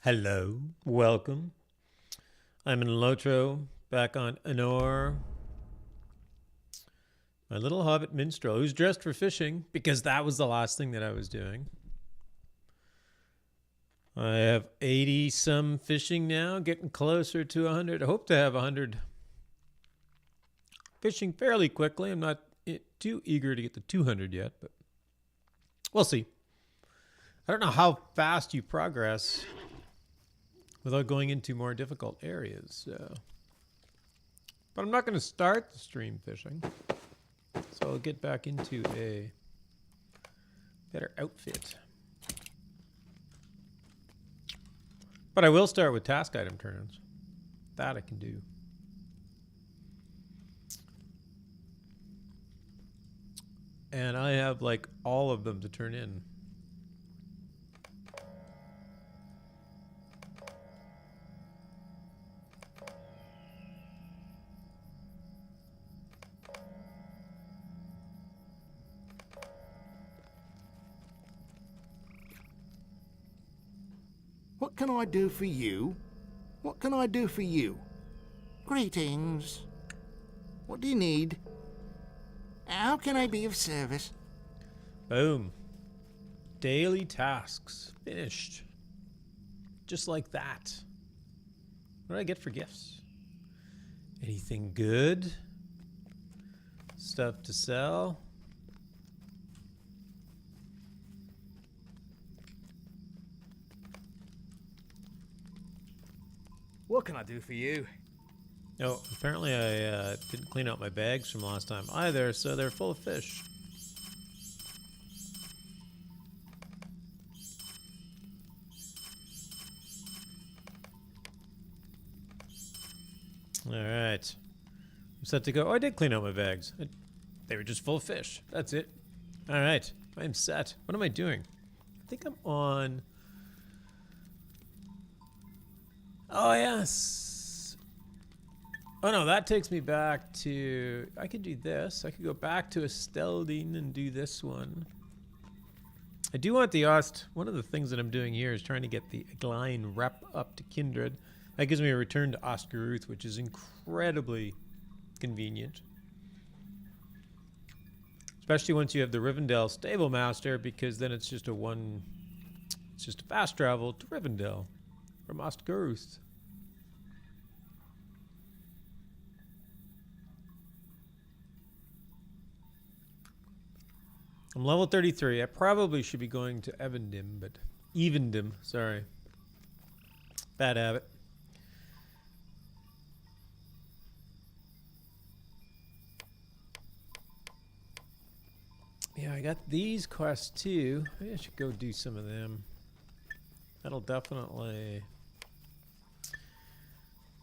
Hello, welcome. I'm in LOTRO, back on Anor. My little hobbit minstrel who's dressed for fishing because that was the last thing that I was doing. I have 80 some fishing now, getting closer to 100. I hope to have 100 fishing fairly quickly. I'm not too eager to get to 200 yet, but we'll see. I don't know how fast you progress without going into more difficult areas. But I'm not going to start the stream fishing. So I'll get back into a better outfit. But I will start with task item turns. That I can do. And I have like all of them to turn in. What can I do for you? What can I do for you? Greetings. What do you need? How can I be of service? Boom. Daily tasks. Finished. Just like that. What do I get for gifts? Anything good? Stuff to sell? What can I do for you? Oh, apparently I didn't clean out my bags from last time either, so they're full of fish. Alright. I'm set to go. Oh, I did clean out my bags. They were just full of fish. That's it. Alright. I'm set. What am I doing? I think I'm on... Oh, yes. Oh, no, that takes me back to... I could do this. I could go back to Esteldine and do this one. I do want the Ost. One of the things that I'm doing here is trying to get the Glein rep up to Kindred. That gives me a return to Oscaruth, which is incredibly convenient. Especially once you have the Rivendell Stable Master, because then it's just it's just a fast travel to Rivendell from Oscaruth. I'm level 33. I probably should be going to Evendim, sorry. Bad habit. Yeah, I got these quests too. Maybe I should go do some of them. That'll definitely...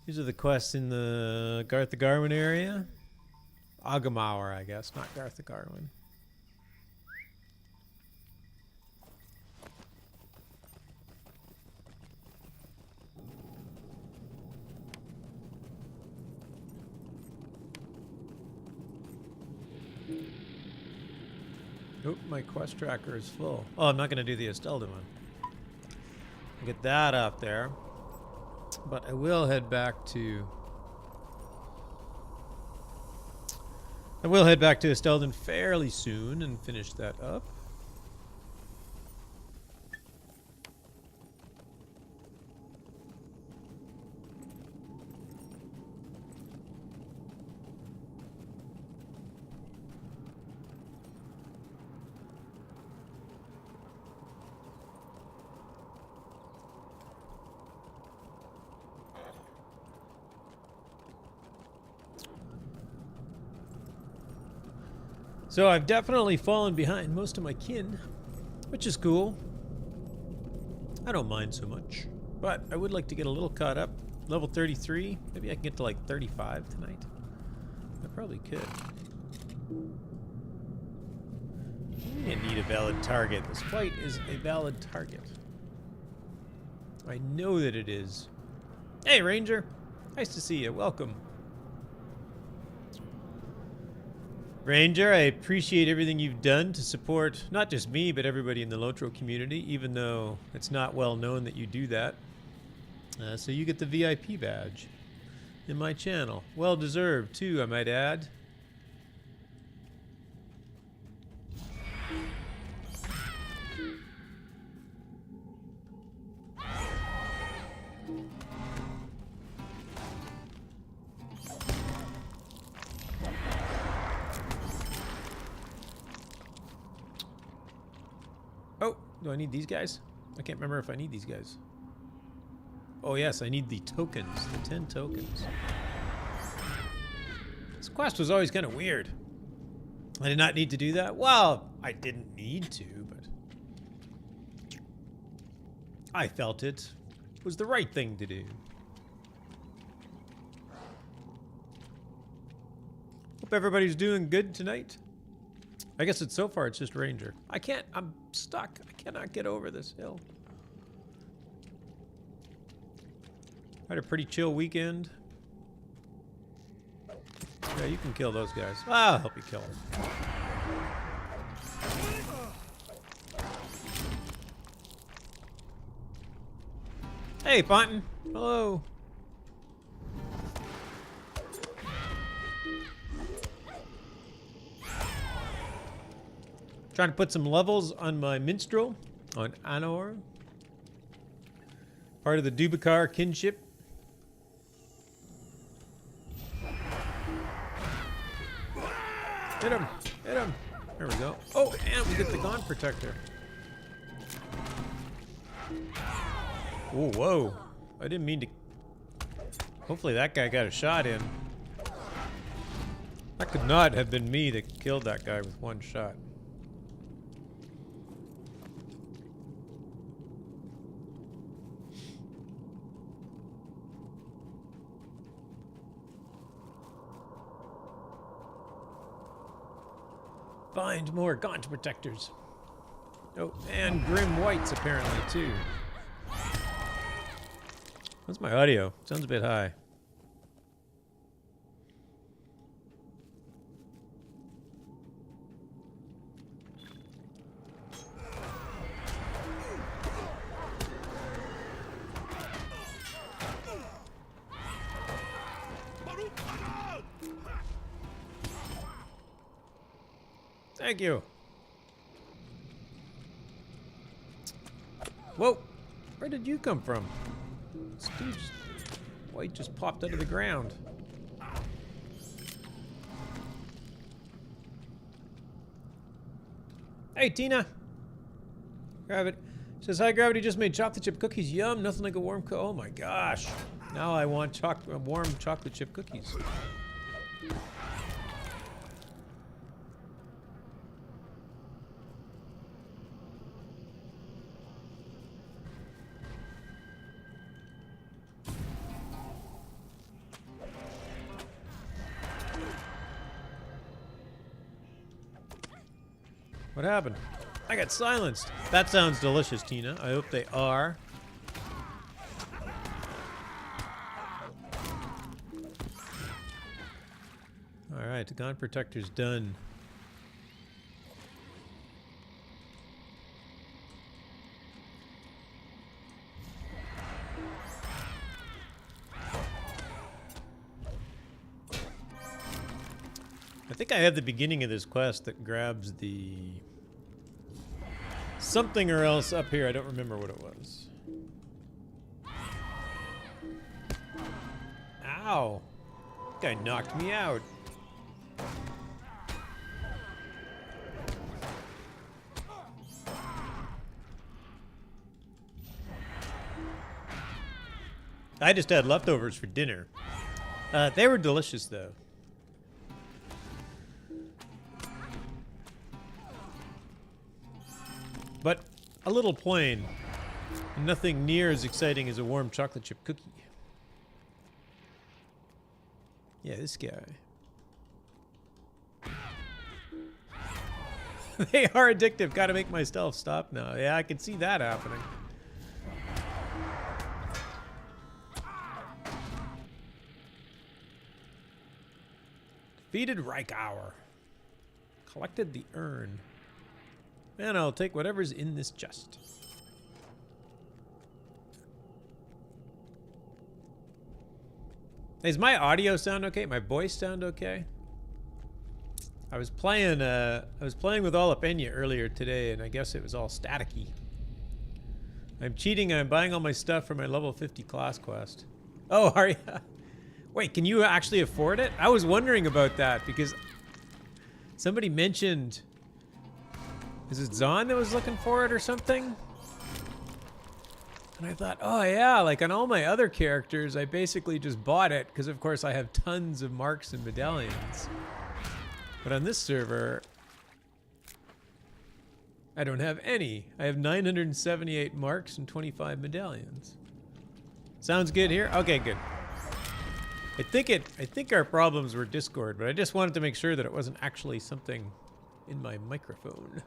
These are the quests in the Garth the Garwin area. Agamauer, I guess, not Garth the Garwin. Oop, my quest tracker is full. Oh, I'm not going to do the Estelda one. Get that up there. But I will head back to... Estelden fairly soon and finish that up. So I've definitely fallen behind most of my kin, which is cool. I don't mind so much, but I would like to get a little caught up. Level 33, maybe I can get to like 35 tonight. I probably could. I need a valid target. This fight is a valid target. I know that it is. Hey, Ranger. Nice to see you. Welcome. Ranger, I appreciate everything you've done to support not just me, but everybody in the LOTRO community, even though it's not well known that you do that. So you get the VIP badge in my channel. Well deserved, too, I might add. Oh, do I need these guys? I can't remember if I need these guys. Oh yes, I need the tokens, the 10 tokens. This quest was always kind of weird. I did not need to do that. Well, I didn't need to, but I felt it was the right thing to do. Hope everybody's doing good tonight. I guess so far it's just Ranger. I'm stuck. I cannot get over this hill. Had a pretty chill weekend. Yeah, you can kill those guys. I'll help you kill them. Hey, Ponton. Hello. Trying to put some levels on my minstrel, on Anor. Part of the Bekar kinship. Hit him! Hit him! There we go. Oh, and we get the Gaunt Protector. Oh, whoa. I didn't mean to... Hopefully that guy got a shot in. That could not have been me that killed that guy with one shot. Find more Gaunt Protectors. Oh, and Grim Whites apparently too. What's my audio? Sounds a bit high. Thank you. Whoa! Where did you come from? This dude White just popped out of the ground. Hey, Tina. Gravity says, hi, Gravity just made chocolate chip cookies. Yum, nothing like a warm oh my gosh. Now I want warm chocolate chip cookies. What happened? I got silenced. That sounds delicious, Tina. I hope they are. Alright, the Gaunt Protector's done. I think I have the beginning of this quest that grabs the something or else up here. I don't remember what it was. Ow. That guy knocked me out. I just had leftovers for dinner. They were delicious, though. But a little plain. Nothing near as exciting as a warm chocolate chip cookie. Yeah, this guy. They are addictive. Gotta make my stealth stop now. Yeah, I can see that happening. Defeated Reichauer. Collected the urn. And I'll take whatever's in this chest. Is my audio sound okay? My voice sound okay? I was playing with All Up In Ya earlier today, and I guess it was all staticky. I'm cheating. I'm buying all my stuff for my level 50 class quest. Oh, are you? Wait, can you actually afford it? I was wondering about that because somebody mentioned, is it Zahn that was looking for it or something? And I thought, oh yeah, like on all my other characters, I basically just bought it because of course I have tons of marks and medallions. But on this server, I don't have any. I have 978 marks and 25 medallions. Sounds good here? Okay, good. I think our problems were Discord, but I just wanted to make sure that it wasn't actually something in my microphone.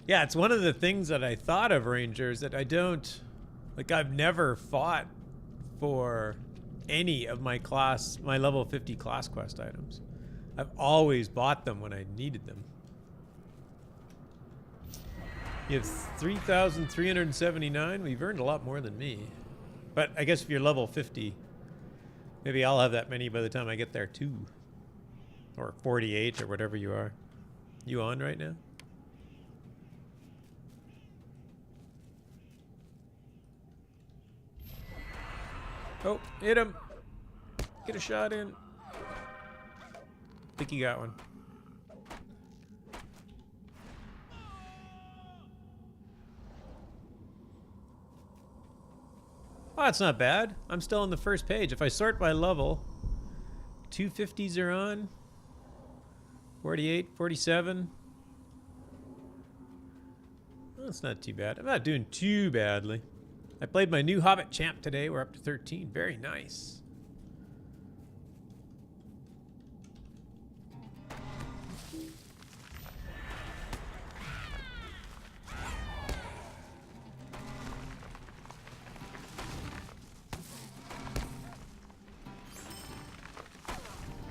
Yeah, it's one of the things that I thought of Rangers that I don't, like I've never fought for any of my level 50 class quest items. I've always bought them when I needed them. You have 3,379. Well, you've earned a lot more than me. But I guess if you're level 50, maybe I'll have that many by the time I get there too. Or 48 or whatever you are. You on right now? Oh, hit him. Get a shot in. Think he got one. Oh, that's not bad. I'm still on the first page. If I sort by level, 250s are on. 48, 47. Well, that's not too bad. I'm not doing too badly. I played my new Hobbit champ today. We're up to 13. Very nice.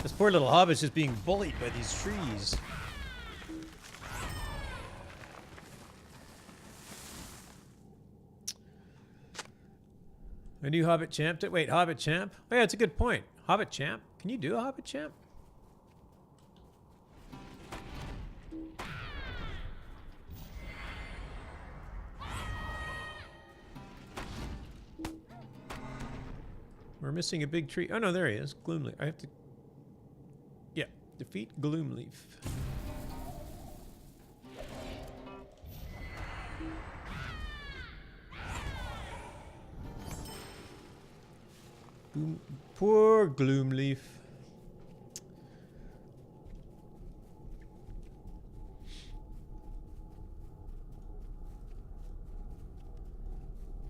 This poor little hobbit's just being bullied by these trees. A new Hobbit champ. Wait, Hobbit champ? Oh yeah, it's a good point. Hobbit champ? Can you do a Hobbit champ? We're missing a big tree. Oh no, there he is. Gloomleaf. I have to... Yeah, defeat Gloomleaf. Poor Gloomleaf.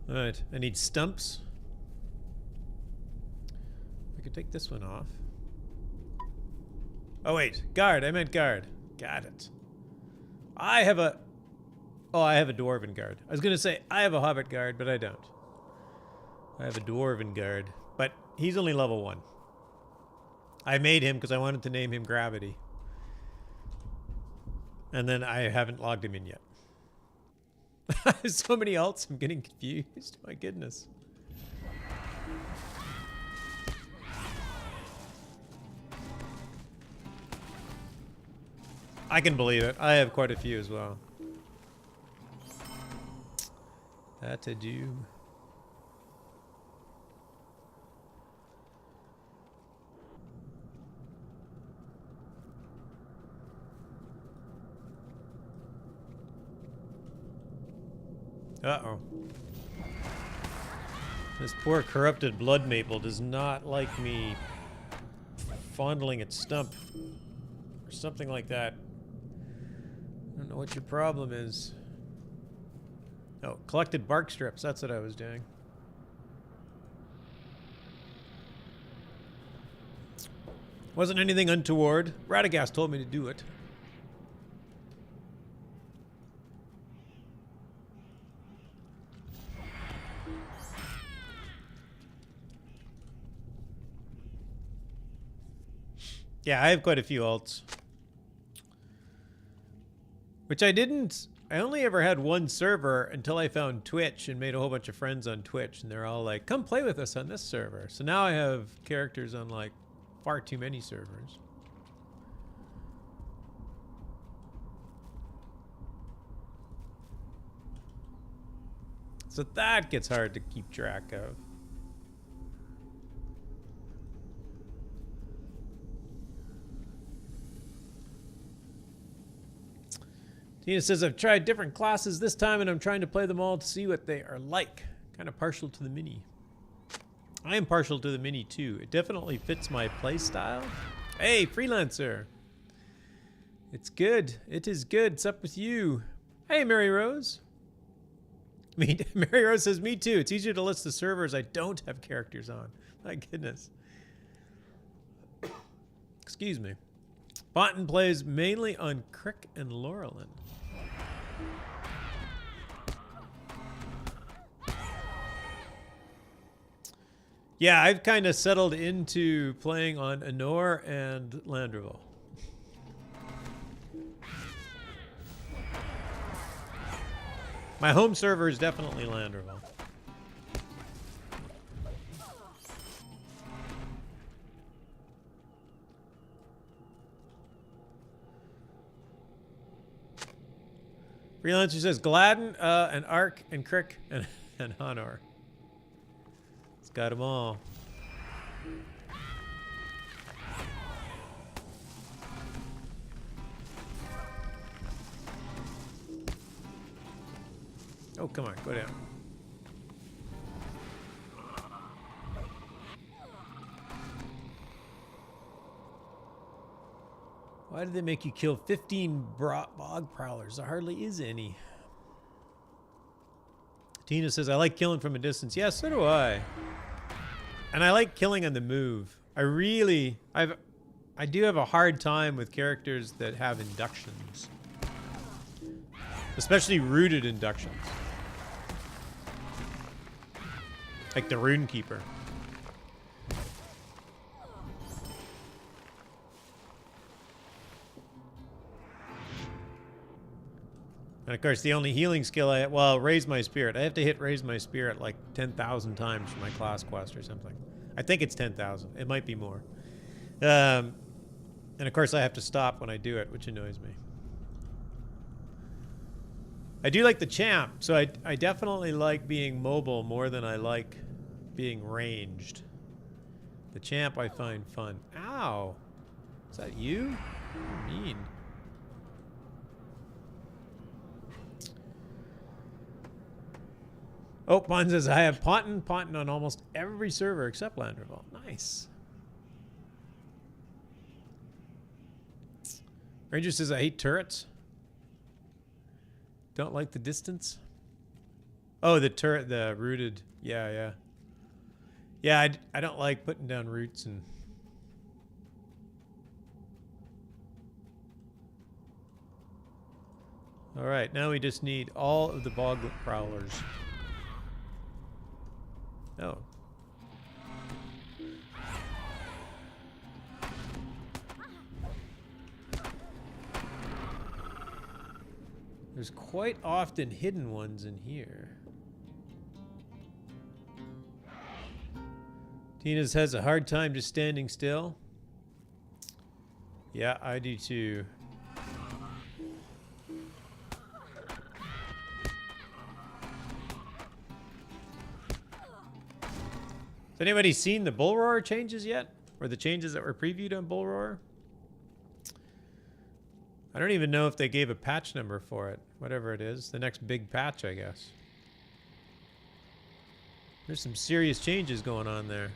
Alright, I need stumps. I could take this one off. Oh wait, guard. I meant guard. Got it. I have a... Oh, I have a dwarven guard. I was gonna say, I have a hobbit guard, but I don't. I have a dwarven guard. But he's only level 1. I made him because I wanted to name him Gravity. And then I haven't logged him in yet. So many alts, I'm getting confused. My goodness. I can believe it. I have quite a few as well. That to do. Uh-oh. This poor corrupted blood maple does not like me fondling its stump. Or something like that. I don't know what your problem is. Oh, collected bark strips. That's what I was doing. Wasn't anything untoward. Radagast told me to do it. Yeah, I have quite a few alts. Which I didn't... I only ever had one server until I found Twitch and made a whole bunch of friends on Twitch. And they're all like, come play with us on this server. So now I have characters on like far too many servers. So that gets hard to keep track of. Tina says, I've tried different classes this time and I'm trying to play them all to see what they are like. Kind of partial to the mini. I am partial to the mini too. It definitely fits my play style. Hey, freelancer. It's good. It is good. What's up with you? Hey, Mary Rose. Mary Rose says, me too. It's easier to list the servers I don't have characters on. My goodness. Excuse me. Botan plays mainly on Crick and Laurelin. Yeah, I've kind of settled into playing on Anor and Landreval. My home server is definitely Landreval. Freelancer says Gladden, and Ark, and Crick, and Anor. It's got them all. Oh, come on, go down. Why did they make you kill 15 bog prowlers? There hardly is any. Tina says, I like killing from a distance. Yeah, so do I. And I like killing on the move. I do have a hard time with characters that have inductions. Especially rooted inductions. Like the Runekeeper. And of course, the only healing skill raise my spirit. I have to hit raise my spirit like 10,000 times for my class quest or something. I think it's 10,000. It might be more. And of course, I have to stop when I do it, which annoys me. I do like the champ, so I definitely like being mobile more than I like being ranged. The champ I find fun. Ow! Is that you? You're mean. Oh, Pon says, I have Ponton on almost every server except Landreval. Nice. Ranger says, I hate turrets. Don't like the distance. Oh, the turret, the rooted. Yeah, yeah. Yeah, I don't like putting down roots and... Alright, now we just need all of the bog prowlers. Oh. There's quite often hidden ones in here. Tina's has a hard time just standing still. Yeah, I do too. Has anybody seen the Bull Roar changes yet? Or the changes that were previewed on Bull Roar? I don't even know if they gave a patch number for it. Whatever it is. The next big patch, I guess. There's some serious changes going on there.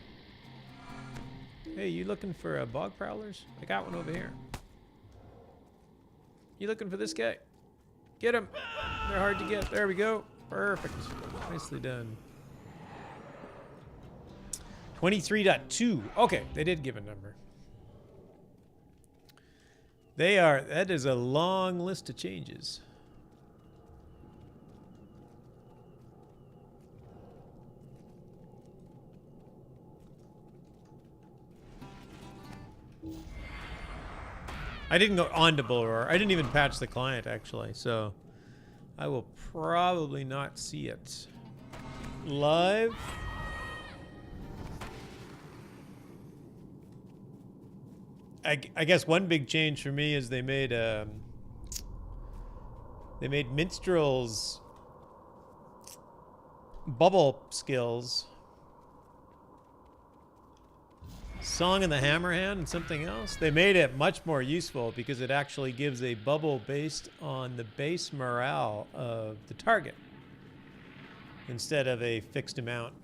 Hey, you looking for bog prowlers? I got one over here. You looking for this guy? Get him! They're hard to get. There we go. Perfect. Nicely done. 23.2. Okay, they did give a number. That is a long list of changes. I didn't go on to Bullroar. I didn't even patch the client, actually, so I will probably not see it live. I guess one big change for me is they made minstrels bubble skills. Song in the Hammer Hand and something else. They made it much more useful because it actually gives a bubble based on the base morale of the target instead of a fixed amount.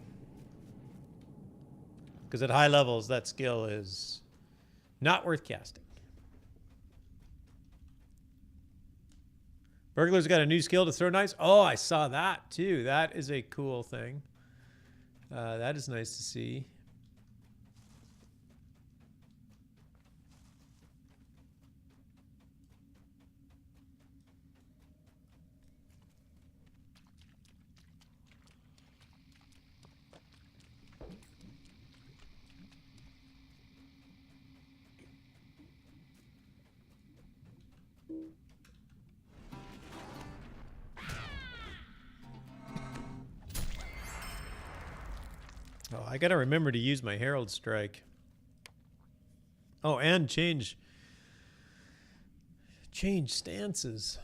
Because at high levels, that skill is not worth casting. Burglar's got a new skill to throw knives. Oh, I saw that too. That is a cool thing. That is nice to see. Oh, I gotta remember to use my Herald Strike. Oh, and change stances.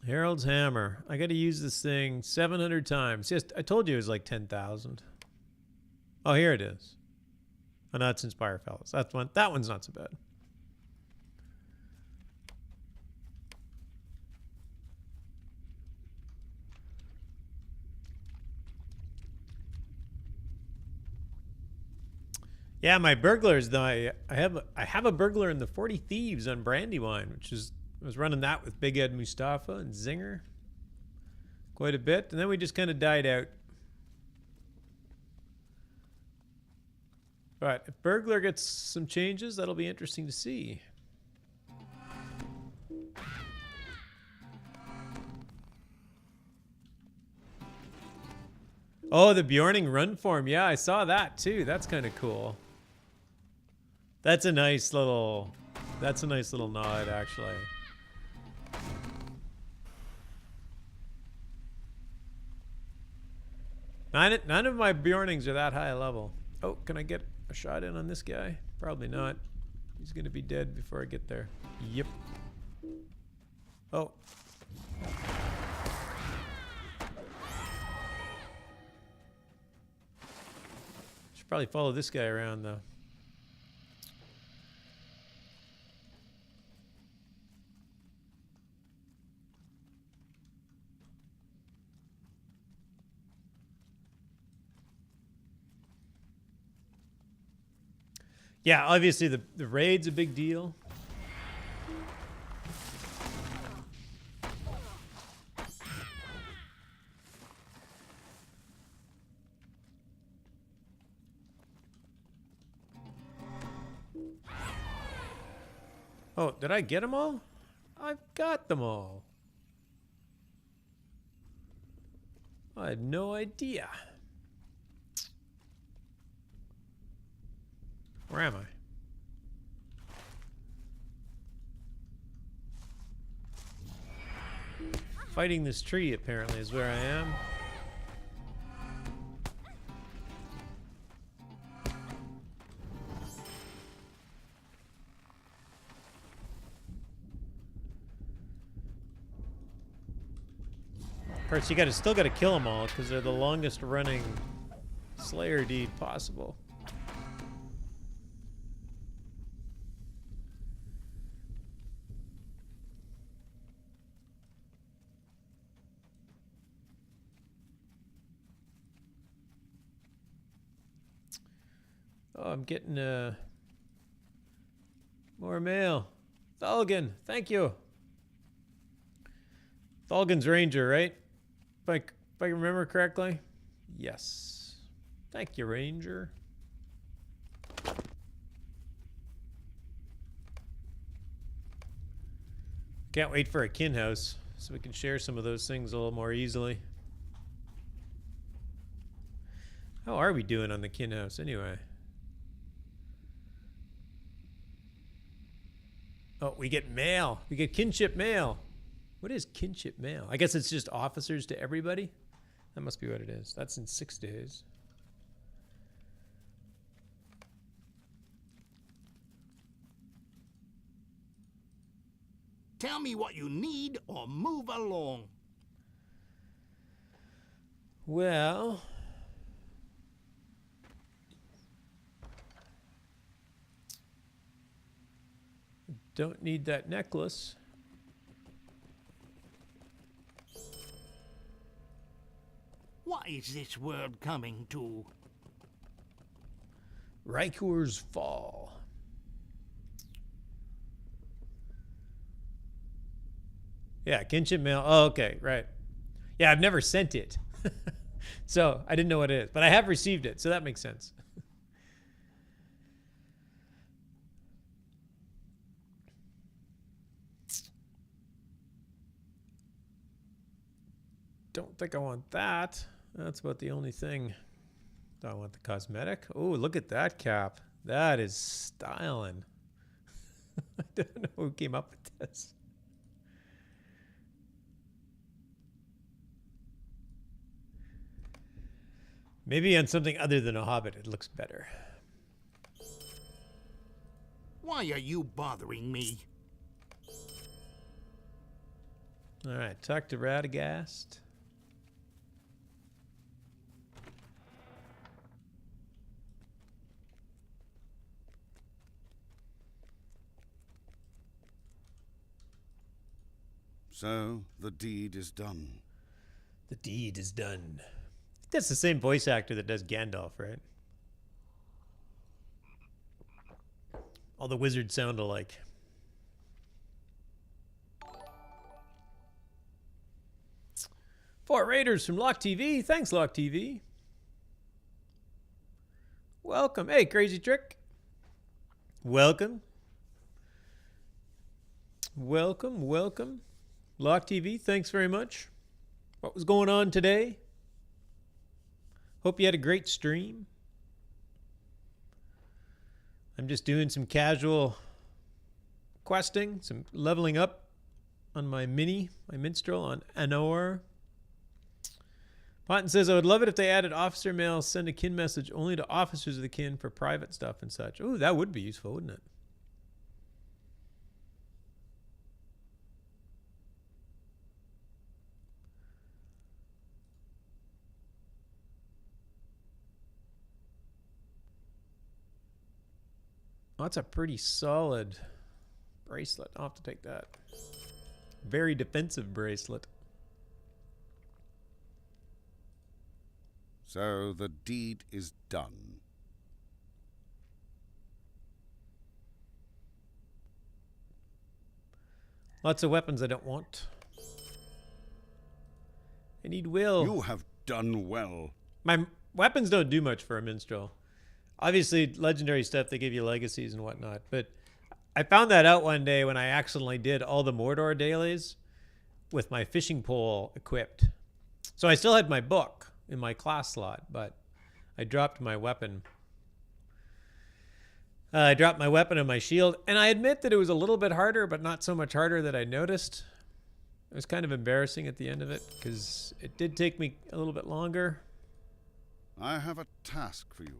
Herald's Hammer. I gotta use this thing 700 times. Yes, I told you it was like 10,000. Oh, here it is. Oh, no, it's Inspire Fellows. That's one. That one's not so bad. Yeah, my burglars though. I have a burglar in the 40 Thieves on Brandywine, which is I was running that with Big Ed Mustafa and Zinger quite a bit, and then we just kind of died out. But if burglar gets some changes, that'll be interesting to see. Oh, the Bjorning run form. Yeah, I saw that too. That's kind of cool. That's a nice little nod, actually. None of my Bjornings are that high a level. Oh, can I get a shot in on this guy? Probably not. He's gonna be dead before I get there. Yep. Oh. Should probably follow this guy around though. Yeah, obviously the raid's a big deal. Oh, did I get them all? I've got them all. I had no idea. Where am I? Fighting this tree, apparently, is where I am. Of course, you still gotta kill them all, because they're the longest running Slayer deed possible. Oh, I'm getting more mail. Thulgan, thank you. Thulgan's Ranger, right? If I remember correctly? Yes. Thank you, Ranger. Can't wait for a kin house so we can share some of those things a little more easily. How are we doing on the kin house anyway? Oh, we get mail. We get kinship mail. What is kinship mail? I guess it's just officers to everybody. That must be what it is. That's in 6 days. Tell me what you need or move along. Well, don't need that necklace. What is this world coming to? Riker's Fall. Yeah, kinship mail. Oh, okay, right. Yeah, I've never sent it. So I didn't know what it is, but I have received it, so that makes sense. Don't think I want that. That's about the only thing. Don't want the cosmetic. Oh, look at that cap. That is styling. I don't know who came up with this. Maybe on something other than a Hobbit, it looks better. Why are you bothering me? All right, talk to Radagast. So, the deed is done. The deed is done. That's the same voice actor that does Gandalf, right? All the wizards sound alike. Four Raiders from Lock TV. Thanks, Lock TV. Welcome. Hey, Crazy Trick. Welcome. Welcome, welcome. Lock TV, thanks very much. What was going on today? Hope you had a great stream. I'm just doing some casual questing, some leveling up on my minstrel on Anor. Ponton says, I would love it if they added officer mail, send a kin message only to officers of the kin for private stuff and such. Ooh, that would be useful, wouldn't it? Oh, that's a pretty solid bracelet. I'll have to take that. Very defensive bracelet. So, the deed is done. Lots of weapons I don't want. I need will. You have done well. My weapons don't do much for a minstrel. Obviously, legendary stuff, they give you legacies and whatnot. But I found that out one day when I accidentally did all the Mordor dailies with my fishing pole equipped. So I still had my book in my class slot, but I dropped my weapon. I dropped my weapon and my shield. And I admit that it was a little bit harder, but not so much harder that I noticed. It was kind of embarrassing at the end of it because it did take me a little bit longer. I have a task for you.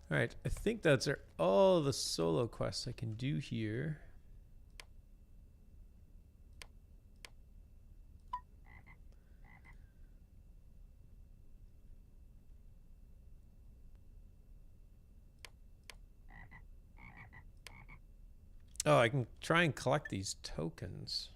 All right, I think that's all the solo quests I can do here. Oh, I can try and collect these tokens.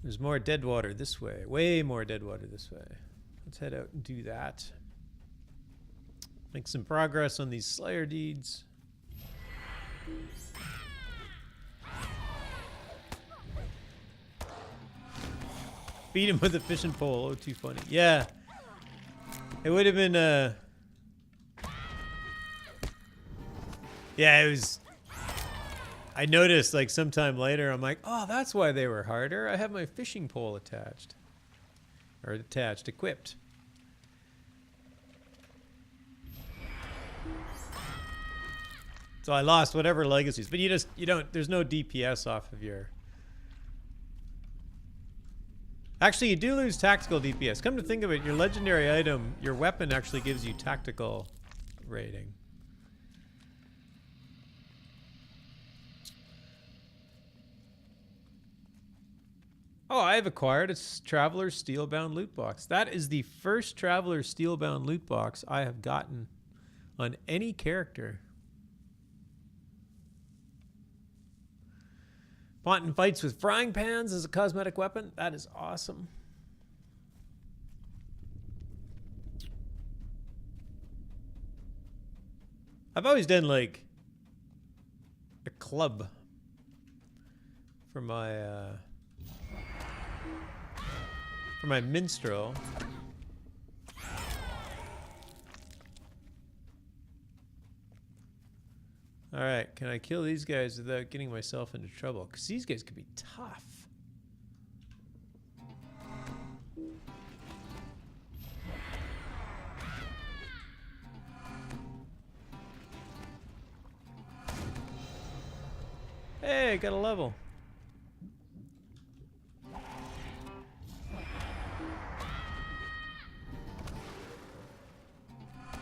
There's more dead water this way. Way more dead water this way. Let's head out and do that. Make some progress on these Slayer deeds. Beat him with a fishing pole. Oh, too funny. Yeah. It would have been, yeah, it was... I noticed, like, sometime later, I'm like, oh, that's why they were harder. I have my fishing pole attached. or attached, equipped. So I lost whatever legacies, but you don't, there's no DPS off of your... Actually, you do lose tactical DPS. Come to think of it, your legendary item, your weapon actually gives you tactical rating. Oh, I have acquired a Traveler's Steelbound loot box. That is the first Traveler's Steelbound loot box I have gotten on any character. Ponton fights with frying pans as a cosmetic weapon. That is awesome. I've always done like a club for my minstrel. All right, can I kill these guys without getting myself into trouble? Because these guys could be tough. Hey, got a level.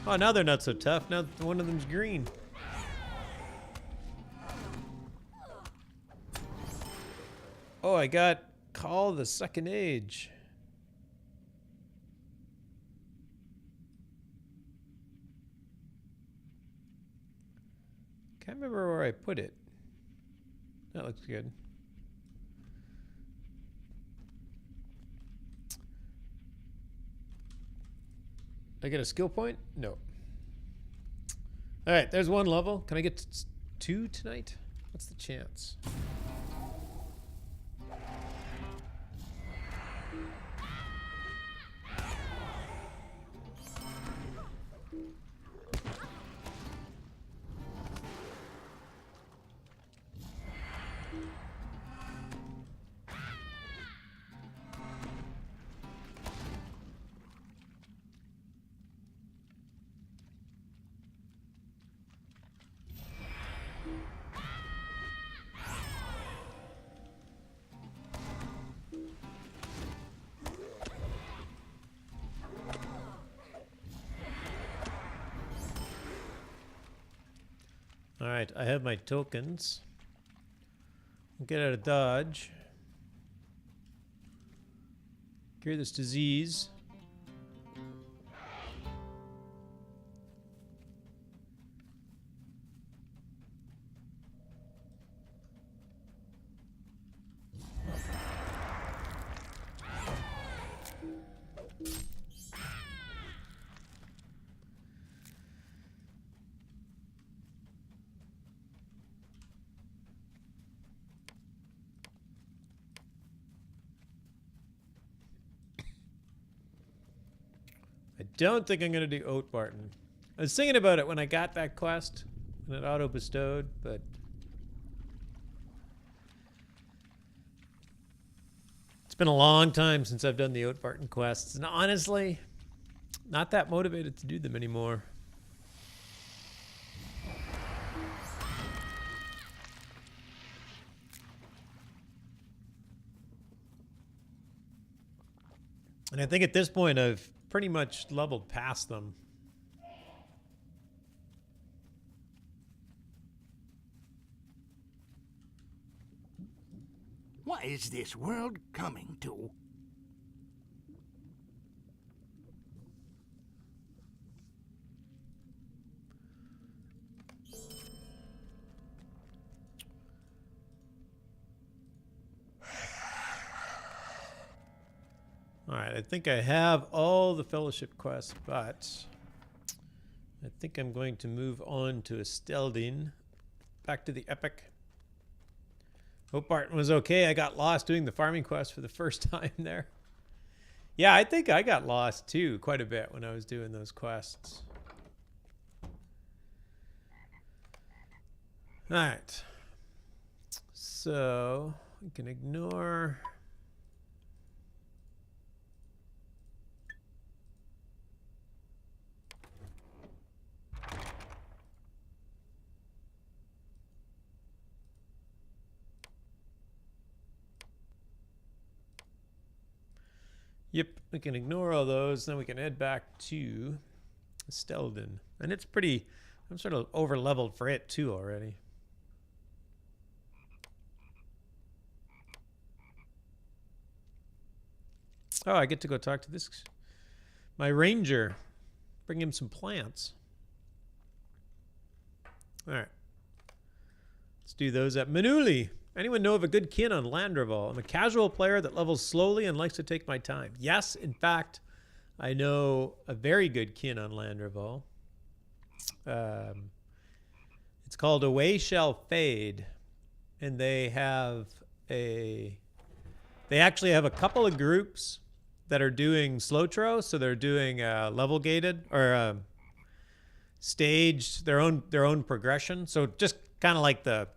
Oh, now they're not so tough. Now one of them's green. Oh, I got Call of the Second Age. Can't remember where I put it. That looks good. I get a skill point? No. All right, there's one level. Can I get 2 tonight? What's the chance? All right, I have my tokens. I'll get out of dodge. Cure this disease. I don't think I'm going to do Oat Barton. I was thinking about it when I got that quest and it auto bestowed, but it's been a long time since I've done the Oat Barton quests, and honestly, not that motivated to do them anymore. And I think at this point I've pretty much leveled past them. What is this world coming to? All right, I think I have all the fellowship quests, but I think I'm going to move on to Esteldin. Back to the epic. Hope Barton was okay. I got lost doing the farming quest for the first time there. Yeah, I think I got lost too quite a bit when I was doing those quests. All right. So we can ignore... Yep, we can ignore all those. Then we can head back to Steldon. And it's pretty... I'm sort of over-leveled for it, too, already. Oh, I get to go talk to this... my ranger. Bring him some plants. All right. Let's do those at Manuli. Anyone know of a good kin on Landreval? I'm a casual player that levels slowly and likes to take my time. Yes, in fact, I know a very good kin on Landreval. It's called Away Shall Fade. And they have a... They actually have a couple of groups that are doing LOTRO. So they're doing level gated or staged, their own progression. So just kind of like the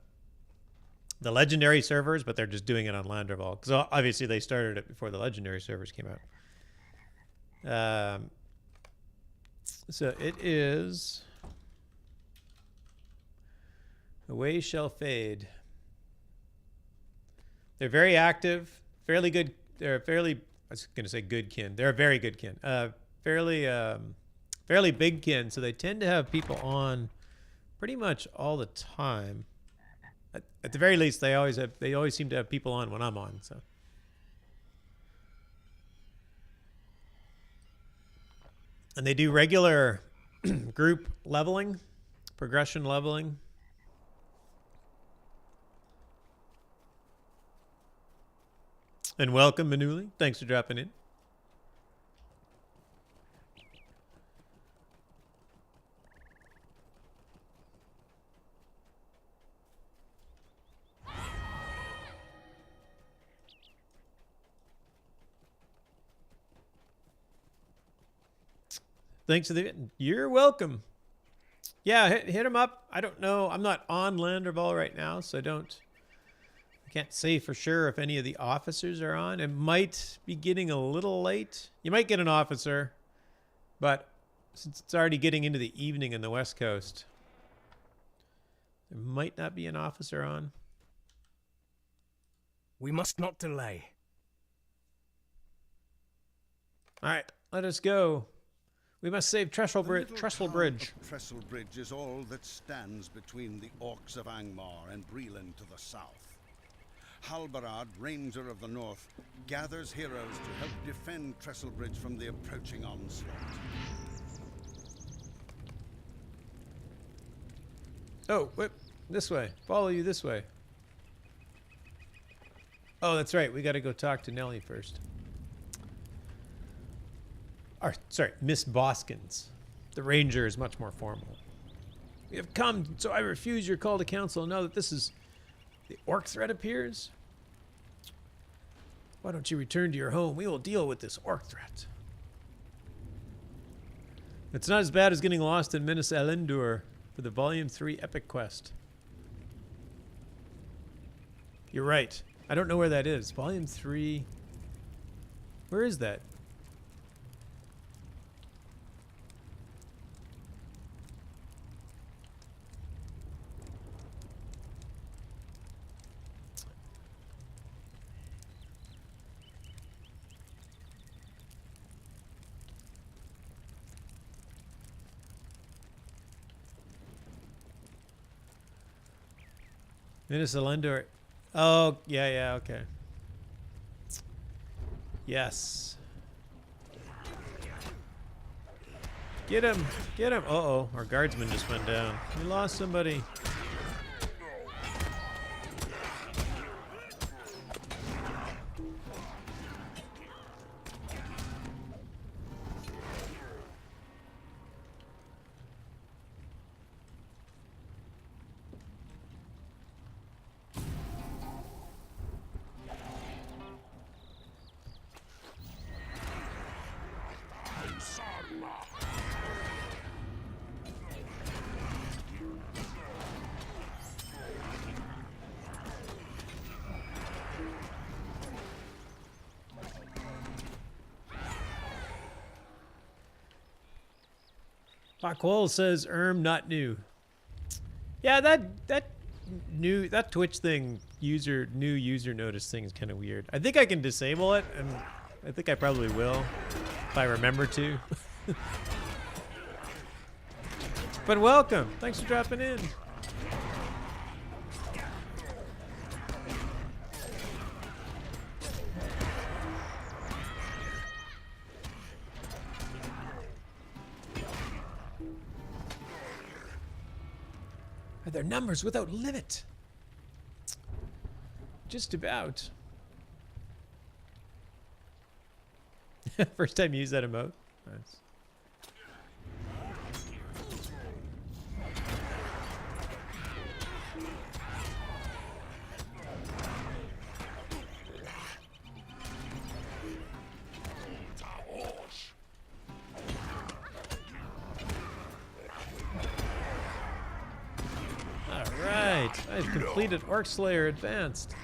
legendary servers, but they're just doing it on Landreval. Because obviously they started it before the legendary servers came out. So it is... Away Shall Fade. They're very active, fairly good. They're fairly, I was going to say good kin. They're a very good kin. Fairly big kin, so they tend to have people on pretty much all the time. At the very least, they always seem to have people on when I'm on, so. And they do regular group leveling, progression leveling. And welcome, Manuli. Thanks for dropping in. Thanks for the... You're welcome. Yeah, hit him up. I don't know. I'm not on Landreval right now, so I can't say for sure if any of the officers are on. It might be getting a little late. You might get an officer, but since it's already getting into the evening in the West Coast, there might not be an officer on. We must not delay. All right, let us go. We must save Trestle Bridge. Trestle Bridge is all that stands between the Orcs of Angmar and Breland to the south. Halbarad, Ranger of the North, gathers heroes to help defend Trestle Bridge from the approaching onslaught. Oh, wait, this way. Follow you this way. Oh, that's right. We got to go talk to Nellie first. Or, sorry, Miss Boskins. The ranger is much more formal. We have come, so I refuse your call to council. Now that this is... the orc threat appears. Why don't you return to your home? We will deal with this orc threat. It's not as bad as getting lost in Minas Elendur for the Volume 3 Epic Quest. You're right. I don't know where that is. Volume 3... Where is that? Minas Elendur. Oh, yeah, okay. Yes. Get him! Get him! Uh-oh, our guardsman just went down. We lost somebody. Paquol says not new. Yeah, that Twitch thing, new user notice thing is kind of weird. I think I can disable it, and I think I probably will, if I remember to. But welcome. Thanks for dropping in. Are there numbers without limit? Just about. First time you use that emote? Nice. Alright, I've completed Orc Slayer Advanced.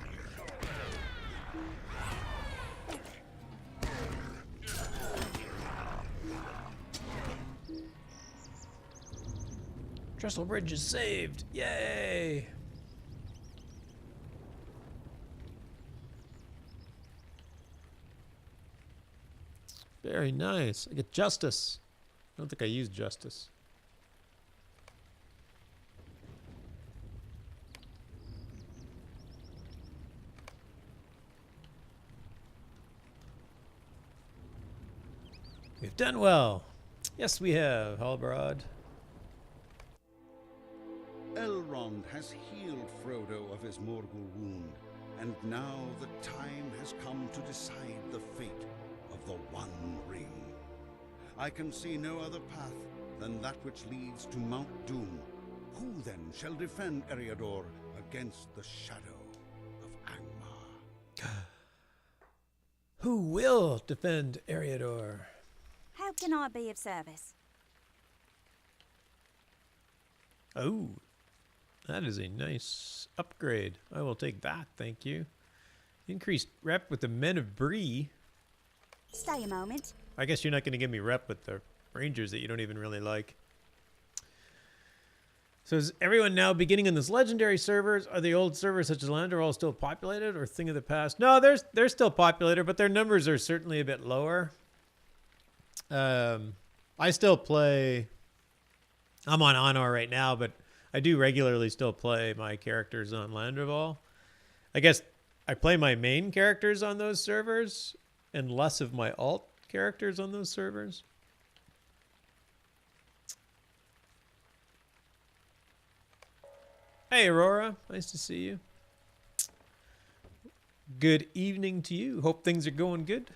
Trestle Bridge is saved. Yay! Very nice. I get Justice. I don't think I used Justice. We've done well. Yes, we have, Halbarad. Elrond has healed Frodo of his Morgul wound, and now the time has come to decide the fate of the One Ring. I can see no other path than that which leads to Mount Doom. Who then shall defend Eriador against the shadow of Angmar? Who will defend Eriador? How can I be of service? Oh, that is a nice upgrade. I will take that, thank you. Increased rep with the Men of Bree. Stay a moment. I guess you're not going to give me rep with the Rangers that you don't even really like. So is everyone now beginning on this legendary servers? Are the old servers such as Lander all still populated or thing of the past? No, they're still populated, but their numbers are certainly a bit lower. I still play. I'm on Anor right now, but I do regularly still play my characters on Landreval. I guess I play my main characters on those servers and less of my alt characters on those servers. Hey, Aurora. Nice to see you. Good evening to you. Hope things are going good.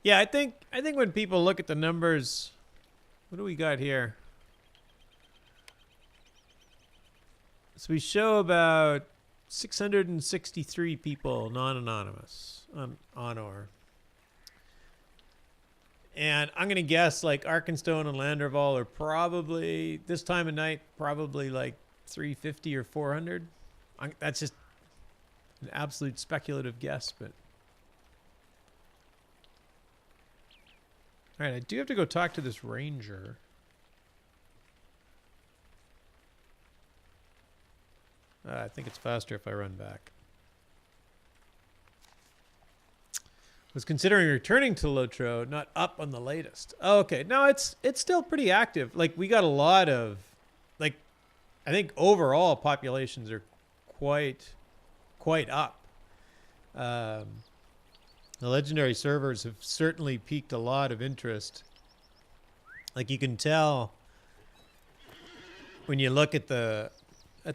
Yeah, I think when people look at the numbers, what do we got here? So we show about 663 people non-anonymous on Anor. And I'm going to guess like Arkenstone and Landerval are probably, this time of night, probably like 350 or 400. That's just an absolute speculative guess, but... All right, I do have to go talk to this ranger. I think it's faster if I run back. Was considering returning to LOTRO, not up on the latest. Oh, okay, no, it's still pretty active. Like we got a lot of, like, I think overall populations are quite up. The legendary servers have certainly piqued a lot of interest. Like you can tell when you look at the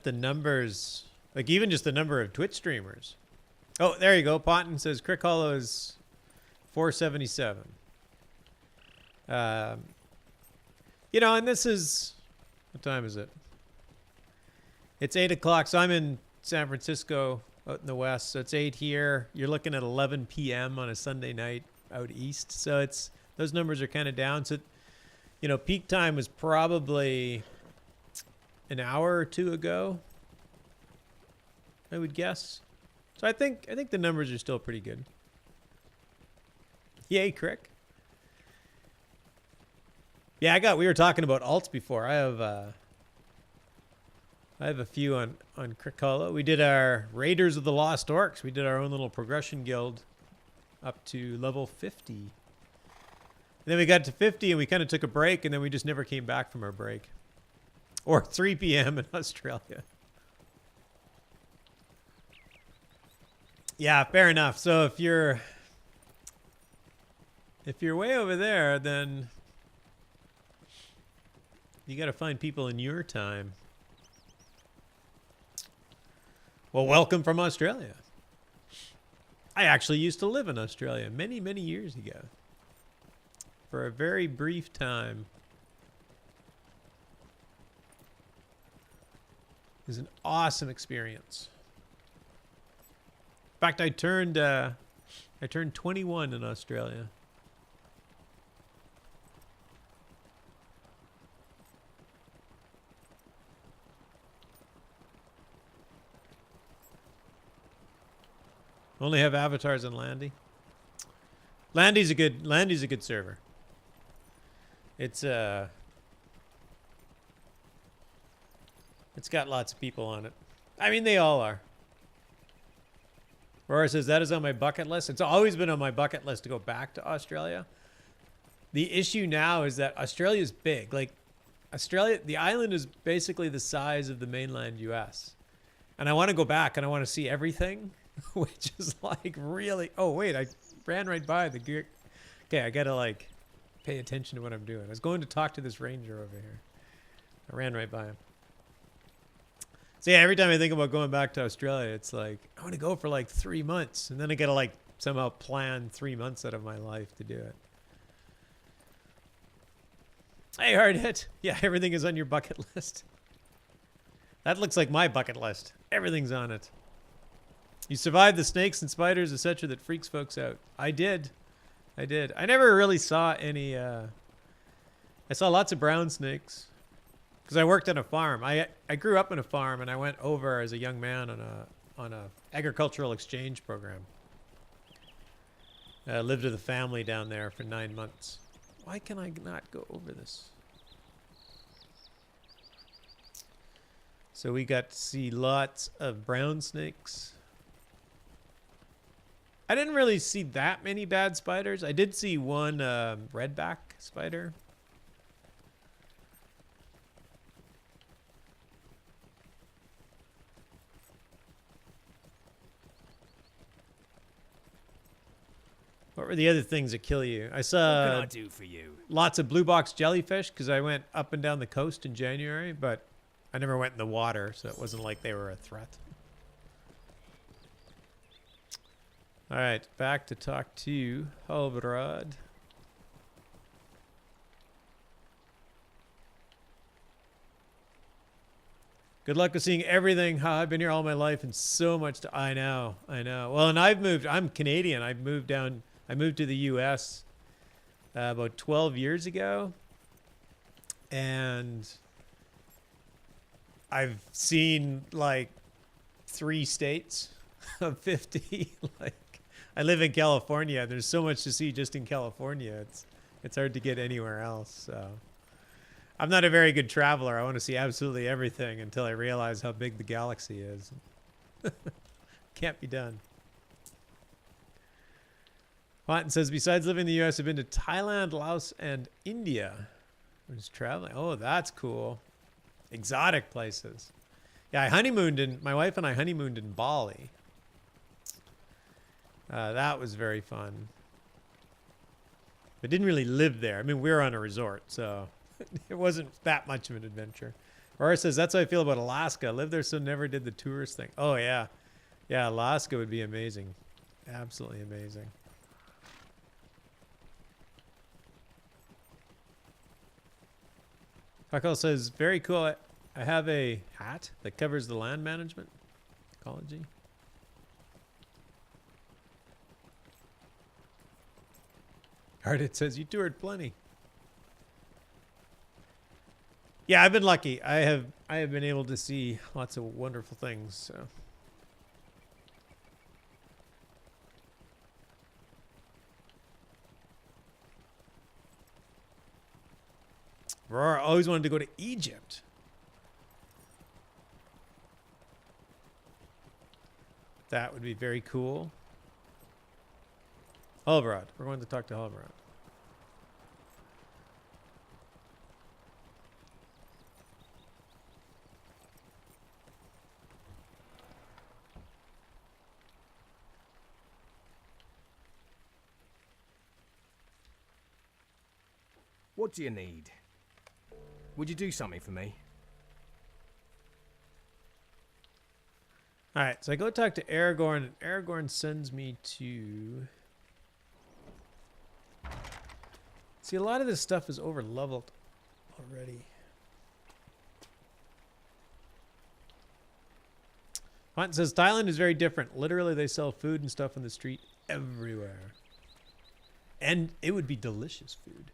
numbers, like even just the number of Twitch streamers. Oh, there you go. Ponton says Crick Hollow is 477. You know, and this is, what time is it? It's 8 o'clock, so I'm in San Francisco out in the west, so it's 8 here. You're looking at 11 p.m. on a Sunday night out east, so it's, those numbers are kind of down. So, you know, peak time was probably an hour or two ago, I would guess. So I think the numbers are still pretty good. Yay, Crick. Yeah, we were talking about alts before. I have a few on Krakoa. We did our Raiders of the Lost Orcs. We did our own little progression guild up to level 50. And then we got to 50 and we kind of took a break, and then we just never came back from our break. Or 3 p.m. in Australia. Yeah, fair enough. So if you're way over there, then you got to find people in your time. Well, welcome from Australia. I actually used to live in Australia many, many years ago. For a very brief time. It was an awesome experience. In fact, I turned 21 in Australia. Only have avatars on Landy. Landy's a good server. It's got lots of people on it. I mean, they all are. Aurora says, that is on my bucket list. It's always been on my bucket list to go back to Australia. The issue now is that Australia's big. Like, Australia, the island is basically the size of the mainland US. And I want to go back and I want to see everything, which is like really... Oh, wait, I ran right by the... Okay, I got to like pay attention to what I'm doing. I was going to talk to this ranger over here. I ran right by him. So yeah, every time I think about going back to Australia, it's like, I want to go for like 3 months. And then I got to like somehow plan 3 months out of my life to do it. Hey, hard hit. Yeah, everything is on your bucket list. That looks like my bucket list. Everything's on it. You survived the snakes and spiders, etc. that freaks folks out. I did. I never really saw any... I saw lots of brown snakes. Because I worked on a farm. I grew up on a farm, and I went over as a young man on a agricultural exchange program. I lived with a family down there for 9 months. Why can I not go over this? So we got to see lots of brown snakes. I didn't really see that many bad spiders. I did see one redback spider. What were the other things that kill you? I saw What can I do for you? lots of blue box jellyfish because I went up and down the coast in January, but I never went in the water, so it wasn't like they were a threat. All right, back to talk to Halvrod. Good luck with seeing everything. I've been here all my life and so much to... I know. Well, and I've moved... I'm Canadian. I moved to the U.S. About 12 years ago. And I've seen like 3 states of 50. Like, I live in California. There's so much to see just in California. It's hard to get anywhere else. So I'm not a very good traveler. I want to see absolutely everything until I realize how big the galaxy is. Can't be done. Watton says, besides living in the U.S., I've been to Thailand, Laos, and India. I'm just traveling. Oh, that's cool. Exotic places. Yeah, my wife and I honeymooned in Bali. That was very fun. I didn't really live there. I mean, we were on a resort, so it wasn't that much of an adventure. Aurora says, that's how I feel about Alaska. I lived there, so never did the tourist thing. Oh, yeah. Yeah, Alaska would be amazing. Absolutely amazing. Huckle says, very cool. I have a hat that covers the land management ecology. Hardit says, you toured plenty. Yeah, I've been lucky. I have been able to see lots of wonderful things. So. Aurora always wanted to go to Egypt. That would be very cool. Halvarad. We're going to talk to Halvarad. What do you need? Would you do something for me? Alright, so I go talk to Aragorn, and Aragorn sends me to... See, a lot of this stuff is over-leveled already. Martin says, Thailand is very different. Literally, they sell food and stuff on the street everywhere. And it would be delicious food.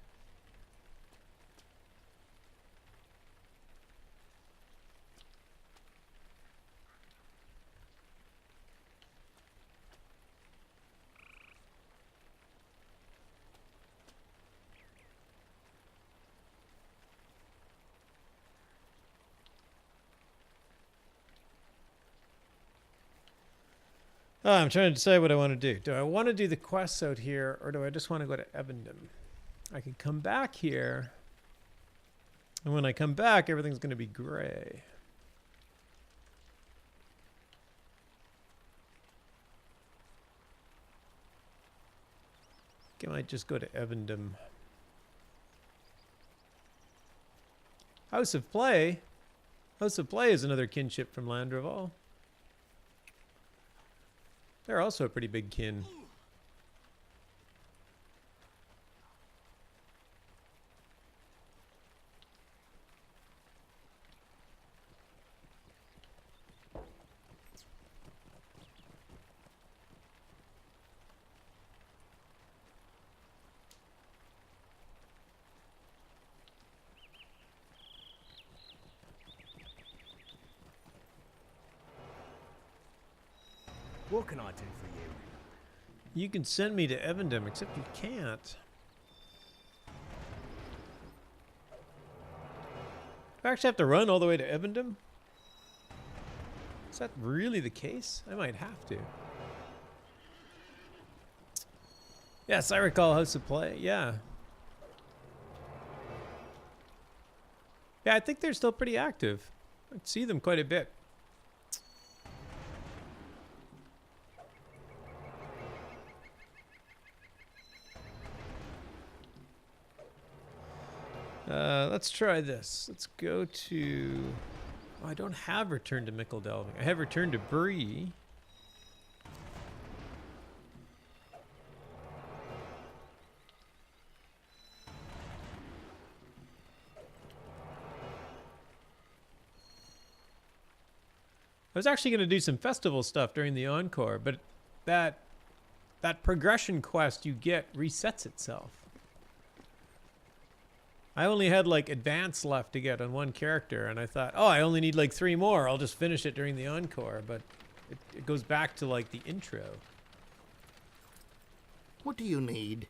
Oh, I'm trying to decide what I want to do. Do I want to do the quests out here, or do I just want to go to Evendom? I can come back here, and when I come back, everything's going to be gray. I might just go to Evendom. House of Play. House of Play is another kinship from Landreval. They're also a pretty big kin. What can I do for you? You can send me to Evendom, except you can't. Do I actually have to run all the way to Evendom? Is that really the case? I might have to. Yes, I recall House of Play. Yeah. Yeah, I think they're still pretty active. I see them quite a bit. Let's try this. Let's go to... Oh, I don't have Return to Mickle Delving. I have Return to Bree. I was actually going to do some festival stuff during the Encore, but that progression quest you get resets itself. I only had like advance left to get on one character, and I thought, oh, I only need like 3 more. I'll just finish it during the Encore, but it goes back to like the intro. What do you need?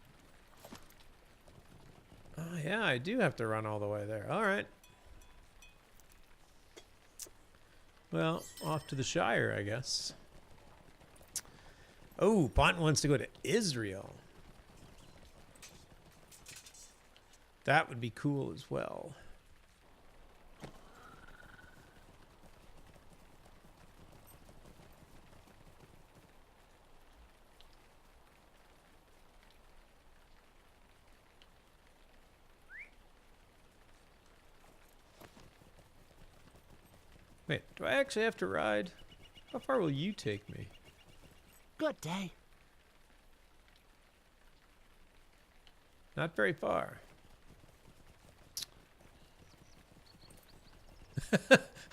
Oh, yeah, I do have to run all the way there. All right. Well, off to the Shire, I guess. Oh, Ponton wants to go to Israel. That would be cool as well. Wait, do I actually have to ride? How far will you take me? Good day. Not very far.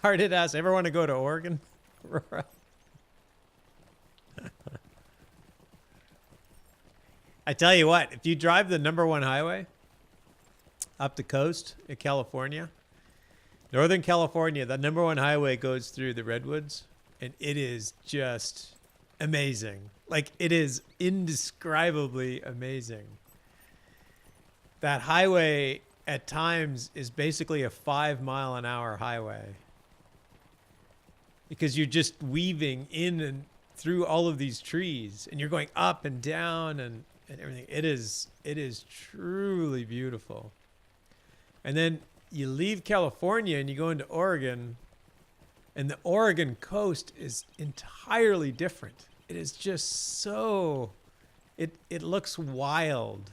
Hard hit ass. Ever want to go to Oregon? I tell you what, if you drive the #1 highway up the coast in California, Northern California, the #1 highway goes through the Redwoods, and it is just amazing. Like, it is indescribably amazing. That highway at times is basically a 5-mile-an-hour highway. Because you're just weaving in and through all of these trees, and you're going up and down and everything. It is truly beautiful. And then you leave California and you go into Oregon, and the Oregon coast is entirely different. It is just so, it looks wild.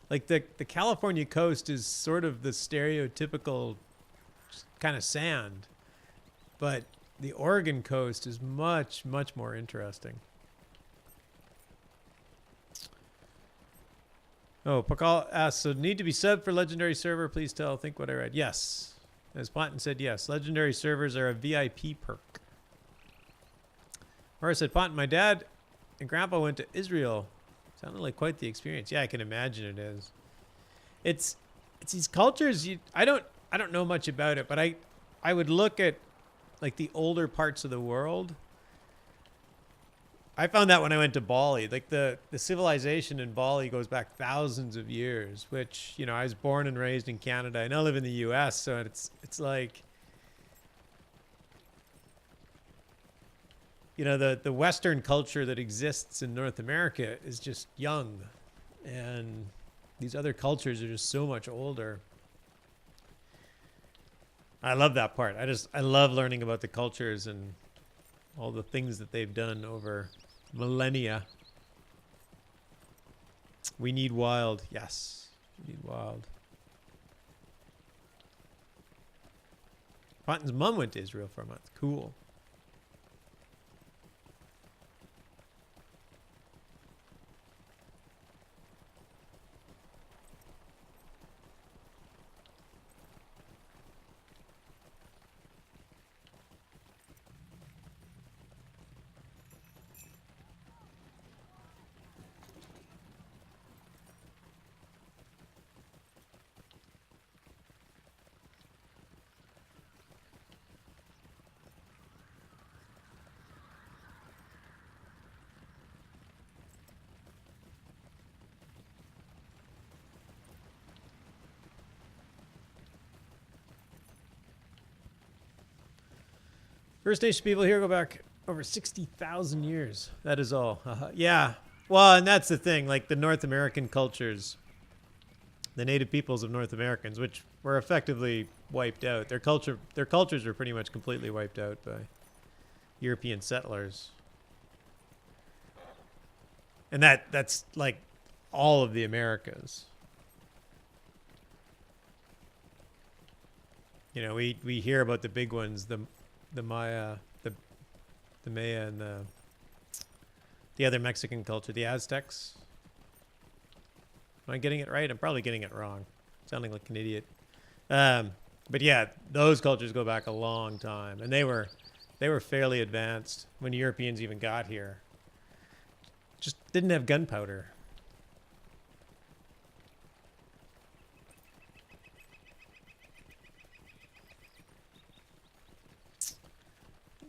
Like the California coast is sort of the stereotypical kind of sand, but the Oregon coast is much, much more interesting. Oh, Pakal asks, so need to be subbed for legendary server? Please tell, think what I read. Yes. As Planton said, yes. Legendary servers are a VIP perk. Mara said, Planton, my dad and grandpa went to Israel. Sounded like quite the experience. Yeah, I can imagine it is. It's these cultures, I don't know much about it, but I would look at like the older parts of the world. I found that when I went to Bali, like the civilization in Bali goes back thousands of years, which, you know, I was born and raised in Canada. I now live in the US, so it's like, you know, the Western culture that exists in North America is just young, and these other cultures are just so much older. I love that part. I love learning about the cultures and all the things that they've done over millennia. We need wild. Yes, we need wild. Fonten's mom went to Israel for a month. Cool. First Nation people here go back over 60,000 years. That is all. Yeah. Well, and that's the thing. Like the North American cultures, the native peoples of North Americans, which were effectively wiped out. Their cultures were pretty much completely wiped out by European settlers. And that's like all of the Americas. You know, we hear about the big ones, the Maya, the Maya, and the other Mexican culture, the Aztecs. Am I getting it right? I'm probably getting it wrong. Sounding like an idiot. But yeah, those cultures go back a long time, and they were fairly advanced when Europeans even got here. Just didn't have gunpowder.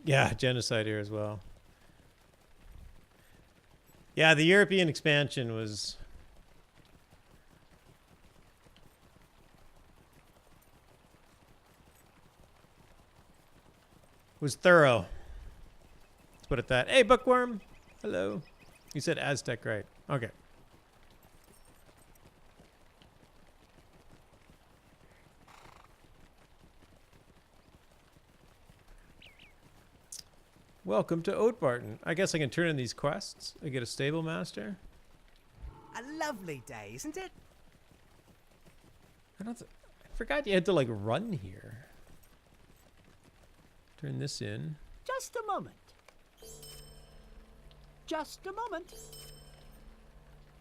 Yeah, genocide here as well. Yeah, the European expansion was thorough. Let's put it that. Hey, Bookworm. Hello. You said Aztec, right? Okay. Welcome to Oatbarton. I guess I can turn in these quests. I get a stable master. A lovely day, isn't it? I forgot you had to like run here. Turn this in. Just a moment. Just a moment.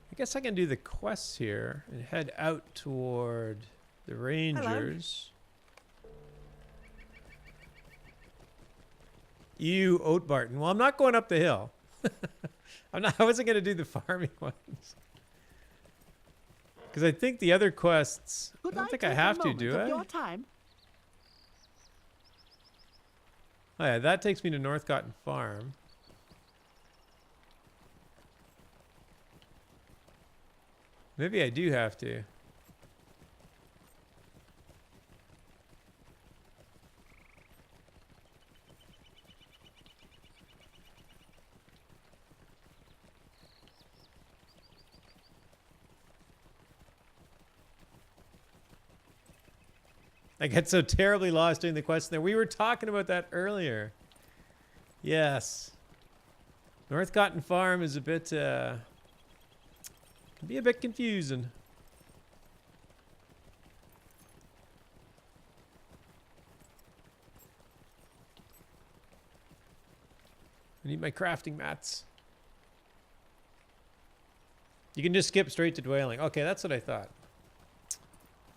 I guess I can do the quests here and head out toward the Rangers. You, Oatbarton. Well, I'm not going up the hill. I wasn't going to do the farming ones. Because I think the other quests, I don't think I have to, do I? Your time. Oh yeah, that takes me to North Cotton Farm. Maybe I do have to. I get so terribly lost doing the quest there. We were talking about that earlier. Yes. North Cotton Farm is a bit, can be a bit confusing. I need my crafting mats. You can just skip straight to Dwelling. Okay, that's what I thought.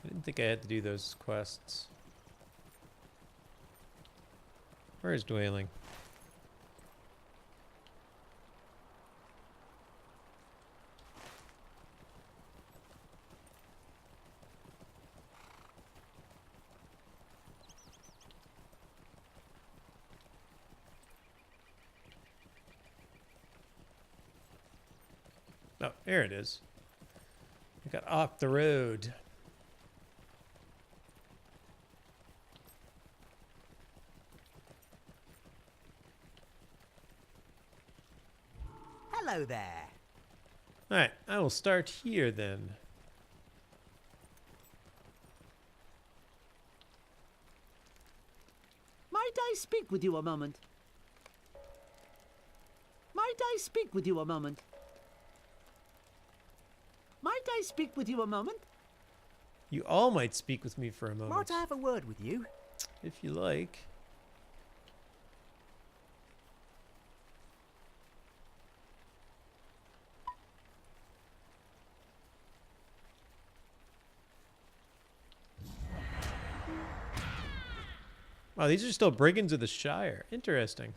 I didn't think I had to do those quests. Where is Dwelling? Oh, there it is. I got off the road. Hello there. All right, I will start here then. Might I speak with you a moment? Might I speak with you a moment? Might I speak with you a moment? You all might speak with me for a moment, Might I have a word with you? if you like. Wow, these are still brigands of the Shire. Interesting.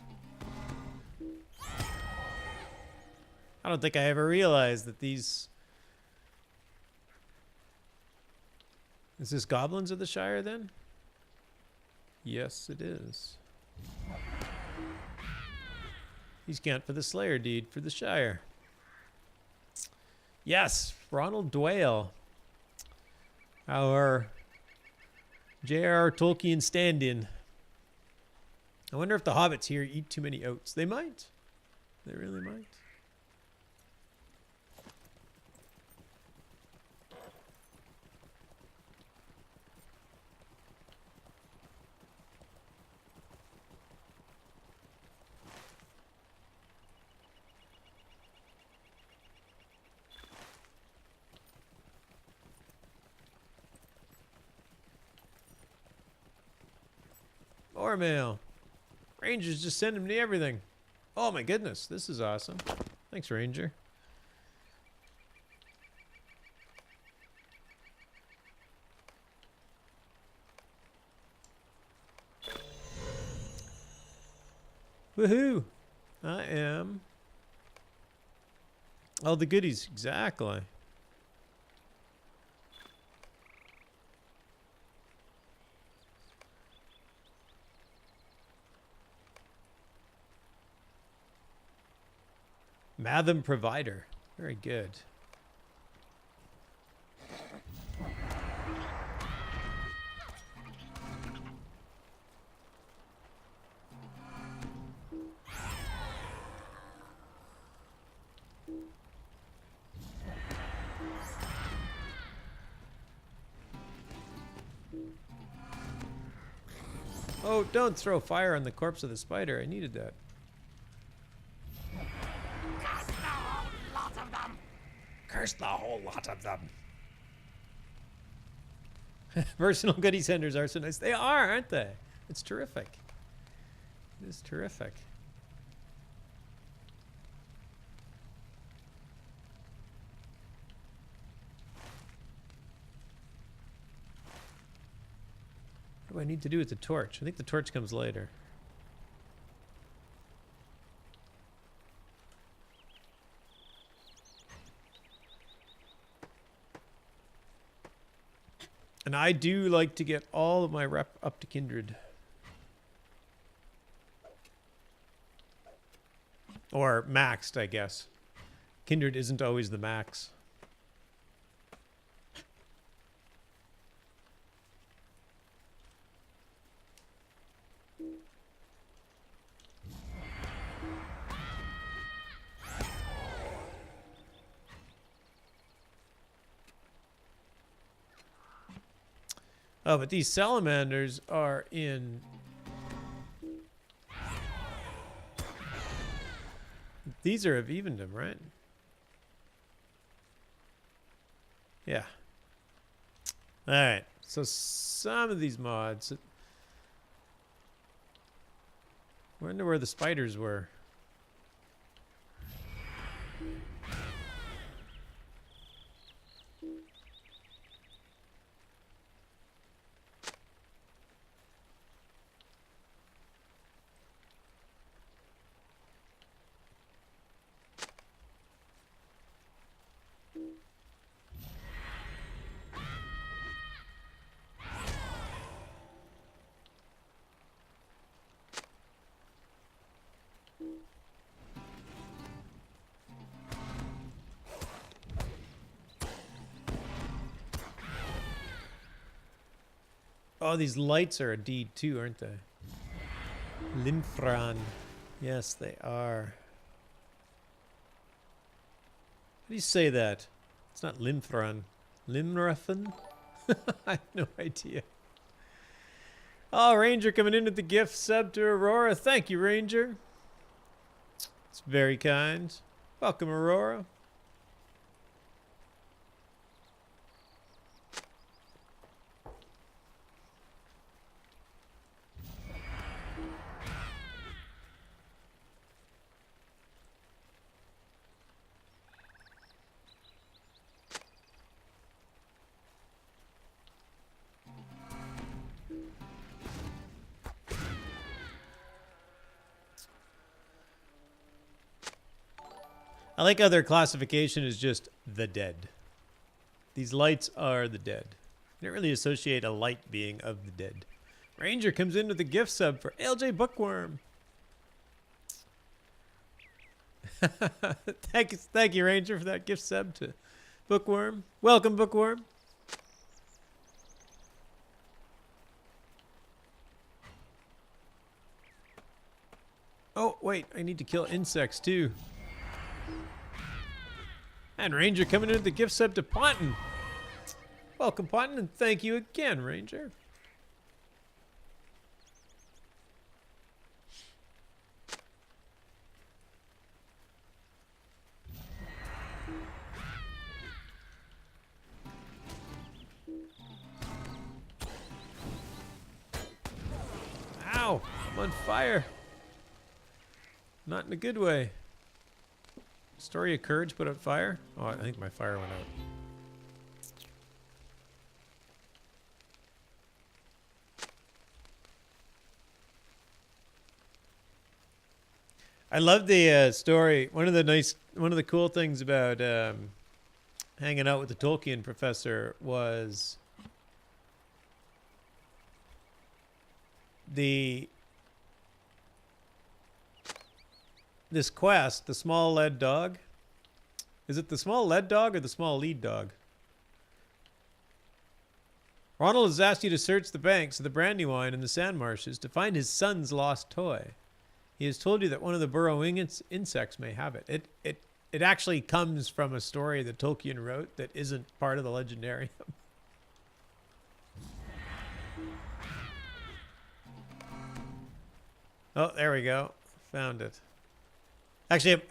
I don't think I ever realized that these... Is this goblins of the Shire then? Yes, it is. He's count for the Slayer deed for the Shire. Yes, Ronald Dwale. Our J.R.R. Tolkien stand-in. I wonder if the hobbits here eat too many oats. They might. They really might. More mail. Ranger's just sending me everything. Oh my goodness, this is awesome. Thanks, Ranger. Woohoo! I am. Oh, the goodies, exactly. Matham Provider. Very good. Oh, don't throw fire on the corpse of the spider. I needed that. Curse the whole lot of them. Personal goodie senders are so nice. They are, aren't they? It's terrific. It is terrific. What do I need to do with the torch? I think the torch comes later. And I do like to get all of my rep up to Kindred. Or maxed, I guess. Kindred isn't always the max. Oh, but these salamanders are in... These are of Evendom, right? Yeah. Alright, so some of these mods... I wonder where the spiders were. Oh, these lights are a deed too, aren't they? Linfran. Yes, they are. How do you say that? It's not Linfran. Limrathan? I have no idea. Oh, Ranger coming in with the gift sub to Aurora. Thank you, Ranger. It's very kind. Welcome, Aurora. I like how their classification is just the dead. These lights are the dead. I don't really associate a light being of the dead. Ranger comes in with a gift sub for LJ Bookworm. Thank you, Ranger, for that gift sub to Bookworm. Welcome, Bookworm. Oh, wait, I need to kill insects too. And Ranger coming in with the gift sub to Ponton. Welcome, Ponton, and thank you again, Ranger. Ow, I'm on fire. Not in a good way. Story of Courage put out fire? Oh, I think my fire went out. I love the story. One of the cool things about hanging out with the Tolkien professor was this quest, the small lead dog. Is it the small lead dog or the small lead dog? Ronald has asked you to search the banks of the Brandywine and the sand marshes to find his son's lost toy. He has told you that one of the burrowing insects may have it. It actually comes from a story that Tolkien wrote that isn't part of the Legendarium. Oh, there we go. Found it. Actually,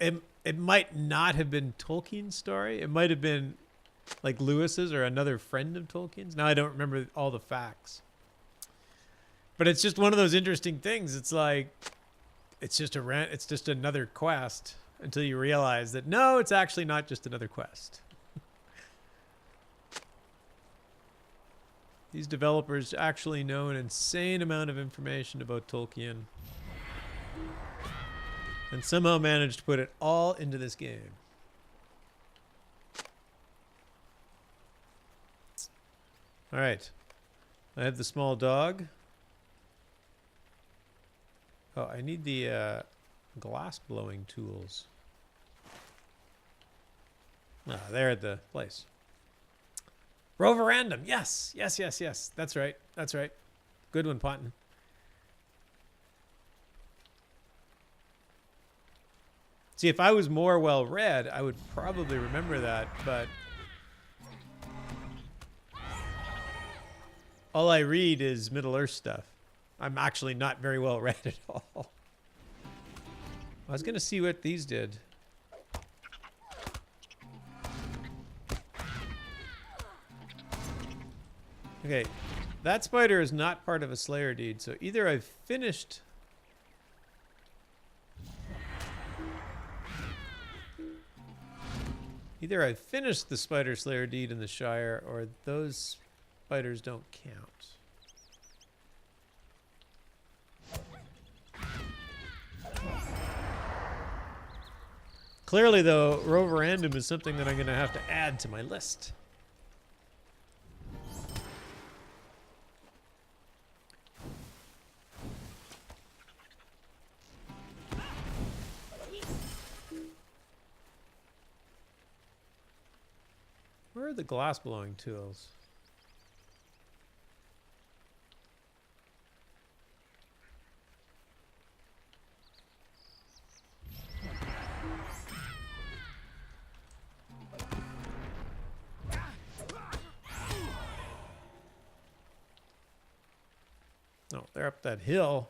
it might not have been Tolkien's story. It might have been like Lewis's or another friend of Tolkien's. Now I don't remember all the facts. But it's just one of those interesting things. It's like it's just another quest until you realize that no, it's actually not just another quest. These developers actually know an insane amount of information about Tolkien. And somehow managed to put it all into this game. All right. I have the small dog. Oh, I need the glass blowing tools. Ah, they're at the place. Rover random. Yes. Yes, yes, yes. That's right. That's right. Good one, Ponton. See, if I was more well-read, I would probably remember that, but... all I read is Middle Earth stuff. I'm actually not very well read at all. I was gonna see what these did. Okay, that spider is not part of a Slayer deed, so either I've finished... Either I've finished the Spider Slayer deed in the Shire, or those spiders don't count. Clearly, though, Roverandom is something that I'm going to have to add to my list. Where are the glass blowing tools? Oh, they're up that hill.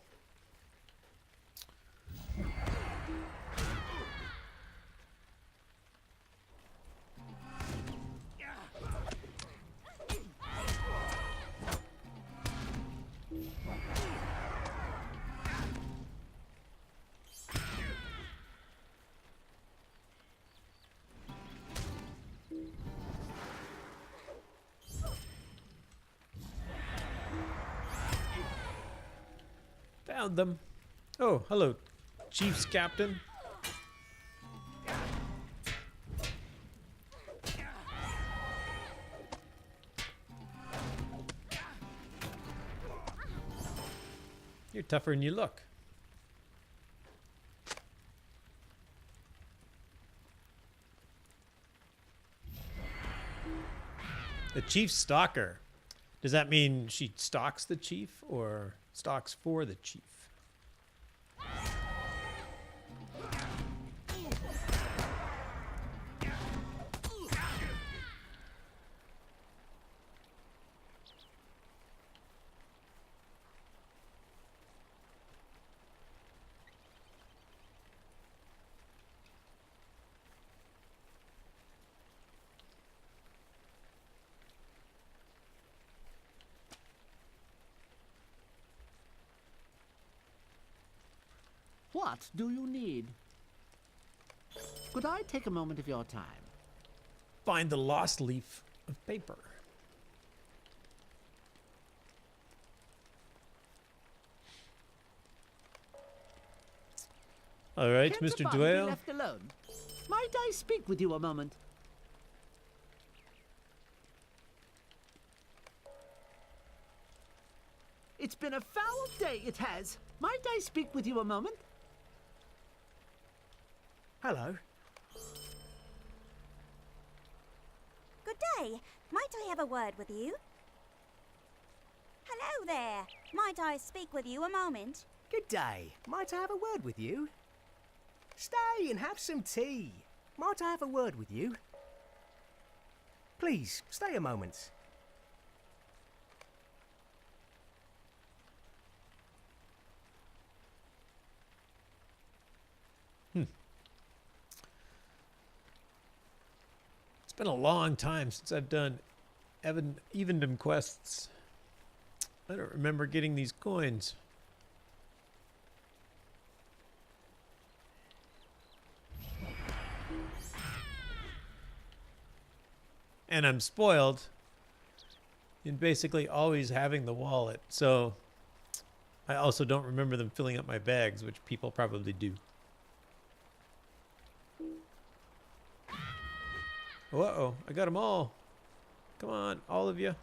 Found them. Oh, hello, Chief's Captain. You're tougher than you look. The Chief Stalker. Does that mean she stalks the chief or stalks for the chief? What do you need? Could I take a moment of your time? Find the lost leaf of paper. All right, Can't the Mr. body be Dwayne. left alone? Might I speak with you a moment? It's been a foul day, it has. Might I speak with you a moment? Hello. Good day. Might I have a word with you? Hello there. Might I speak with you a moment? Good day. Might I have a word with you? Stay and have some tea. Might I have a word with you? Please, stay a moment. It's been a long time since I've done Evendom quests. I don't remember getting these coins. And I'm spoiled in basically always having the wallet, so I also don't remember them filling up my bags, which people probably do. Uh-oh, I got them all. Come on, all of you.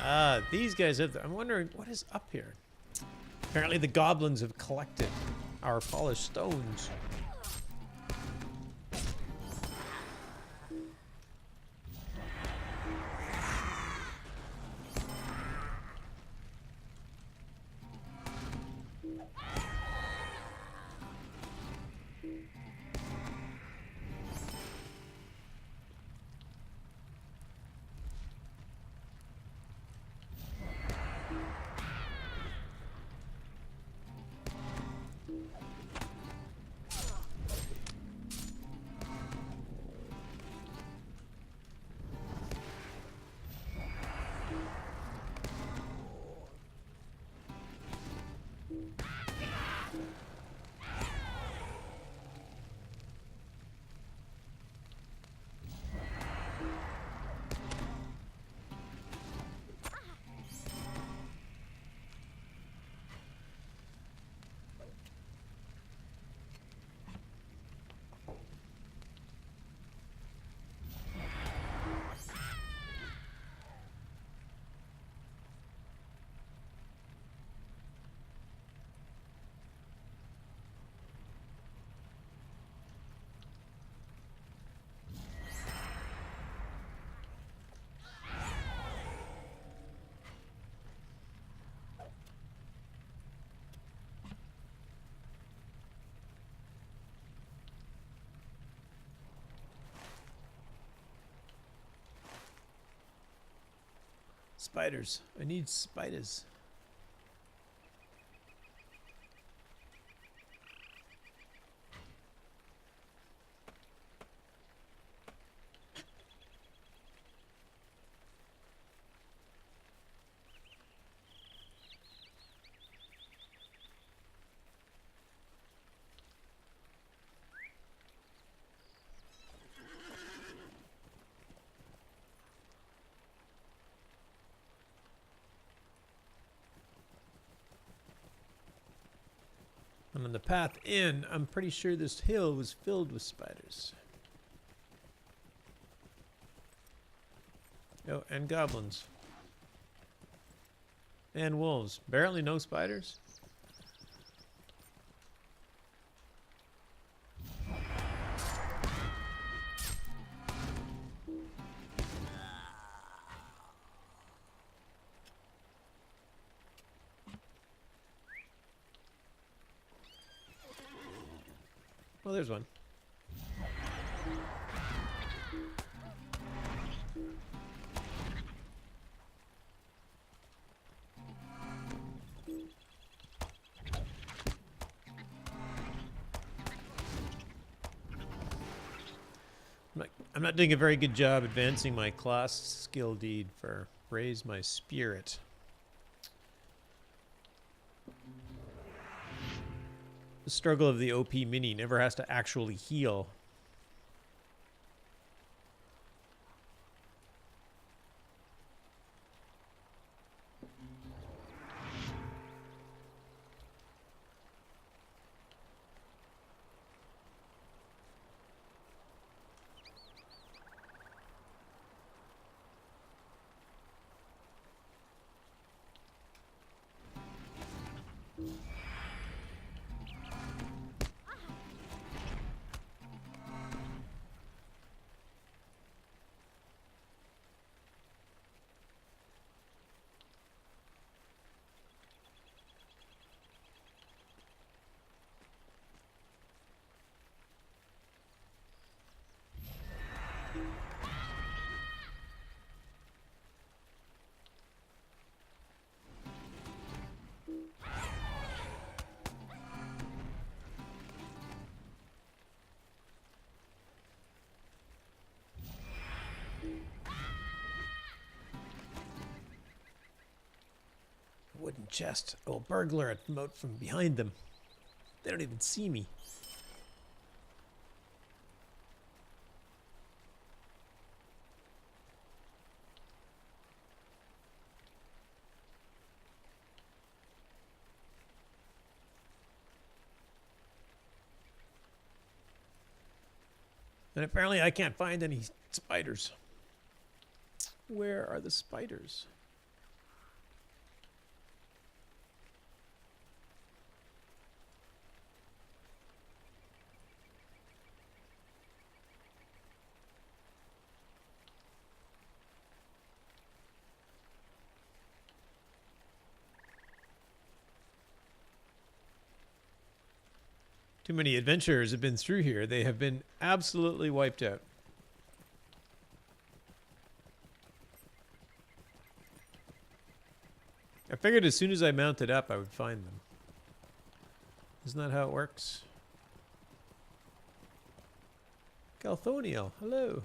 Ah, these guys have... I'm wondering, what is up here? Apparently the goblins have collected our polished stones. Spiders. I need spiders. And on the path in, I'm pretty sure this hill was filled with spiders. Oh, and goblins. And wolves. Apparently no spiders. Well, there's one. I'm not doing a very good job advancing my class skill deed for raise my spirit. The struggle of the OP mini never has to actually heal. Wooden chest. Oh, burglar at moat from behind them. They don't even see me. And apparently I can't find any spiders. Where are the spiders? Too many adventurers have been through here. They have been absolutely wiped out. I figured as soon as I mounted up, I would find them. Isn't that how it works? Galthoniel, hello.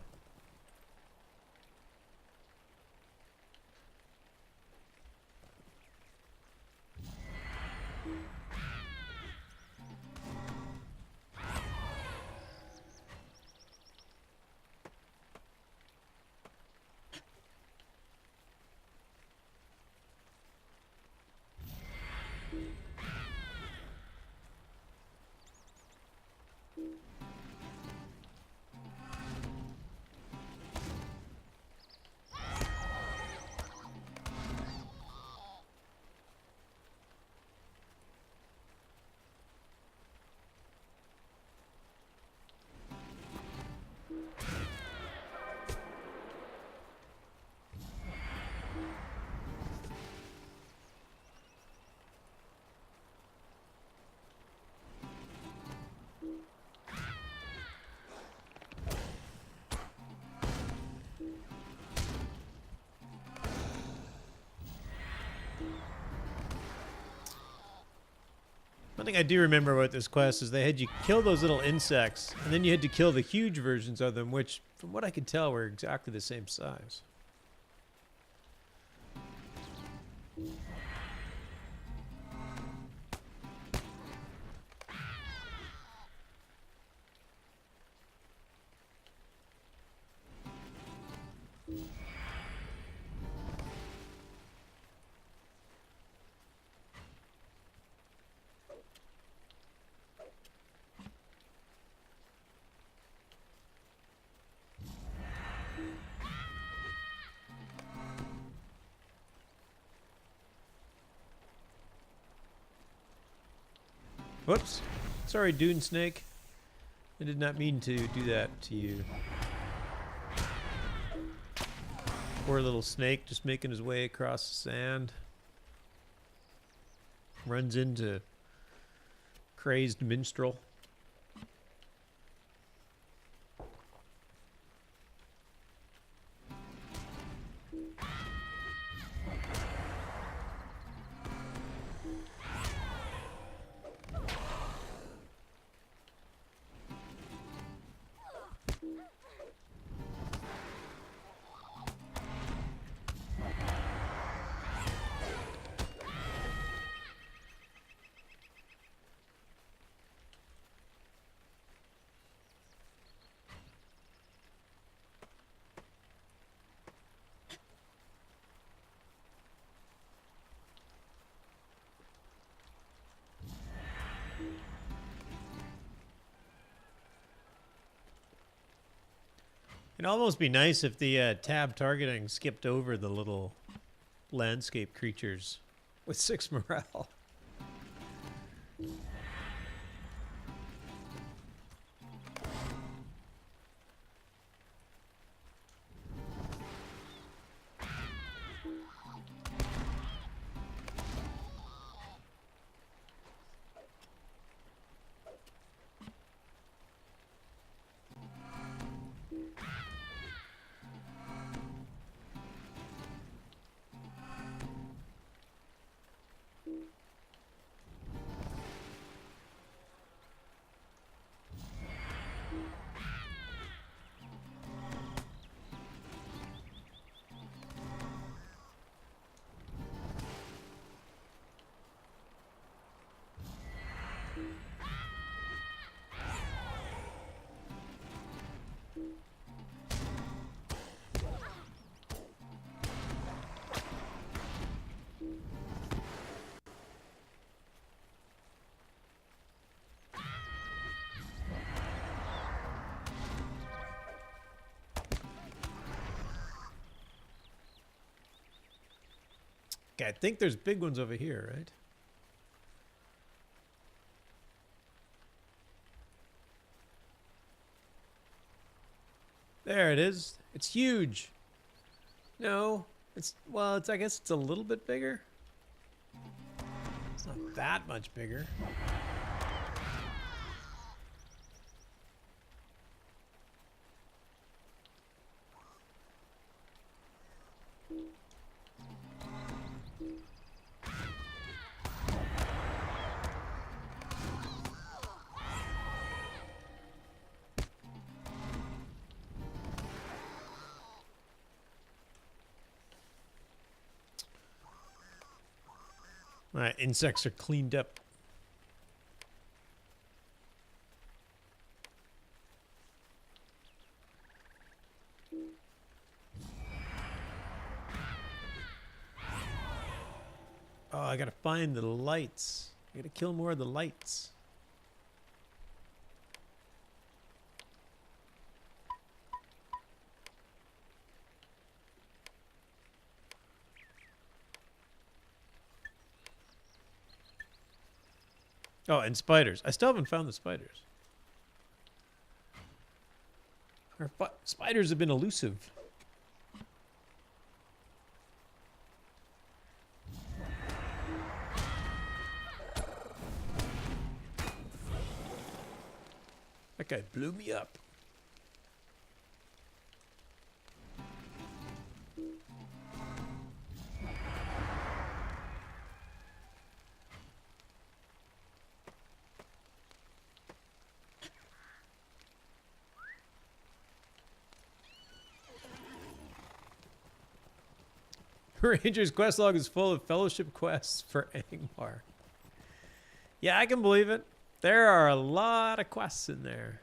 One thing I do remember about this quest is they had you kill those little insects, and then you had to kill the huge versions of them, which, from what I could tell, were exactly the same size. Whoops. Sorry, Dune Snake. I did not mean to do that to you. Poor little snake just making his way across the sand. Runs into crazed minstrel. It'd almost be nice if the tab targeting skipped over the little landscape creatures with 6 morale. Okay, I think there's big ones over here, right? There it is. It's huge. No, it's, well, it's, I guess it's a little bit bigger. It's not that much bigger. My insects are cleaned up. Oh, I gotta find the lights. I gotta kill more of the lights. Oh, and spiders. I still haven't found the spiders. Spiders have been elusive. That guy blew me up. Ranger's quest log is full of fellowship quests for Angmar. Yeah, I can believe it. There are a lot of quests in there.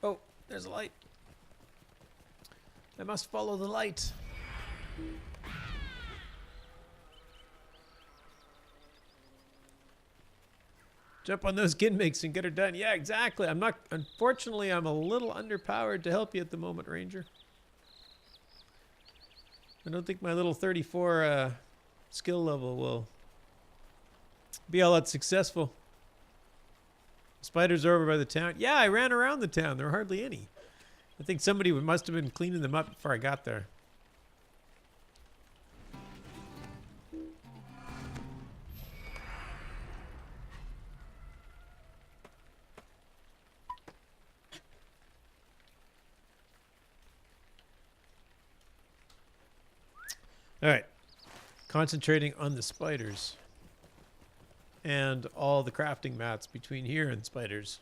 Oh, there's a light. I must follow the light. Jump on those gimmicks and get her done. Yeah, exactly. Unfortunately, I'm a little underpowered to help you at the moment, Ranger. I don't think my little 34 skill level will be all that successful. Spiders are over by the town. Yeah, I ran around the town. There are hardly any. I think somebody must have been cleaning them up before I got there. All right. Concentrating on the spiders. And all the crafting mats between here and spiders.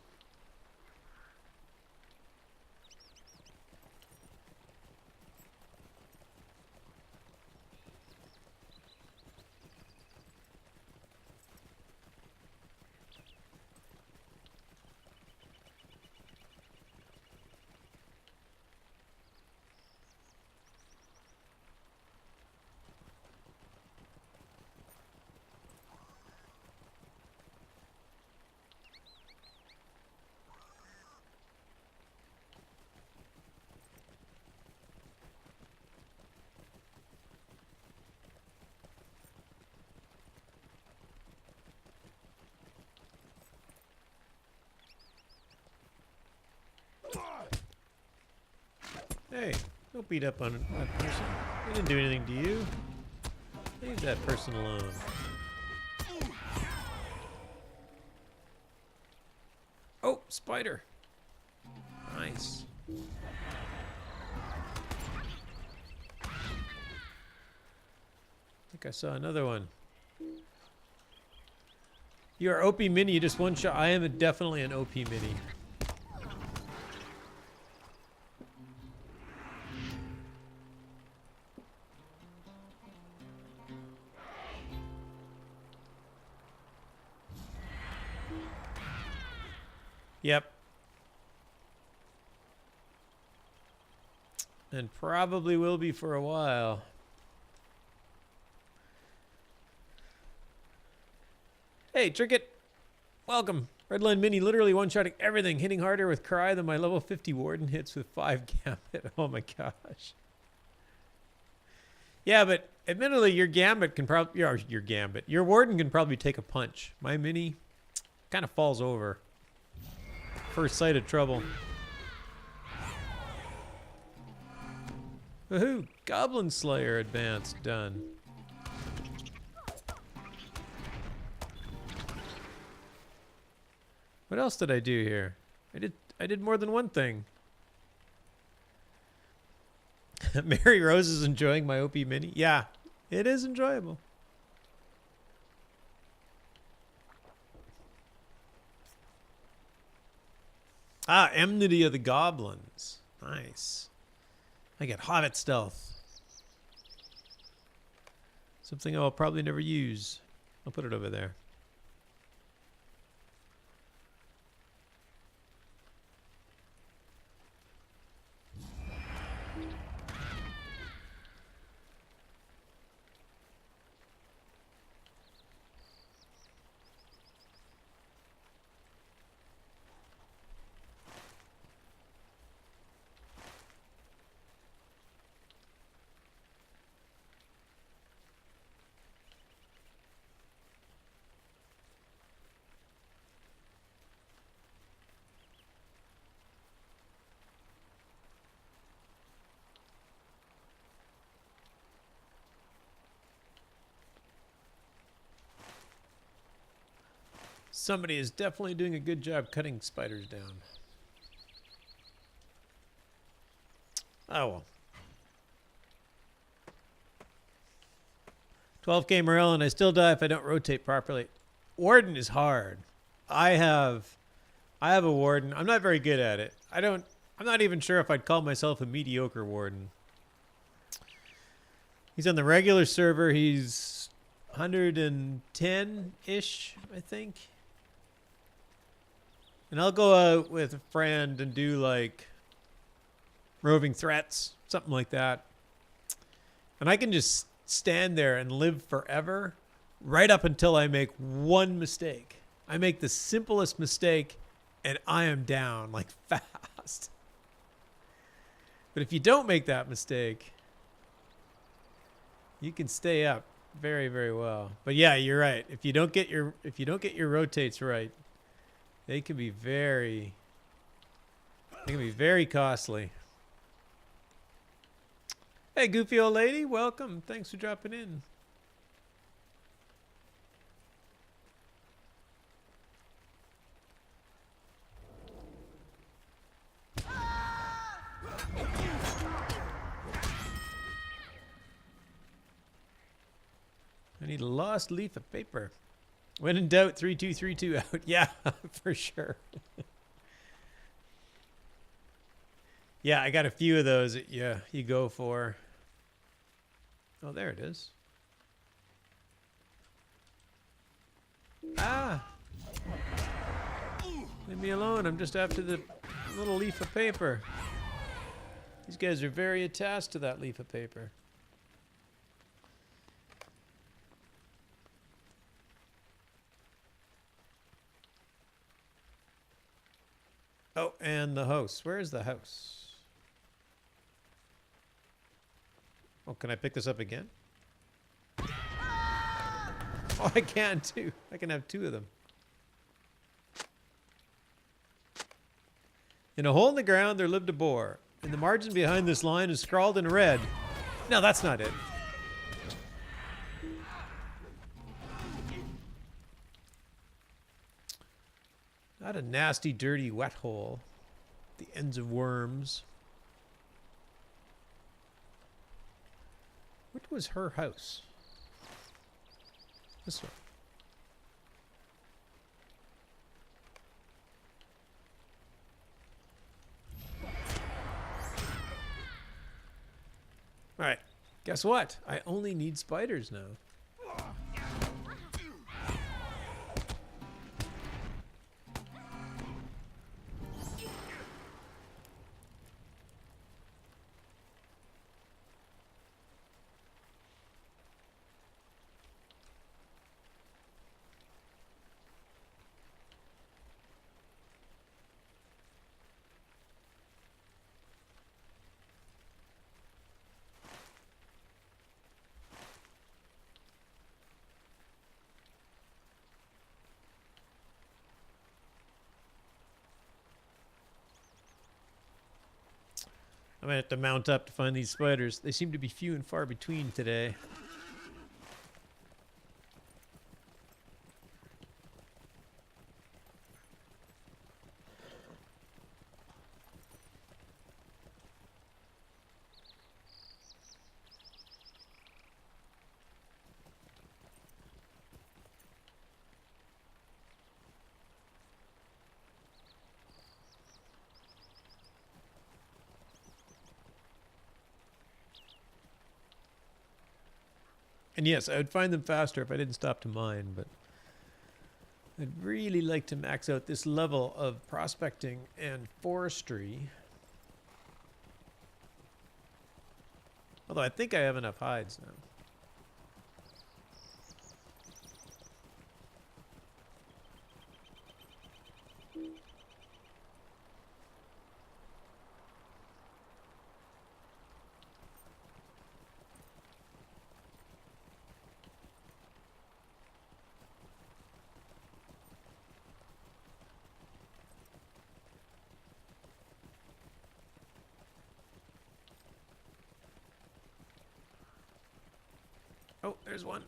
Hey, don't beat up on that person. They didn't do anything to you. Leave that person alone. Oh, spider. Nice. I think I saw another one. You are OP Mini, you just one shot. I am definitely an OP Mini. Yep. And probably will be for a while. Hey, Trinket. Welcome. Redline Mini literally one-shotting everything, hitting harder with Cry than my level 50 Warden hits with 5 Gambit. Oh my gosh. Yeah, but admittedly, your Gambit can probably... Your Gambit. Your Warden can probably take a punch. My Mini kind of falls over. First sight of trouble. Woohoo! Goblin Slayer advance done. What else did I do here? I did more than one thing. Mary Rose is enjoying my OP Mini. Yeah, it is enjoyable. Ah, Enmity of the Goblins. Nice. I get Hobbit Stealth. Something I'll probably never use. I'll put it over there. Somebody is definitely doing a good job cutting spiders down. Oh well. 12k morale and I still die if I don't rotate properly. Warden is hard. I have a Warden. I'm not very good at it. I'm not even sure if I'd call myself a mediocre Warden. He's on the regular server. He's 110-ish, I think. And I'll go out with a friend and do like roving threats, something like that. And I can just stand there and live forever right up until I make one mistake. I make the simplest mistake and I am down like fast. But if you don't make that mistake, you can stay up very, very well. But yeah, you're right. If you don't get your rotates right, they can be very costly. Hey, goofy old lady, welcome. Thanks for dropping in. I need a lost leaf of paper. When in doubt, 3232 out. Yeah, for sure. Yeah, I got a few of those that you go for. Oh, there it is. Ah! Leave me alone. I'm just after the little leaf of paper. These guys are very attached to that leaf of paper. Oh, and the house. Where is the house? Oh, can I pick this up again? Oh, I can too. I can have 2 of them. In a hole in the ground, there lived a boar. In the margin behind this line is scrawled in red. No, that's not it. Not a nasty, dirty, wet hole. The ends of worms. Which was her house? This one. All right. Guess what? I only need spiders now. I might have to mount up to find these spiders. They seem to be few and far between today. And yes, I would find them faster if I didn't stop to mine, but I'd really like to max out this level of prospecting and forestry. Although I think I have enough hides now. Oh, there's one.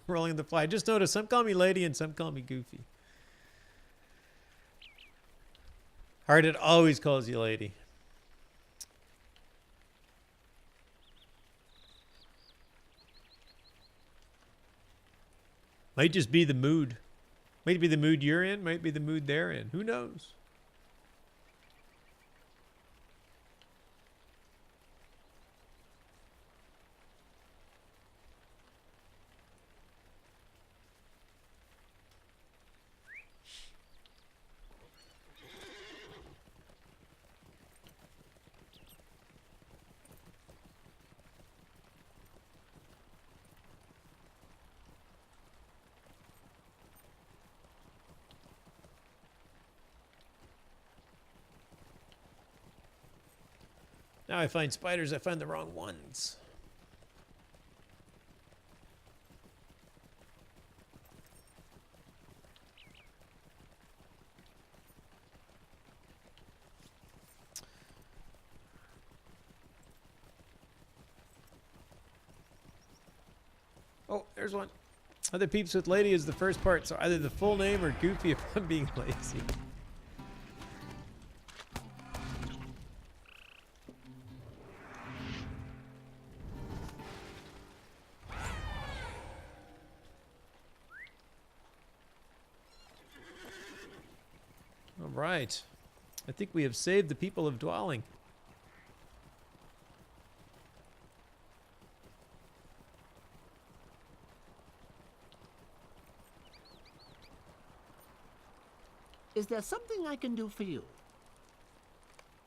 Rolling the fly. Just notice some call me Lady and some call me Goofy. Hearted always calls you Lady. Might just be the mood. Might be the mood you're in, might be the mood they're in. Who knows? Now I find spiders, I find the wrong ones. Oh, there's one. Other peeps with Lady is the first part, so either the full name or Goofy if I'm being lazy. Right. I think we have saved the people of Dwelling. Is there something I can do for you?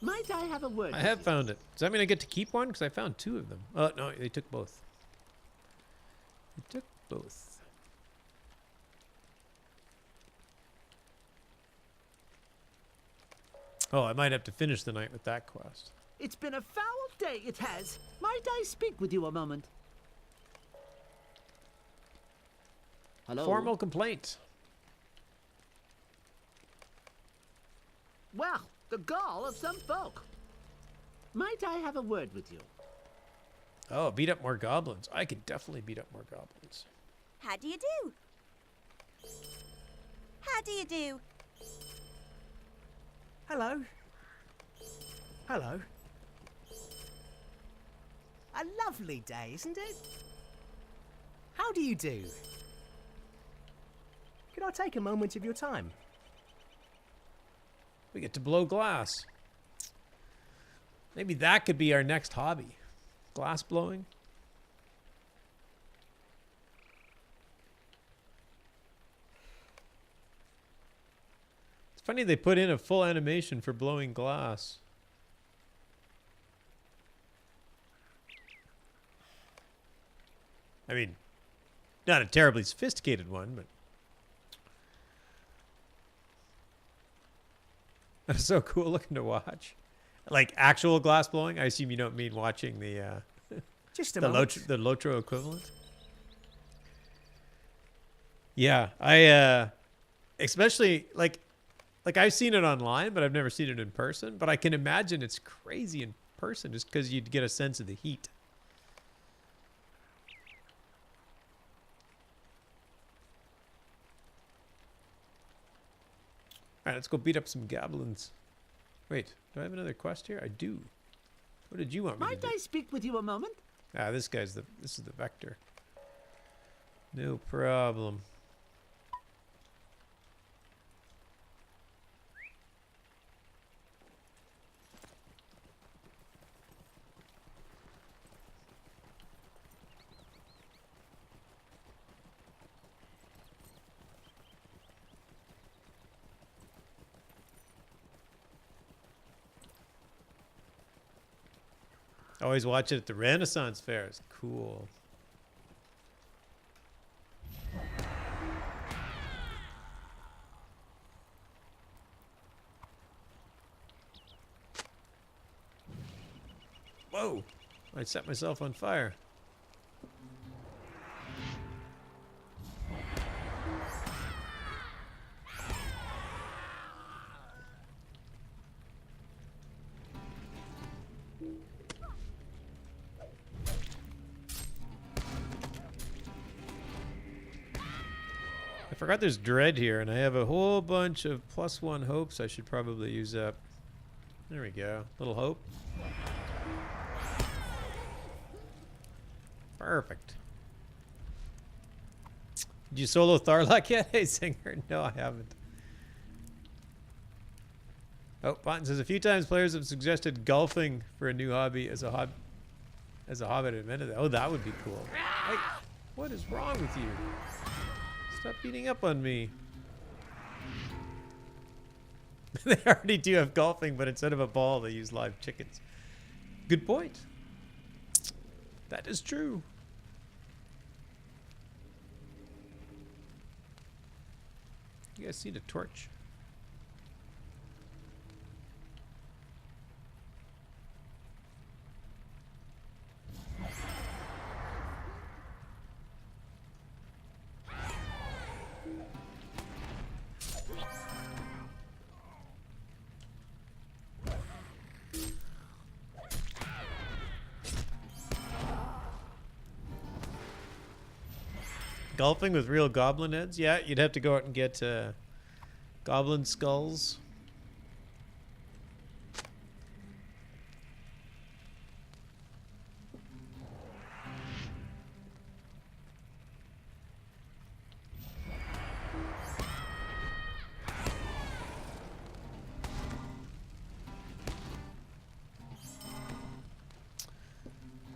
Might I have a word? I have found it. Does that mean I get to keep one? Because I found two of them. Oh, no, they took both. They took both. Oh, I might have to finish the night with that quest. It's been a foul day, it has. Might I speak with you a moment? Hello? Formal complaint. Well, the gall of some folk. Might I have a word with you? Oh, beat up more goblins. I could definitely beat up more goblins. How do you do? How do you do? Hello. Hello. A lovely day, isn't it? How do you do? Could I take a moment of your time? We get to blow glass. Maybe that could be our next hobby. Glass blowing. It's funny they put in a full animation for blowing glass. I mean, not a terribly sophisticated one, but that's so cool looking to watch. Like actual glass blowing? I assume you don't mean watching the Just a the moment. the LOTRO equivalent. Yeah, I especially like I've seen it online, but I've never seen it in person. But I can imagine it's crazy in person, just because you'd get a sense of the heat. All right, let's go beat up some goblins. Wait, do I have another quest here? I do. What did you want me to Might do? I speak with you a moment? Ah, this is the vector. No problem. Always watch it at the Renaissance fairs. Cool. Whoa! I set myself on fire. I forgot there's dread here, and I have a whole bunch of +1 hopes I should probably use up. There we go. Little hope. Perfect. Did you solo Tharlok yet? Hey, Singer. No, I haven't. Oh, Ponton says a few times players have suggested golfing for a new hobby as a hobbit invented that. Oh, that would be cool. Hey, what is wrong with you? Stop beating up on me. They already do have golfing, but instead of a ball, they use live chickens. Good point. That is true. You guys see the torch? Golfing with real goblin heads? Yeah, you'd have to go out and get goblin skulls.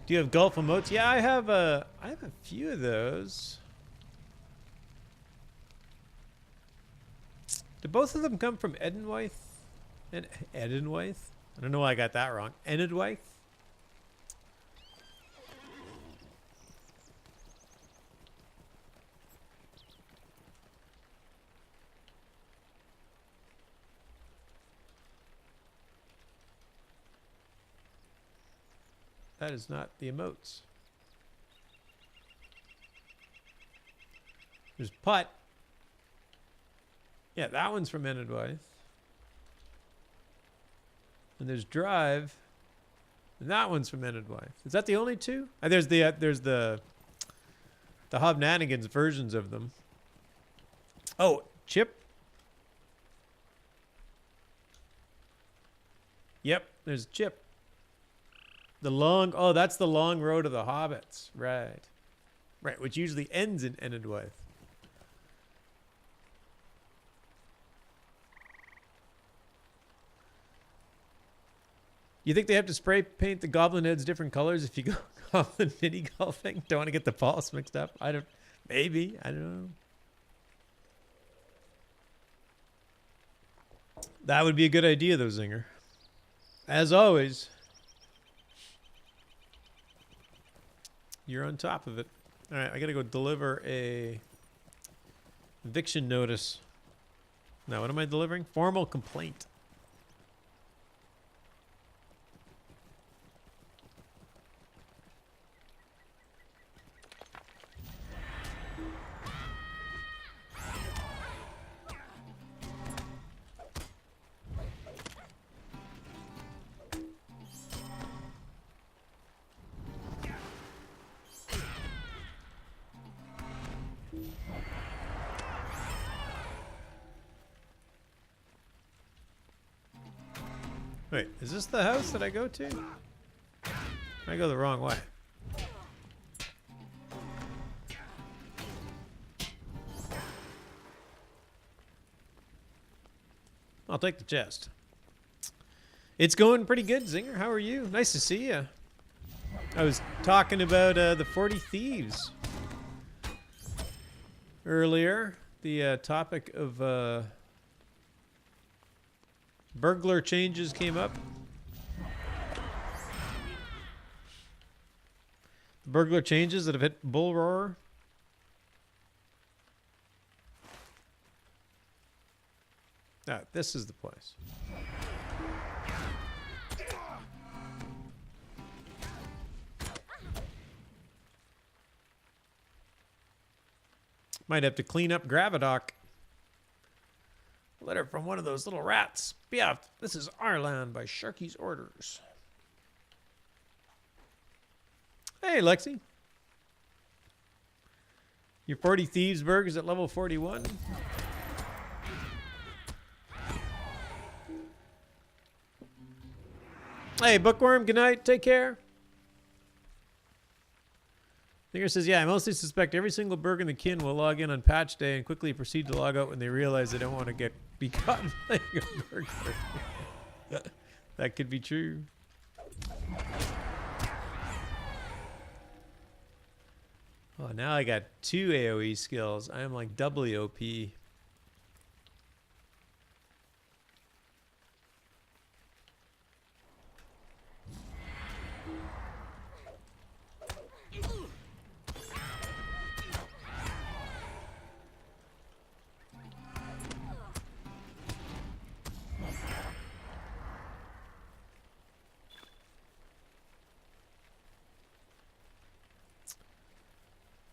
Do you have golf emotes? Yeah, I have a few of those. Do both of them come from Edenwythe? And Edenwythe? I don't know why I got that wrong. Enidwythe? That is not the emotes. There's putt. Yeah, that one's from Enidwythe. And there's drive. And that one's from Enidwythe. Is that the only two? There's the Hobnanigans versions of them. Oh, Chip. Yep, there's Chip. That's the long road of the hobbits. Right. Right, which usually ends in Enidwythe. You think they have to spray paint the goblin heads different colors if you go goblin mini golfing? Don't want to get the balls mixed up. Maybe. I don't know. That would be a good idea, though, Zinger. As always, you're on top of it. All right, I got to go deliver a eviction notice. Now, what am I delivering? Formal complaint. Wait, is this the house that I go to? I go the wrong way. I'll take the chest. It's going pretty good, Zinger. How are you? Nice to see you. I was talking about the 40 Thieves earlier. The topic of burglar changes came up. Burglar changes that have hit Bull Roar. Ah, this is the place. Might have to clean up Gravidoc. Letter from one of those little rats. Yeah, this is our land by Sharky's orders. Hey, Lexi. Your 40 Thievesburg is at level 41. Hey, Bookworm, good night. Take care. Finger says, yeah, I mostly suspect every single Berg in the kin will log in on patch day and quickly proceed to log out when they realize they don't want to be caught playing a burglar. That could be true. Oh, now I got 2 AoE skills. I am like doubly OP.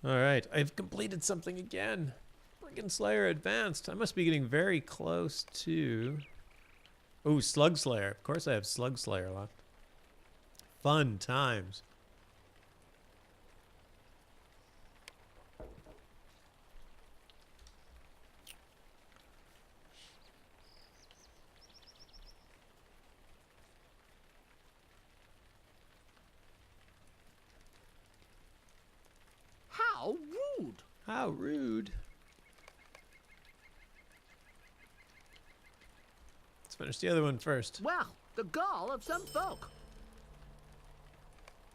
Alright, I've completed something again. Friggin' Slayer Advanced. I must be getting very close to... Ooh, Slug Slayer. Of course I have Slug Slayer left. Fun times. How rude! How rude. Let's finish the other one first. Well, the gall of some folk.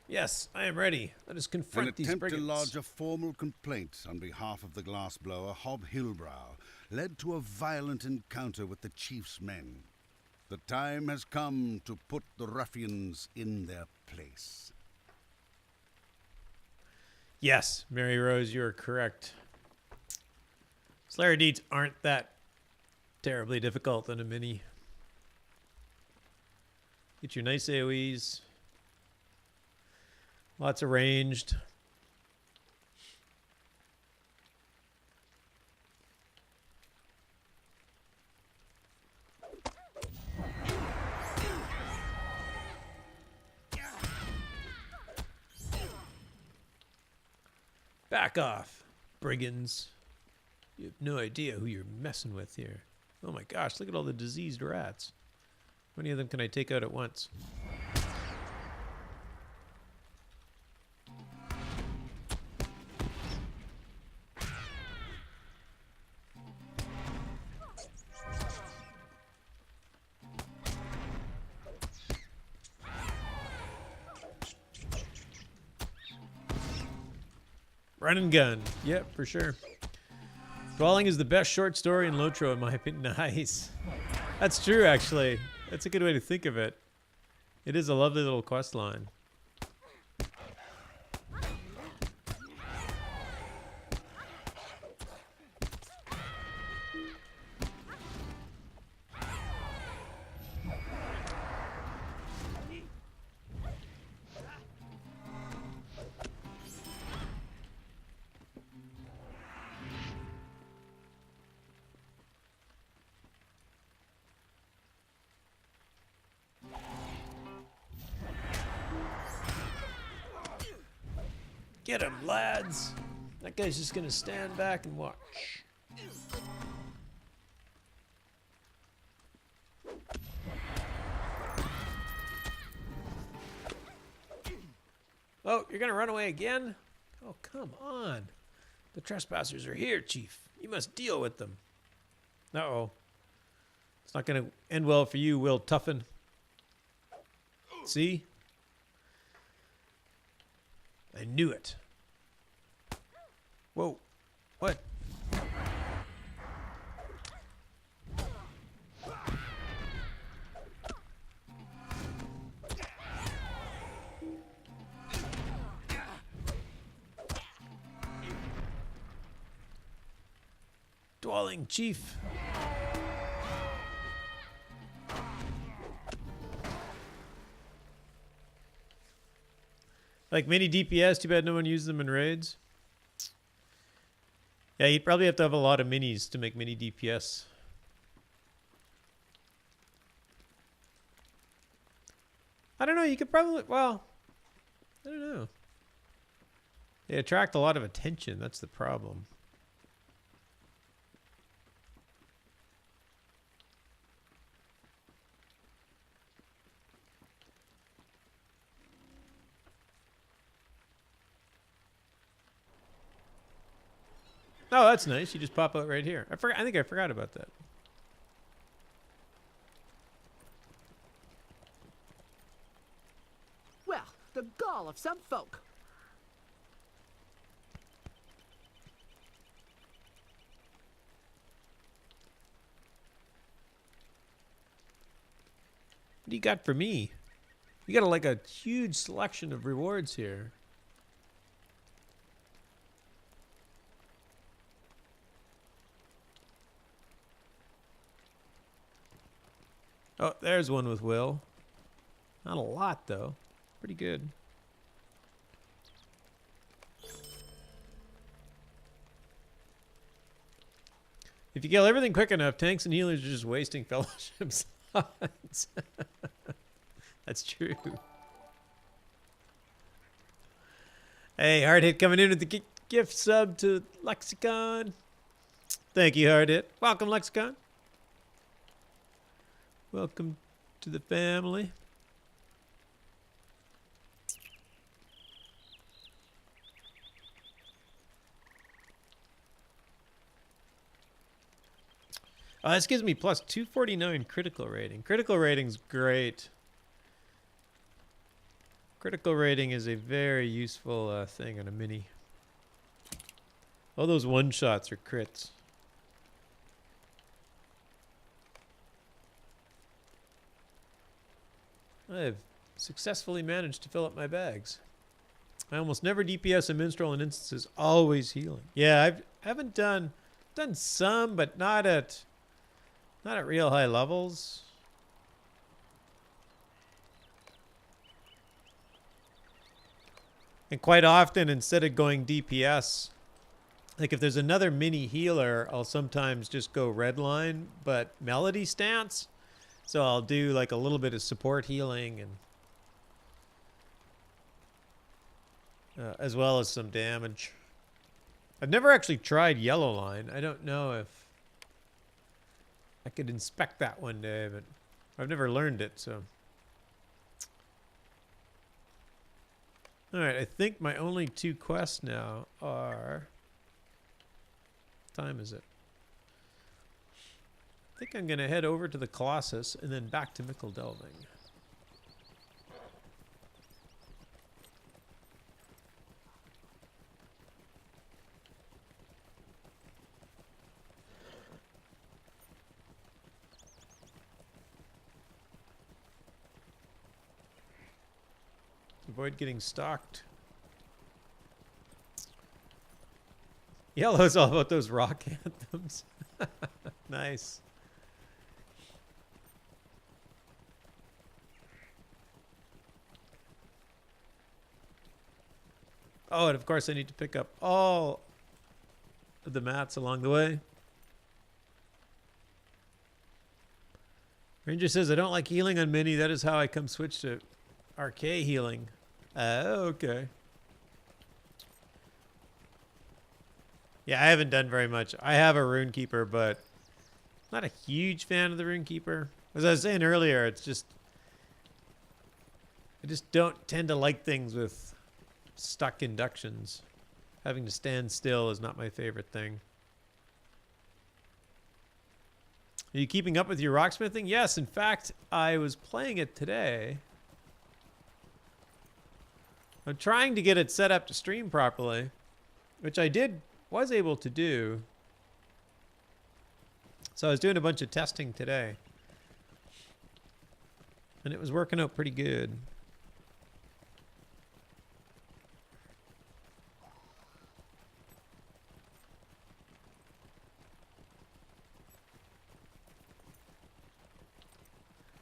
Yes, I am ready. Let us An confront these attempt to brigands. lodge a formal complaint on behalf of the glassblower Hob Hillbrow led to a violent encounter with the chief's men. The time has come to put the ruffians in their place. Yes, Mary Rose, you are correct. Slayer deeds aren't that terribly difficult in a mini. Get your nice AoEs. Lots of ranged. Back off, brigands. You have no idea who you're messing with here. Oh my gosh, look at all the diseased rats. How many of them can I take out at once? Run and gun. Yep, for sure. Dwelling is the best short story in LOTRO, in my opinion. Nice. That's true, actually. That's a good way to think of it. It is a lovely little quest line. Get him, lads. That guy's just gonna stand back and watch. Oh, you're gonna run away again? Oh, come on. The trespassers are here, Chief. You must deal with them. Uh-oh. It's not gonna end well for you, Will Tuffin. See? I knew it. Whoa. What? Dwelling Chief. Like mini DPS, too bad no one uses them in raids. Yeah, you'd probably have to have a lot of minis to make mini DPS. I don't know, you could probably, well, I don't know. They attract a lot of attention, that's the problem. Oh, that's nice. You just pop out right here. I think I forgot about that. Well, the gall of some folk. What do you got for me? You got like a huge selection of rewards here. Oh, there's one with Will. Not a lot, though. Pretty good. If you kill everything quick enough, tanks and healers are just wasting fellowship slots. That's true. Hey, Hard Hit coming in with the gift sub to Lexicon. Thank you, Hard Hit. Welcome, Lexicon. Welcome to the family. This gives me plus 249 critical rating. Critical rating's great. Critical rating is a very useful thing on a mini. All those one-shots are crits. I have successfully managed to fill up my bags. I almost never DPS a minstrel in instances, always healing. Yeah, I haven't done some, but not at real high levels. And quite often, instead of going DPS, like if there's another mini healer, I'll sometimes just go redline, but melody stance. So I'll do like a little bit of support healing and as well as some damage. I've never actually tried yellow line. I don't know if I could inspect that one day, but I've never learned it, so. All right, I think my only two quests now are, what time is it? I think I'm going to head over to the Colossus and then back to Mickle Delving. Avoid getting stalked. Yellow's all about those rock anthems. Nice. Oh, and of course I need to pick up all of the mats along the way. Ranger says, I don't like healing on mini. That is how I come switch to RK healing. Okay. Yeah, I haven't done very much. I have a Rune Keeper, but not a huge fan of the Rune Keeper. As I was saying earlier, it's just... I just don't tend to like things with stuck inductions. Having to stand still is not my favorite thing. Are you keeping up with your rocksmithing? Yes, in fact, I was playing it today. I'm trying to get it set up to stream properly, which I was able to do. So I was doing a bunch of testing today. And it was working out pretty good.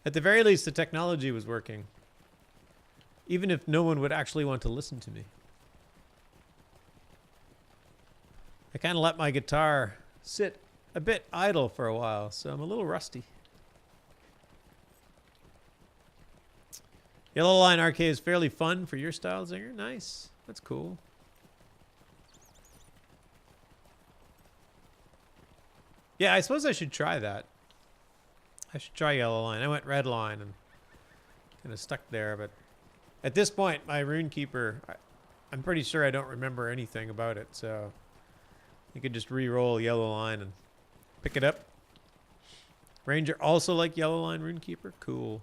At the very least, the technology was working. Even if no one would actually want to listen to me. I kind of let my guitar sit a bit idle for a while, so I'm a little rusty. Yellow Line RK is fairly fun for your style, Zinger. Nice. That's cool. Yeah, I suppose I should try that. I should try Yellow Line. I went Red Line and kind of stuck there, but at this point, my Rune Keeper, I'm pretty sure I don't remember anything about it, so you could just re-roll Yellow Line and pick it up. Ranger also like Yellow Line Rune Keeper? Cool.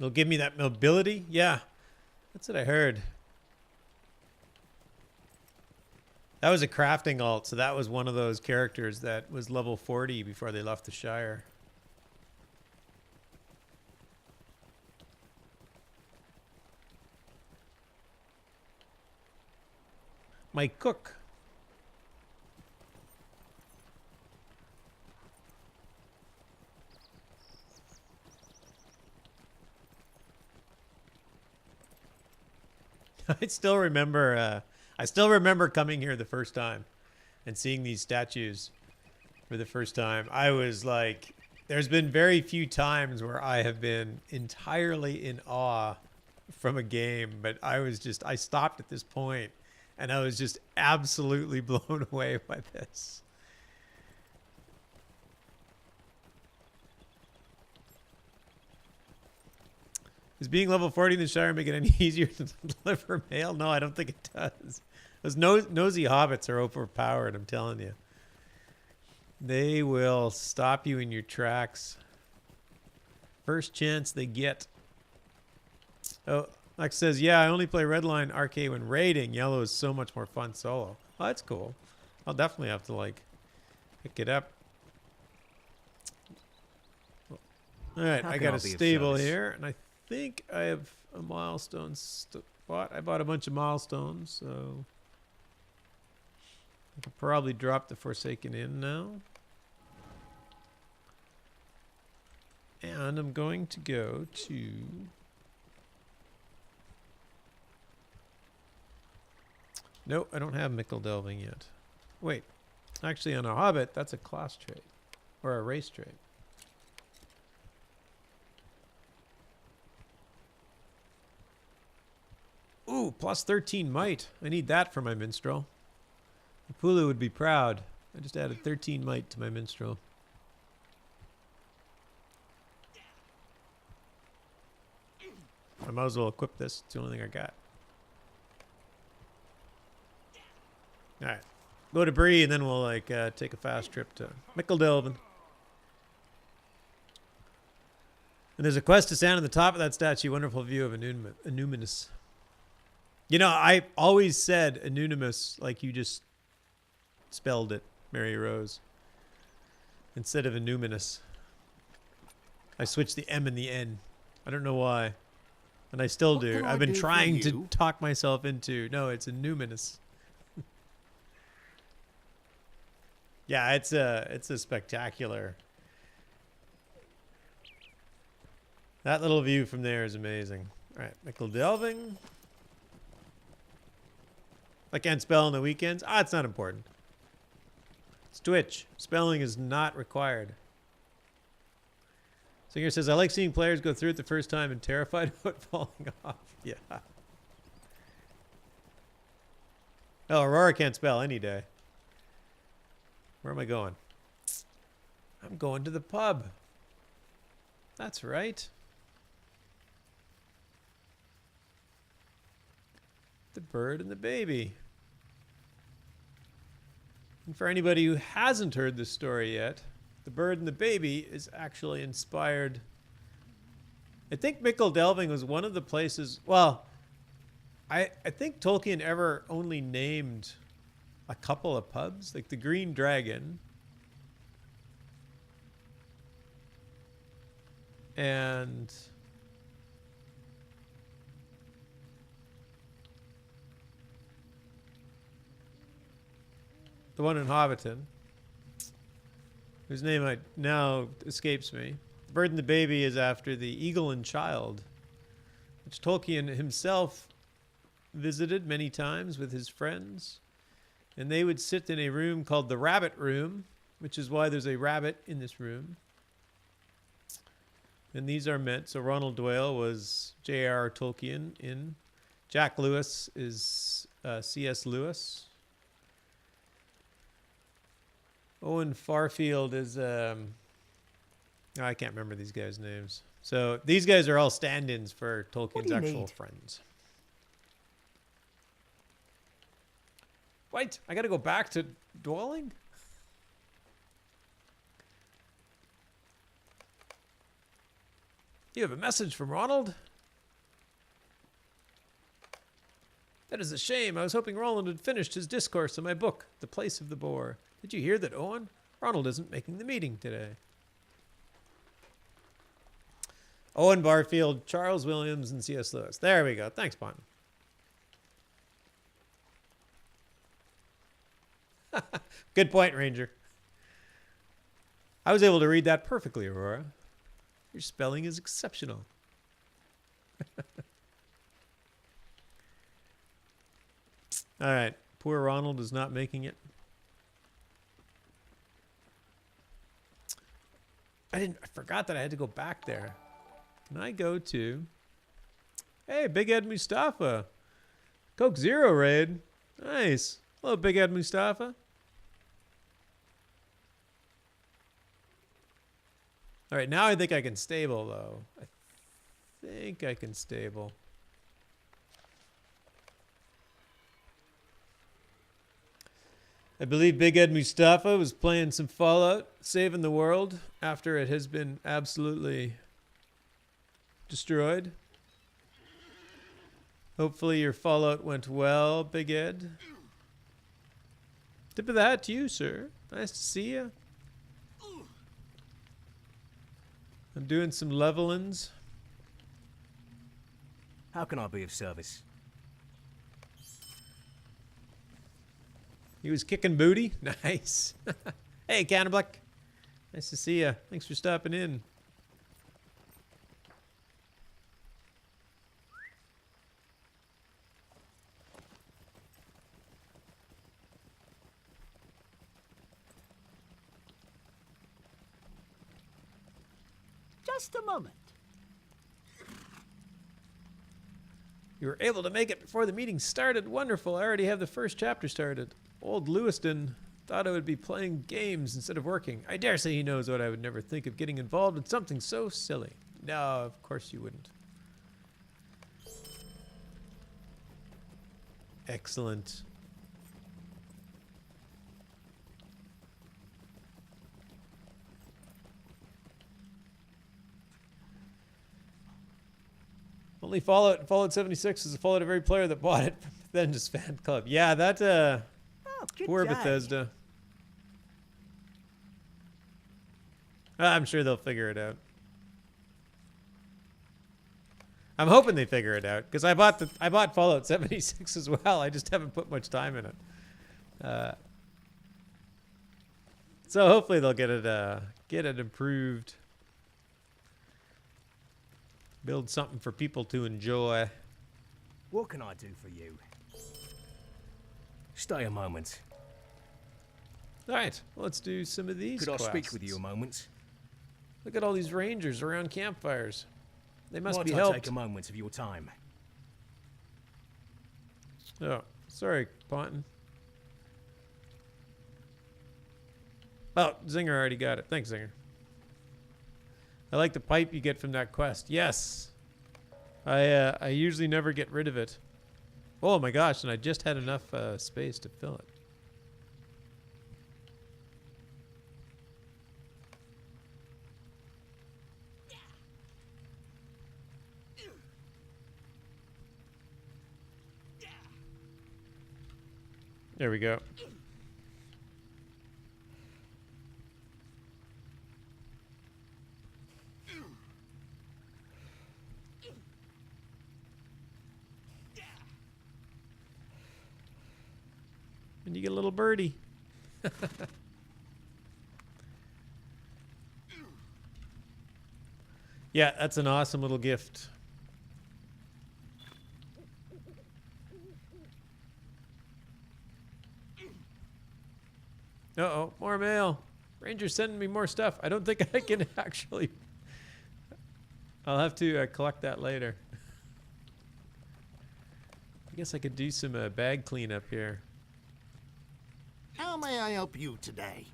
It'll give me that mobility? Yeah, that's what I heard. That was a crafting alt, so that was one of those characters that was level 40 before they left the Shire. My cook. I still remember coming here the first time and seeing these statues for the first time. I was like, there's been very few times where I have been entirely in awe from a game, but I stopped at this point and I was just absolutely blown away by this. Does being level 40 in the Shire make it any easier to deliver mail? No, I don't think it does. Those nosy hobbits are overpowered, I'm telling you. They will stop you in your tracks. First chance they get. Oh, Lex says, yeah, I only play Redline RK when raiding. Yellow is so much more fun solo. Oh, that's cool. I'll definitely have to, pick it up. All right, I got a stable here, and I think I have a milestone spot. I bought a bunch of milestones, so I could probably drop the Forsaken Inn now. And I'm going to go to... Nope, I don't have Mickle Delving yet. Wait, actually on a Hobbit, that's a class trait. Or a race trait. Ooh, plus 13 might. I need that for my minstrel. Pulu would be proud. I just added 13 might to my minstrel. I might as well equip this. It's the only thing I got. Alright. go to Bree, and then we'll like take a fast trip to Mickeldelven. And there's a quest to stand on the top of that statue. Wonderful view of Annuminous. You know, I always said Anonymous like you just spelled it, Mary Rose, instead of Annuminous. I switched the M and the N. I don't know why. And I still What do. can I I've been do for trying to you? talk myself into, no, it's Annuminous. Yeah, it's a spectacular. That little view from there is amazing. All right, Mickeldelving. I can't spell on the weekends. Ah, it's not important. It's Twitch. Spelling is not required. Singer says, I like seeing players go through it the first time and terrified about falling off. Yeah. Oh, Aurora can't spell any day. Where am I going? I'm going to the pub. That's right. The bird and the baby. And for anybody who hasn't heard this story yet, the bird and the baby is actually inspired. I think Mickeldelving was one of the places. Well, I think Tolkien ever only named a couple of pubs, like the Green Dragon and the one in Hobbiton, whose name now escapes me. The Bird and the Baby is after the Eagle and Child, which Tolkien himself visited many times with his friends. And they would sit in a room called the Rabbit Room, which is why there's a rabbit in this room. And these are meant. So Ronald Doyle was J.R.R. Tolkien in. Jack Lewis is C.S. Lewis. Owen Farfield is, I can't remember these guys' names. So these guys are all stand-ins for Tolkien's actual friends. Wait, I gotta go back to dwelling? You have a message from Ronald? That is a shame. I was hoping Roland had finished his discourse on my book, The Place of the Boar. Did you hear that, Owen? Ronald isn't making the meeting today. Owen Barfield, Charles Williams, and C.S. Lewis. There we go. Thanks, Bon. Good point, Ranger. I was able to read that perfectly, Aurora. Your spelling is exceptional. All right. Poor Ronald is not making it. I forgot that I had to go back there. Can I go to... Hey, Big Ed Mustafa. Coke Zero raid. Nice. Hello, Big Ed Mustafa. All right, now I think I can stable, though. I think I can stable. I believe Big Ed Mustafa was playing some Fallout, saving the world after it has been absolutely destroyed. Hopefully your Fallout went well, Big Ed. Tip of the hat to you, sir. Nice to see you. I'm doing some levelings. How can I be of service? He was kicking booty. Nice. Hey, Cannabluck. Nice to see you. Thanks for stopping in. Just a moment. You were able to make it before the meeting started. Wonderful. I already have the first chapter started. Old Lewiston thought I would be playing games instead of working. I dare say he knows what I would never think of getting involved in something so silly. No, of course you wouldn't. Excellent. Only Fallout 76 is a fault of every player that bought it from Bethesda's fan club. Yeah, that Oh, good poor day. Bethesda. I'm sure they'll figure it out. I'm hoping they figure it out because I bought Fallout 76 as well. I just haven't put much time in it. So hopefully they'll get it improved. Build something for people to enjoy. What can I do for you? Stay a moment. All right, let's do some of these Could I speak quests. with you a moment? Look at all these rangers around campfires. They must Might be I helped. take a moment of your time? Oh, sorry, Ponton. Oh, Zinger already got it. Thanks, Zinger. I like the pipe you get from that quest. Yes. I usually never get rid of it. Oh my gosh, and I just had enough space to fill it. There we go. And you get a little birdie. Yeah, that's an awesome little gift. Uh-oh, more mail. Ranger's sending me more stuff. I don't think I can actually... I'll have to collect that later. I guess I could do some bag cleanup here. How may I help you today?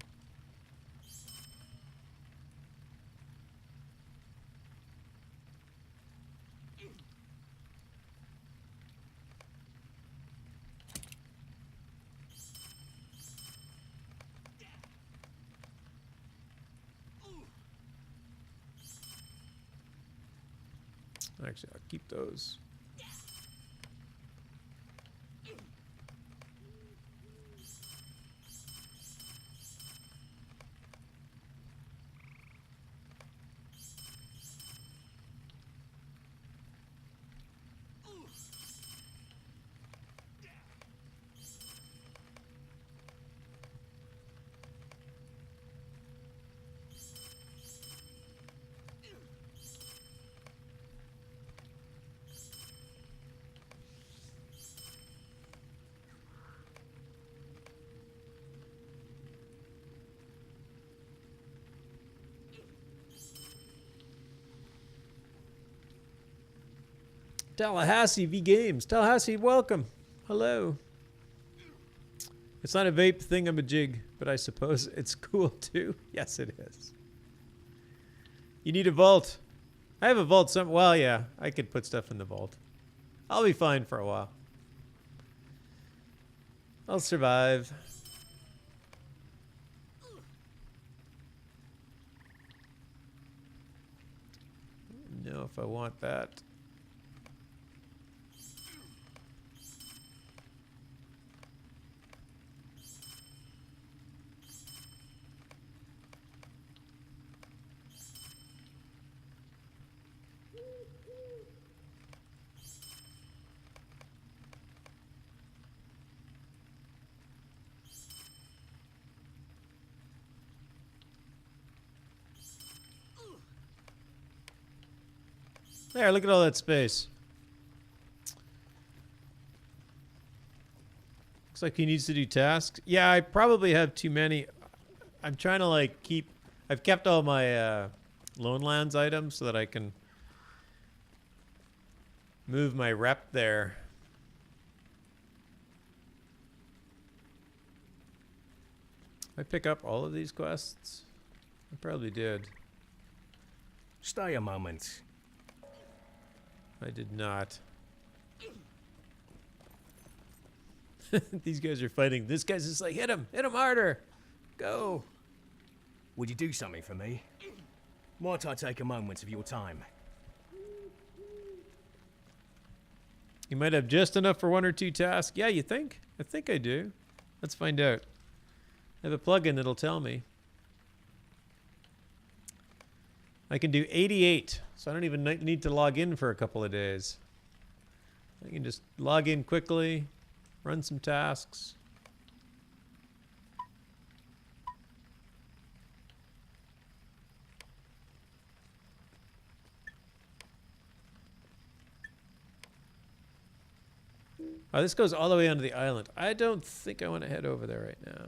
Actually, I'll keep those. Tallahassee V Games. Tallahassee, welcome. Hello. It's not a vape thingamajig, but I suppose it's cool too. Yes, it is. You need a vault. I have a vault some. Well, yeah, I could put stuff in the vault. I'll be fine for a while. I'll survive. Know if I want that. There, look at all that space. Looks like he needs to do tasks. Yeah, I probably have too many. I'm trying to like keep... I've kept all my Lone Lands items so that I can move my rep there. I pick up all of these quests? I probably did. Stay a moment. I did not. These guys are fighting. This guy's just like, hit him harder. Go. Would you do something for me? Might I take a moment of your time? You might have just enough for 1 or 2 tasks. Yeah, you think? I think I do. Let's find out. I have a plugin that'll tell me. I can do 88, so I don't even need to log in for a couple of days. I can just log in quickly, run some tasks. Oh, this goes all the way onto the island. I don't think I want to head over there right now.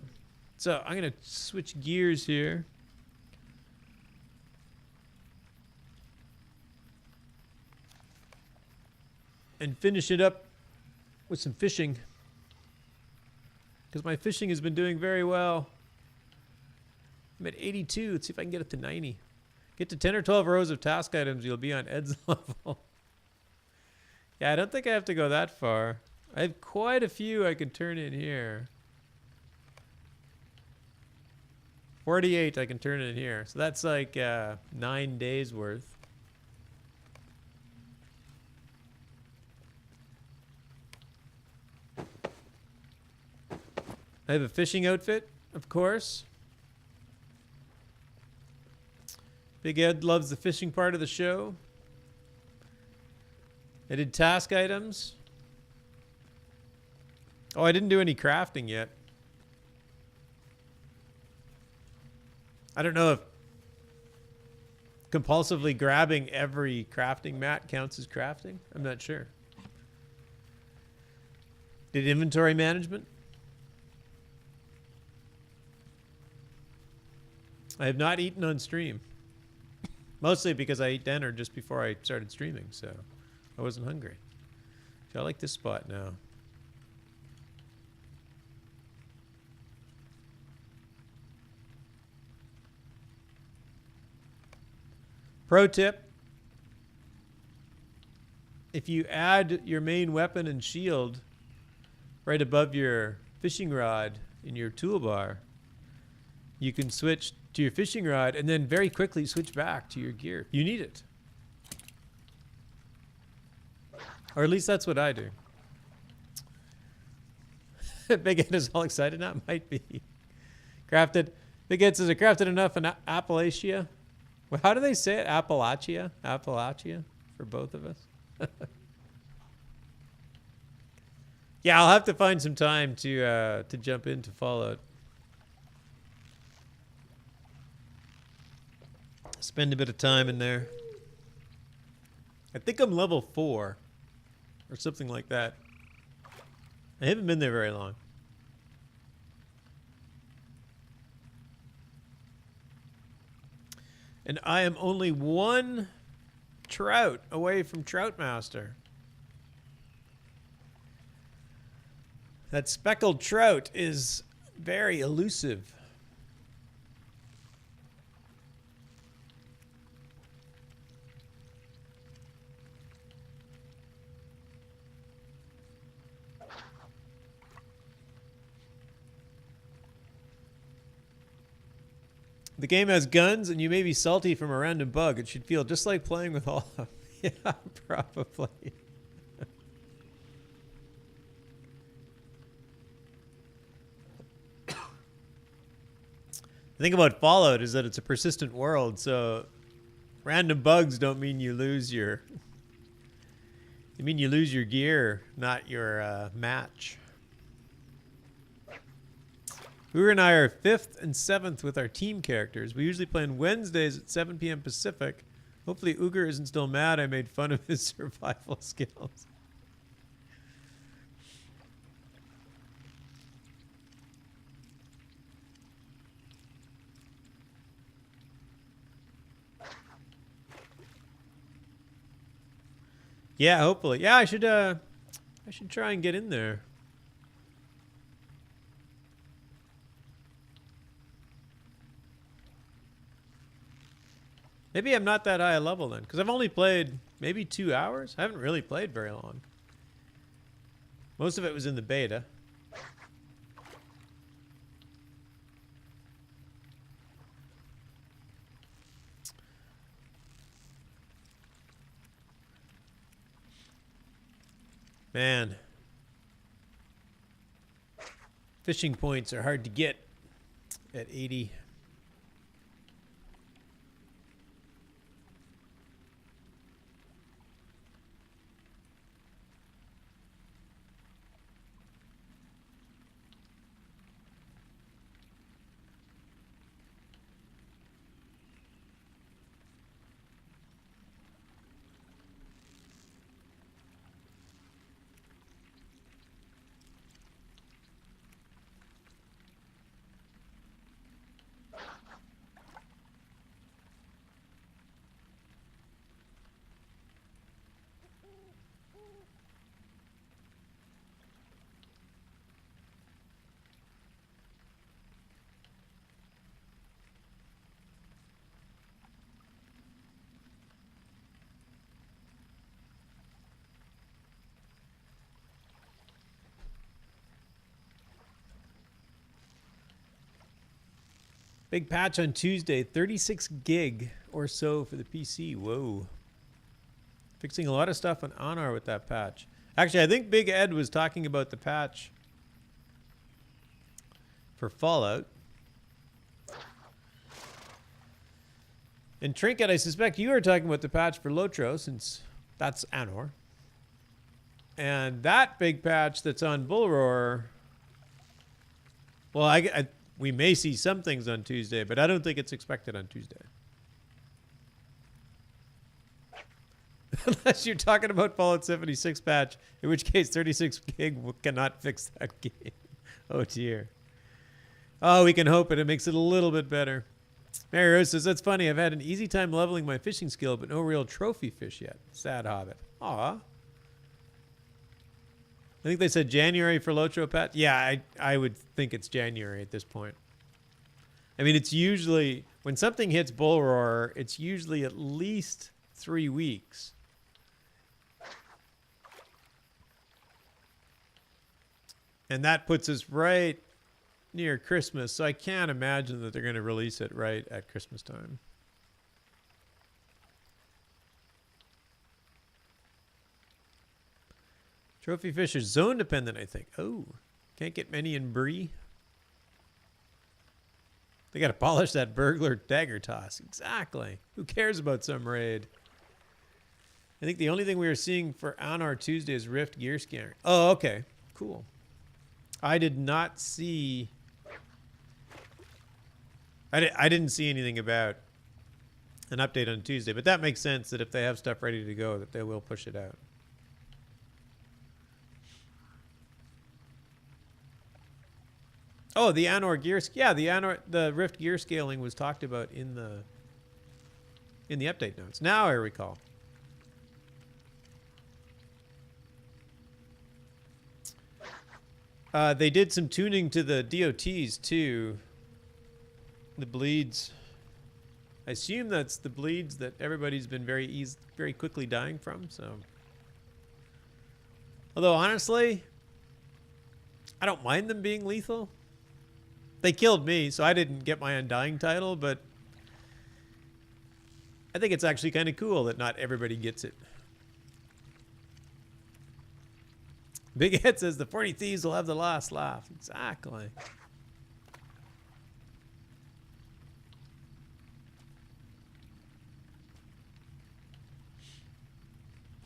So I'm going to switch gears here. And finish it up with some fishing. Because my fishing has been doing very well. I'm at 82. Let's see if I can get it to 90. Get to 10 or 12 rows of task items, you'll be on Ed's level. Yeah, I don't think I have to go that far. I have quite a few I could turn in here. 48 I can turn in here. So that's like 9 days worth. I have a fishing outfit, of course. Big Ed loves the fishing part of the show. I did task items. Oh, I didn't do any crafting yet. I don't know if compulsively grabbing every crafting mat counts as crafting. I'm not sure. Did inventory management. I have not eaten on stream. Mostly because I ate dinner just before I started streaming, so I wasn't hungry. So I like this spot now. Pro tip. If you add your main weapon and shield right above your fishing rod in your toolbar, you can switch to your fishing rod and then very quickly switch back to your gear. You need it. Or at least that's what I do. Big Ed is all excited now. Might be. Crafted. Big Ed says, I crafted enough in Appalachia. Well, how do they say it? Appalachia? Appalachia for both of us? Yeah, I'll have to find some time to jump into Fallout. Spend a bit of time in there. I think I'm level 4 or something like that. I haven't been there very long. And I am only 1 trout away from Trout Master. That speckled trout is very elusive. The game has guns, and you may be salty from a random bug. It should feel just like playing with all of them. Yeah, probably. The thing about Fallout is that it's a persistent world, so random bugs don't mean you lose your... They mean you lose your gear, not your match. Uger and I are 5th and 7th with our team characters. We usually play on Wednesdays at 7 p.m. Pacific. Hopefully Uger isn't still mad I made fun of his survival skills. Yeah, hopefully. Yeah, I should try and get in there. Maybe I'm not that high a level then, because I've only played maybe 2 hours. I haven't really played very long. Most of it was in the beta. Man. Fishing points are hard to get at 80. Big patch on Tuesday, 36 gig or so for the PC. Whoa. Fixing a lot of stuff on Anor with that patch. Actually, I think Big Ed was talking about the patch for Fallout. And Trinket, I suspect you are talking about the patch for LOTRO, since that's Anor. And that big patch that's on Bullroar, well, we may see some things on Tuesday, but I don't think it's expected on Tuesday. Unless you're talking about Fallout 76 patch, in which case 36 gig cannot fix that game. Oh, dear. Oh, we can hope it makes it a little bit better. Mary Rose says, that's funny. I've had an easy time leveling my fishing skill, but no real trophy fish yet. Sad hobbit. Aw. I think they said January for LOTRO patch. Yeah, I would think it's January at this point. I mean, it's usually, when something hits Bullroar, it's usually at least 3 weeks. And that puts us right near Christmas, so I can't imagine that they're going to release it right at Christmas time. Trophy fish are zone dependent, I think. Oh, can't get many in Bree. They got to polish that burglar dagger toss. Exactly. Who cares about some raid? I think the only thing we are seeing for Anor Tuesday is Rift gear scanner. Oh, okay. Cool. I did not see... I didn't see anything about an update on Tuesday, but that makes sense that if they have stuff ready to go, that they will push it out. Oh, the Anor gear... Yeah, the Rift gear scaling was talked about in the update notes. Now I recall. They did some tuning to the DOTs, too. The bleeds. I assume that's the bleeds that everybody's been very quickly dying from, so... Although, honestly, I don't mind them being lethal. They killed me, so I didn't get my Undying title, but I think it's actually kind of cool that not everybody gets it. Big Ed says the 40 Thieves will have the last laugh. Exactly.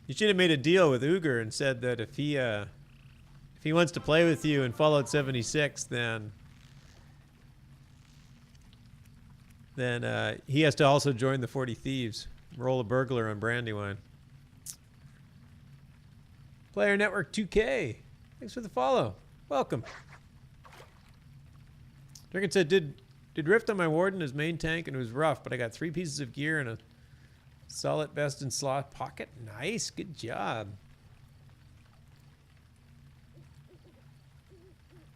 You should have made a deal with Uger and said that if he wants to play with you in Fallout 76, then he has to also join the 40 Thieves. Roll a burglar on Brandywine. Player Network 2K. Thanks for the follow. Welcome. Drinkin said, did Rift on my Warden as main tank and it was rough, but I got 3 pieces of gear and a solid vest and slot pocket. Nice. Good job.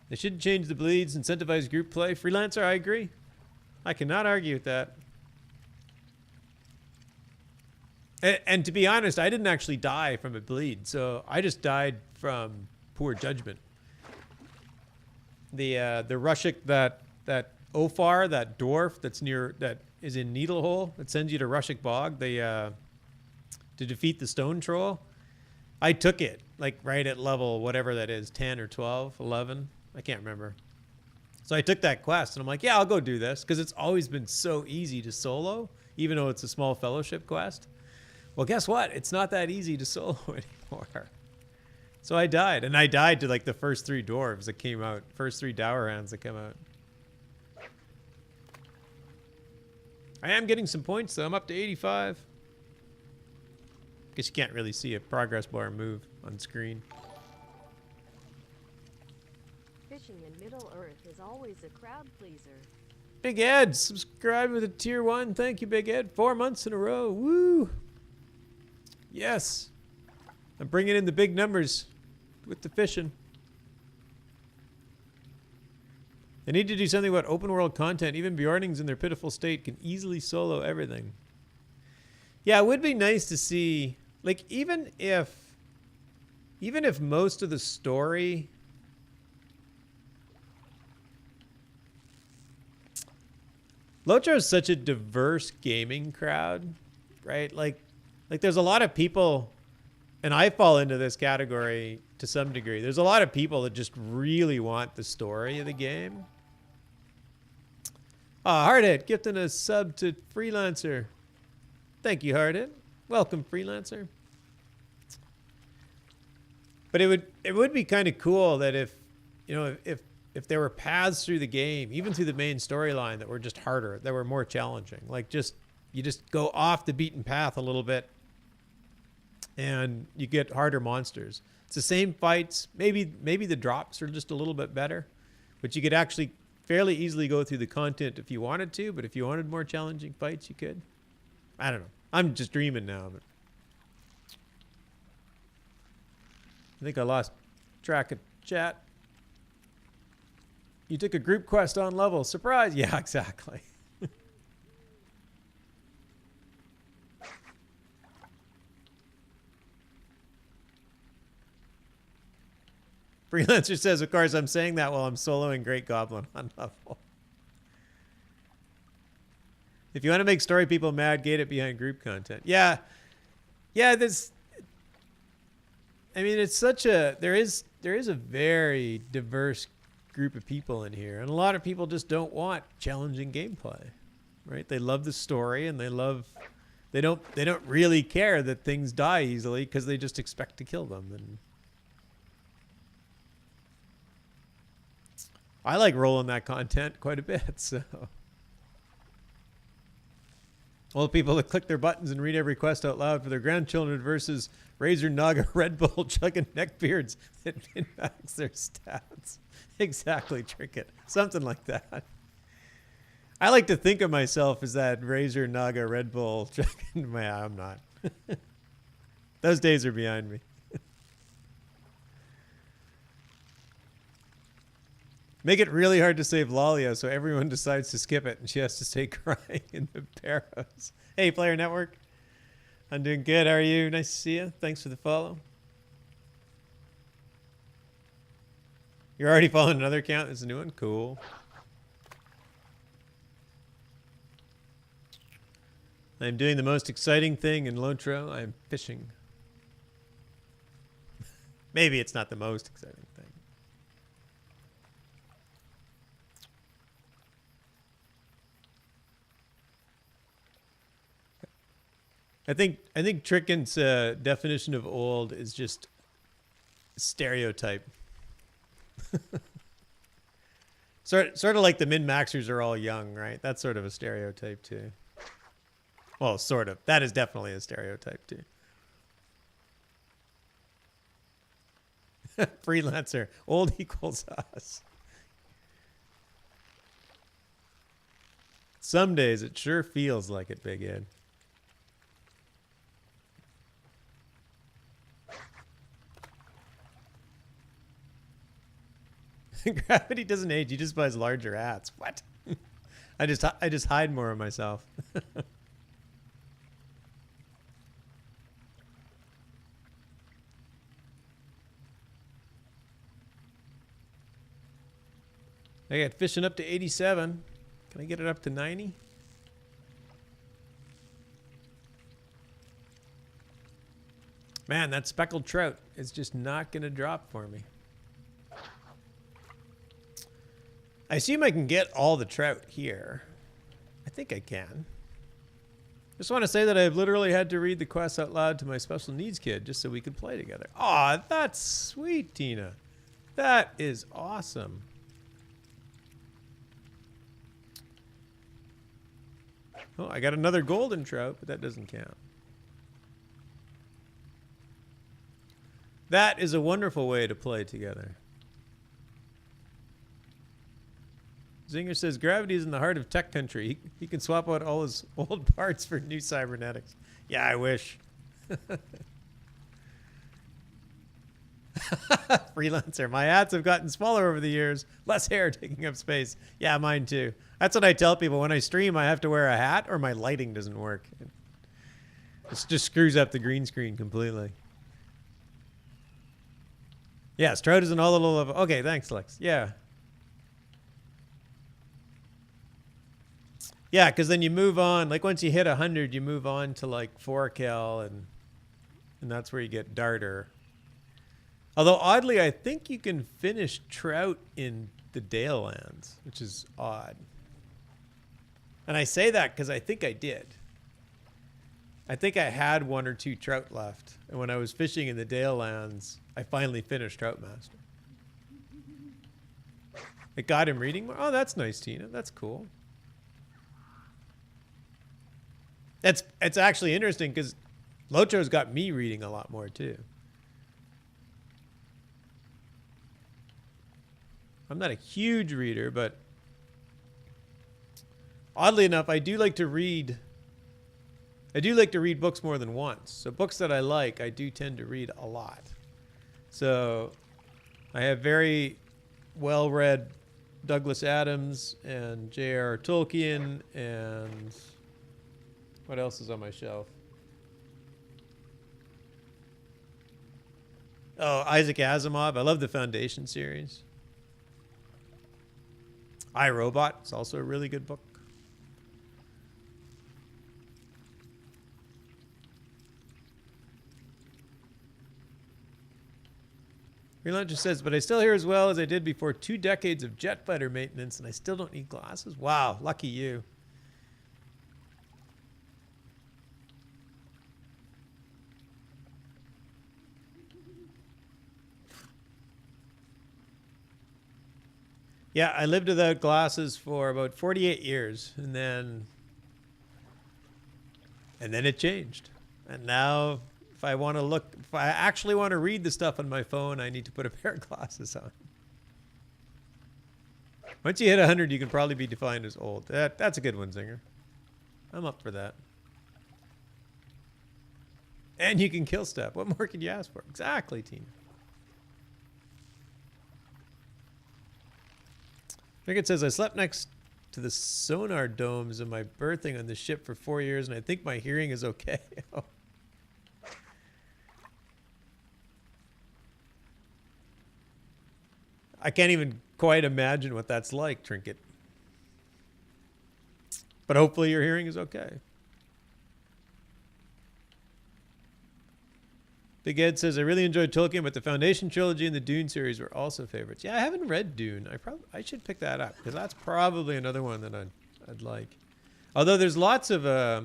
They should change the bleeds, incentivize group play. Freelancer, I agree. I cannot argue with that. And to be honest, I didn't actually die from a bleed, so I just died from poor judgment. The Rushik, that Ofar, that dwarf that is in Needlehole, that sends you to Rushik Bog, to defeat the stone troll. I took it like right at level whatever that is, 10 or 12, 11. I can't remember. So I took that quest and I'm like, yeah, I'll go do this because it's always been so easy to solo, even though it's a small fellowship quest. Well, guess what? It's not that easy to solo anymore. So I died, and I died to like the first 3 dwarves that came out, first 3 dower hands that come out. I am getting some points though. I'm up to 85. Guess you can't really see a progress bar move on screen. Fishing in Middle Earth is always a crowd pleaser. Big Ed, subscribe with a tier 1. Thank you, Big Ed. 4 months in a row. Woo! Yes. I'm bringing in the big numbers with the fishing. They need to do something about open world content. Even Bjornings in their pitiful state can easily solo everything. Yeah, it would be nice to see, like, even if most of the story LOTRO is such a diverse gaming crowd, right? Like there's a lot of people, and I fall into this category to some degree. There's a lot of people that just really want the story of the game. Hardhit gifting a sub to Freelancer. Thank you, Hardhit. Welcome, Freelancer. But it would be kind of cool that if there were paths through the game, even through the main storyline, that were just harder, that were more challenging. Like you just go off the beaten path a little bit, and you get harder monsters. It's the same fights. Maybe the drops are just a little bit better, but you could actually fairly easily go through the content if you wanted to. But if you wanted more challenging fights, you could. I don't know. I'm just dreaming now, but I think I lost track of chat. You took a group quest on level. Surprise! Yeah, exactly. Freelancer says, of course, I'm saying that while I'm soloing Great Goblin on level. If you want to make story people mad, gate it behind group content. Yeah. Yeah, this... I mean, it's such a... There is a very diverse group of people in here, and a lot of people just don't want challenging gameplay, right? They love the story, and they don't really care that things die easily because they just expect to kill them. And I like rolling that content quite a bit, so all the people that click their buttons and read every quest out loud for their grandchildren versus Razor Naga Red Bull chugging neckbeards that min-max their stats. Exactly, Trinket. Something like that. I like to think of myself as that Razor Naga Red Bull chugging. I'm not. Those days are behind me. Make it really hard to save Lalia so everyone decides to skip it and she has to stay crying in the barrows. Hey, Player Network. I'm doing good. How are you? Nice to see you. Thanks for the follow. You're already following another account? There's a new one? Cool. I'm doing the most exciting thing in LOTRO. I'm fishing. Maybe it's not the most exciting thing. I think Tricken's definition of old is just stereotype. Sort of like the min-maxers are all young, right? That's sort of a stereotype too. Well, sort of. That is definitely a stereotype too. Freelancer. Old equals us. Some days it sure feels like it, Big Ed. Gravity doesn't age. He just buys larger hats. What? I just hide more of myself. I got fishing up to 87. Can I get it up to 90? Man, that speckled trout is just not going to drop for me. I assume I can get all the trout here. I think I can. Just want to say that I've literally had to read the quest out loud to my special needs kid just so we could play together. Aw, that's sweet, Tina. That is awesome. Oh, I got another golden trout, but that doesn't count. That is a wonderful way to play together. Zinger says gravity is in the heart of tech country. He can swap out all his old parts for new cybernetics. Yeah, I wish. Freelancer. My hats have gotten smaller over the years. Less hair taking up space. Yeah, mine too. That's what I tell people. When I stream, I have to wear a hat or my lighting doesn't work. It just screws up the green screen completely. Yeah, Stroud is in all the low level. Okay, thanks, Lex. Yeah. Yeah, because then you move on. Like once you hit 100, you move on to like 4Cal, and that's where you get Darter. Although oddly, I think you can finish Trout in the Dale Lands, which is odd. And I say that because I think I did. I think I had 1 or 2 trout left, and when I was fishing in the Dale Lands, I finally finished Troutmaster. It got him reading more. Oh, that's nice, Tina. That's cool. It's actually interesting because Lotro's got me reading a lot more too. I'm not a huge reader, but oddly enough, I do like to read. I do like to read books more than once. So books that I like, I do tend to read a lot. So I have very well-read Douglas Adams and J.R.R. Tolkien, and what else is on my shelf? Oh, Isaac Asimov. I love the Foundation series. I, Robot. It's also a really good book. Freelancer says, but I still hear as well as I did before 2 decades of jet fighter maintenance, and I still don't need glasses. Wow, lucky you. Yeah, I lived without glasses for about 48 years, and then it changed. And now if I want to look, if I actually want to read the stuff on my phone, I need to put a pair of glasses on. Once you hit 100, you can probably be defined as old. That's a good one, Zinger. I'm up for that. And you can kill stuff. What more could you ask for? Exactly, team. I think it says, I slept next to the sonar domes of my berthing on the ship for 4 years, and I think my hearing is okay. I can't even quite imagine what that's like, Trinket. But hopefully your hearing is okay. Big Ed says, I really enjoyed Tolkien, but the Foundation trilogy and the Dune series were also favorites. Yeah, I haven't read Dune. I should pick that up, because that's probably another one that I'd like. Although there's lots of... I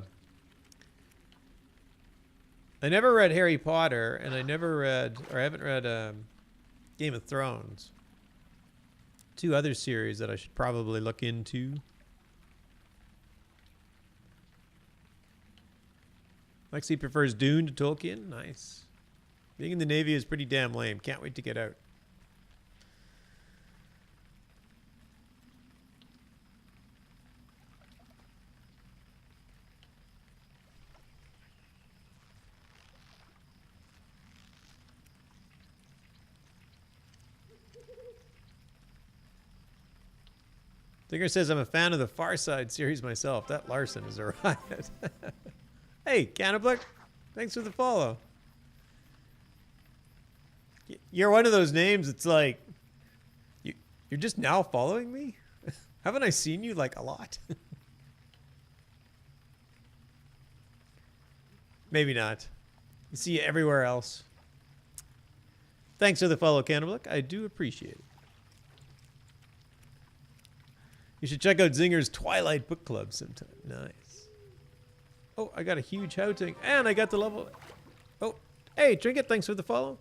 never read Harry Potter, and I haven't read Game of Thrones. 2 other series that I should probably look into. Lexi prefers Dune to Tolkien. Nice. Being in the Navy is pretty damn lame. Can't wait to get out. Digger says, I'm a fan of the Far Side series myself. That Larson is a riot. Hey, Cannibalic, thanks for the follow. You're one of those names, it's like, you're just now following me? Haven't I seen you, like, a lot? Maybe not. You see you everywhere else. Thanks for the follow, Cannibalic. I do appreciate it. You should check out Zinger's Twilight Book Club sometime. Nice. Oh, I got a huge houting, and I got the level. Oh, hey, Trinket, thanks for the follow.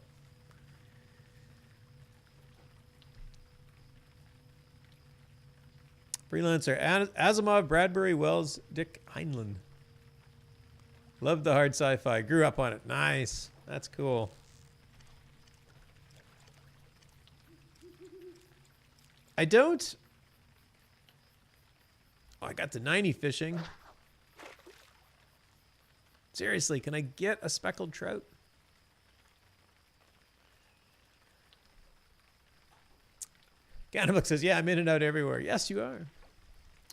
Freelancer, Asimov, Bradbury, Wells, Dick Heinlein. Love the hard sci-fi. Grew up on it. Nice. That's cool. I don't... Oh, I got the 90 fishing. Seriously, can I get a speckled trout? Cannibal says, yeah, I'm in and out everywhere. Yes, you are.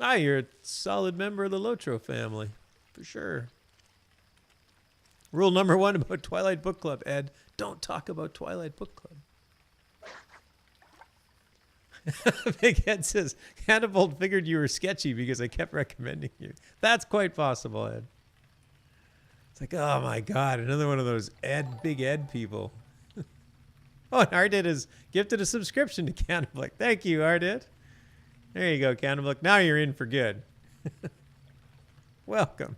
Ah, you're a solid member of the Lotro family. For sure. Rule number 1 about Twilight Book Club, Ed. Don't talk about Twilight Book Club. Big Ed says, Cannibal figured you were sketchy because I kept recommending you. That's quite possible, Ed. It's like, oh my God, another one of those Big Ed people. Oh, and Ardit has gifted a subscription to Cannibal. Thank you, Ardit. There you go, Cannibal. Now you're in for good. Welcome.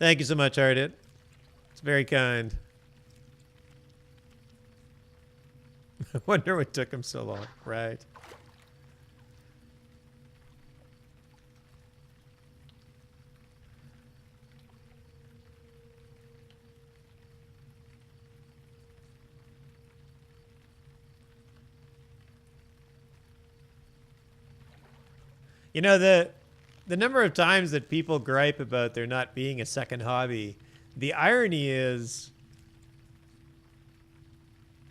Thank you so much, Ardit. It's very kind. I wonder what took him so long. Right. You know, the number of times that people gripe about there not being a second hobby, the irony is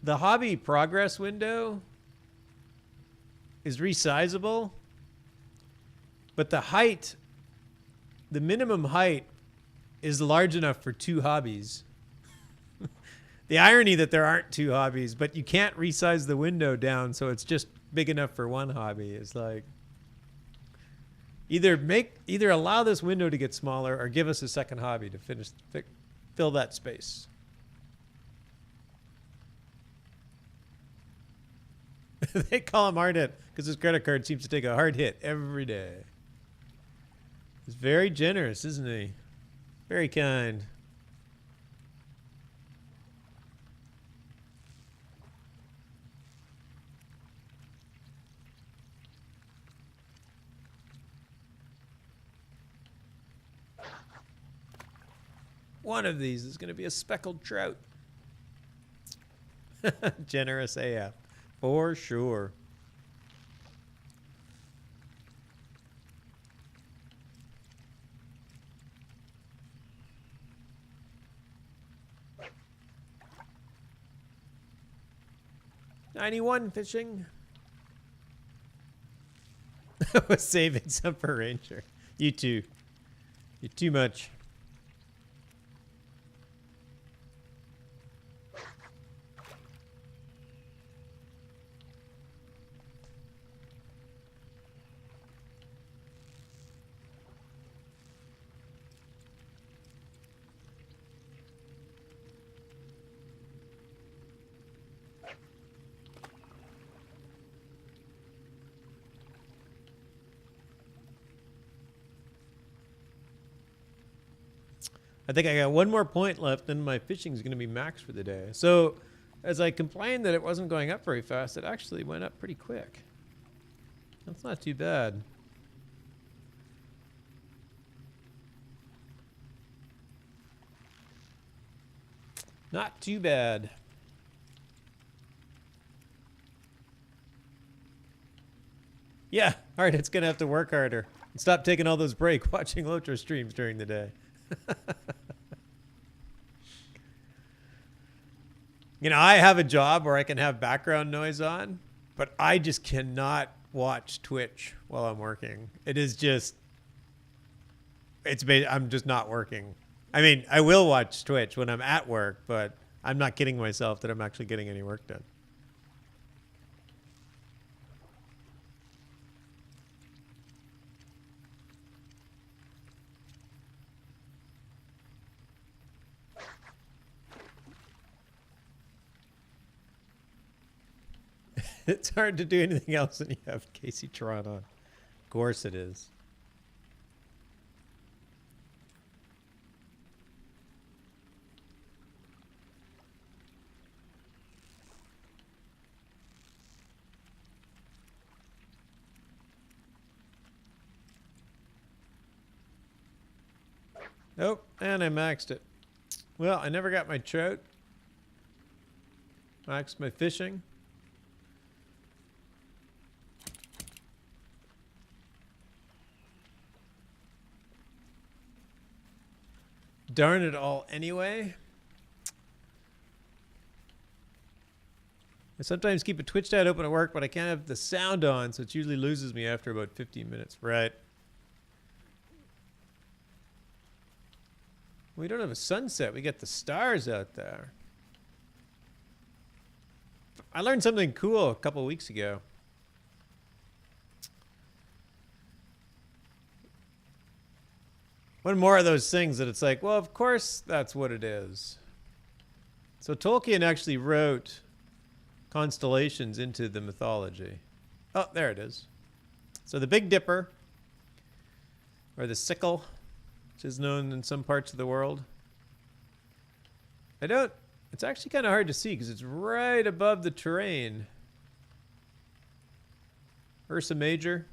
the hobby progress window is resizable, but the height, the minimum height is large enough for 2 hobbies. The irony that there aren't 2 hobbies, but you can't resize the window down so it's just big enough for 1 hobby is like, either allow this window to get smaller or give us a second hobby to fill that space. They call him hard hit because his credit card seems to take a hard hit every day. He's very generous, isn't he? Very kind. One of these is going to be a speckled trout. Generous AF. For sure. $91 fishing. Was saving some for Ranger. You too. You're too much. I think I got 1 more point left, and my fishing is going to be max for the day. So, as I complained that it wasn't going up very fast, it actually went up pretty quick. That's not too bad. Not too bad. Yeah, all right, it's going to have to work harder. And stop taking all those breaks watching LOTRO streams during the day. You know, I have a job where I can have background noise on, but I just cannot watch Twitch while I'm working. It is just, I'm just not working. I mean, I will watch Twitch when I'm at work, but I'm not kidding myself that I'm actually getting any work done. It's hard to do anything else when you have Casey Tron on. Of course it is. Nope, and I maxed it. Well, I never got my trout. Maxed my fishing. Darn it all anyway. I sometimes keep a Twitch chat open at work, but I can't have the sound on, so it usually loses me after about 15 minutes. Right. We don't have a sunset. We got the stars out there. I learned something cool a couple weeks ago. One more of those things that it's like, well, of course that's what it is. So Tolkien actually wrote constellations into the mythology. Oh, there it is. So the Big Dipper, or the sickle, which is known in some parts of the world. It's actually kind of hard to see because it's right above the terrain. Ursa Major.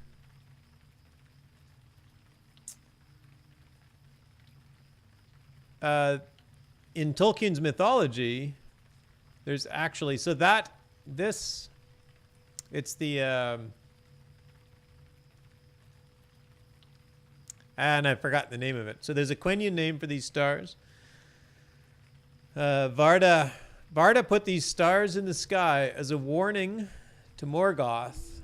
In Tolkien's mythology, there's actually, it's the, and I've forgotten the name of it. So there's a Quenya name for these stars. Varda put these stars in the sky as a warning to Morgoth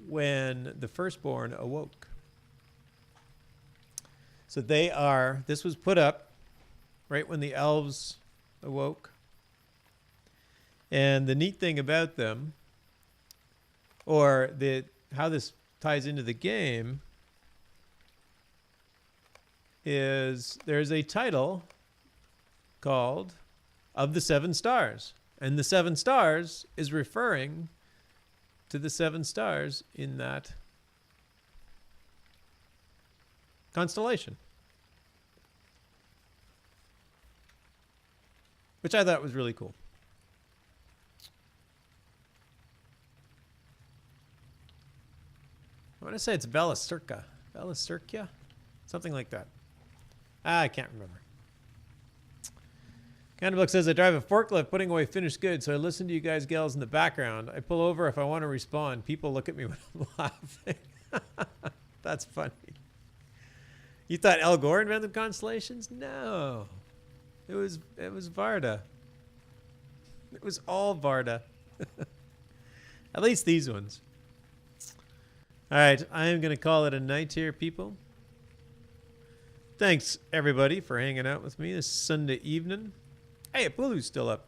when the firstborn awoke. So this was put up right when the elves awoke. And the neat thing about them, or how this ties into the game, is there's a title called Of the Seven Stars. And the seven stars is referring to the seven stars in that constellation. Which I thought was really cool. I want to say it's Velasirka. Velasirkia? Something like that. I can't remember. Candlebook says, I drive a forklift putting away finished goods, so I listen to you guys gals in the background. I pull over if I want to respond. People look at me when I'm laughing. That's funny. You thought Al Gore invented constellations? No. It was Varda. It was all Varda. At least these ones. All right, I am going to call it a night here, people. Thanks, everybody, for hanging out with me this Sunday evening. Hey, Apulu's still up.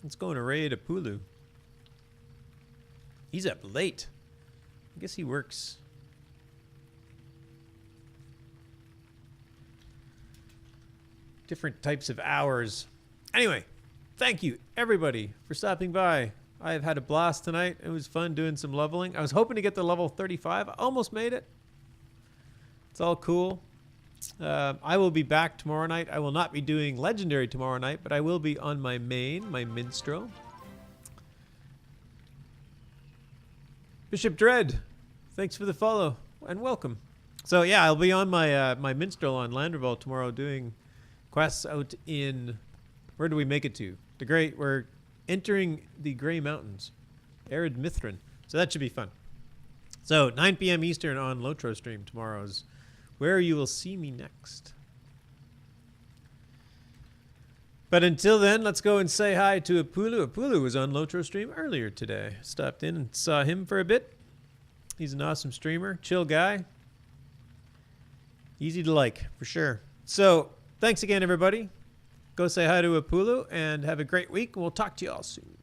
Let's go and raid Apulu. He's up late. I guess he works. Different types of hours. Anyway, thank you, everybody, for stopping by. I have had a blast tonight. It was fun doing some leveling. I was hoping to get to level 35. I almost made it. It's all cool. I will be back tomorrow night. I will not be doing Legendary tomorrow night, but I will be on my main, my Minstrel. Bishop Dread, thanks for the follow and welcome. So yeah, I'll be on my my Minstrel on Landerville tomorrow doing quests out in, where do we make it to? We're entering the Grey Mountains, Arid Mithrin. So that should be fun. So 9 p.m. Eastern on LOTRO stream tomorrow is where you will see me next. But until then, let's go and say hi to Apulu. Apulu was on LOTRO stream earlier today. Stopped in and saw him for a bit. He's an awesome streamer, chill guy. Easy to like, for sure. So thanks again, everybody. Go say hi to Apulu and have a great week. We'll talk to you all soon.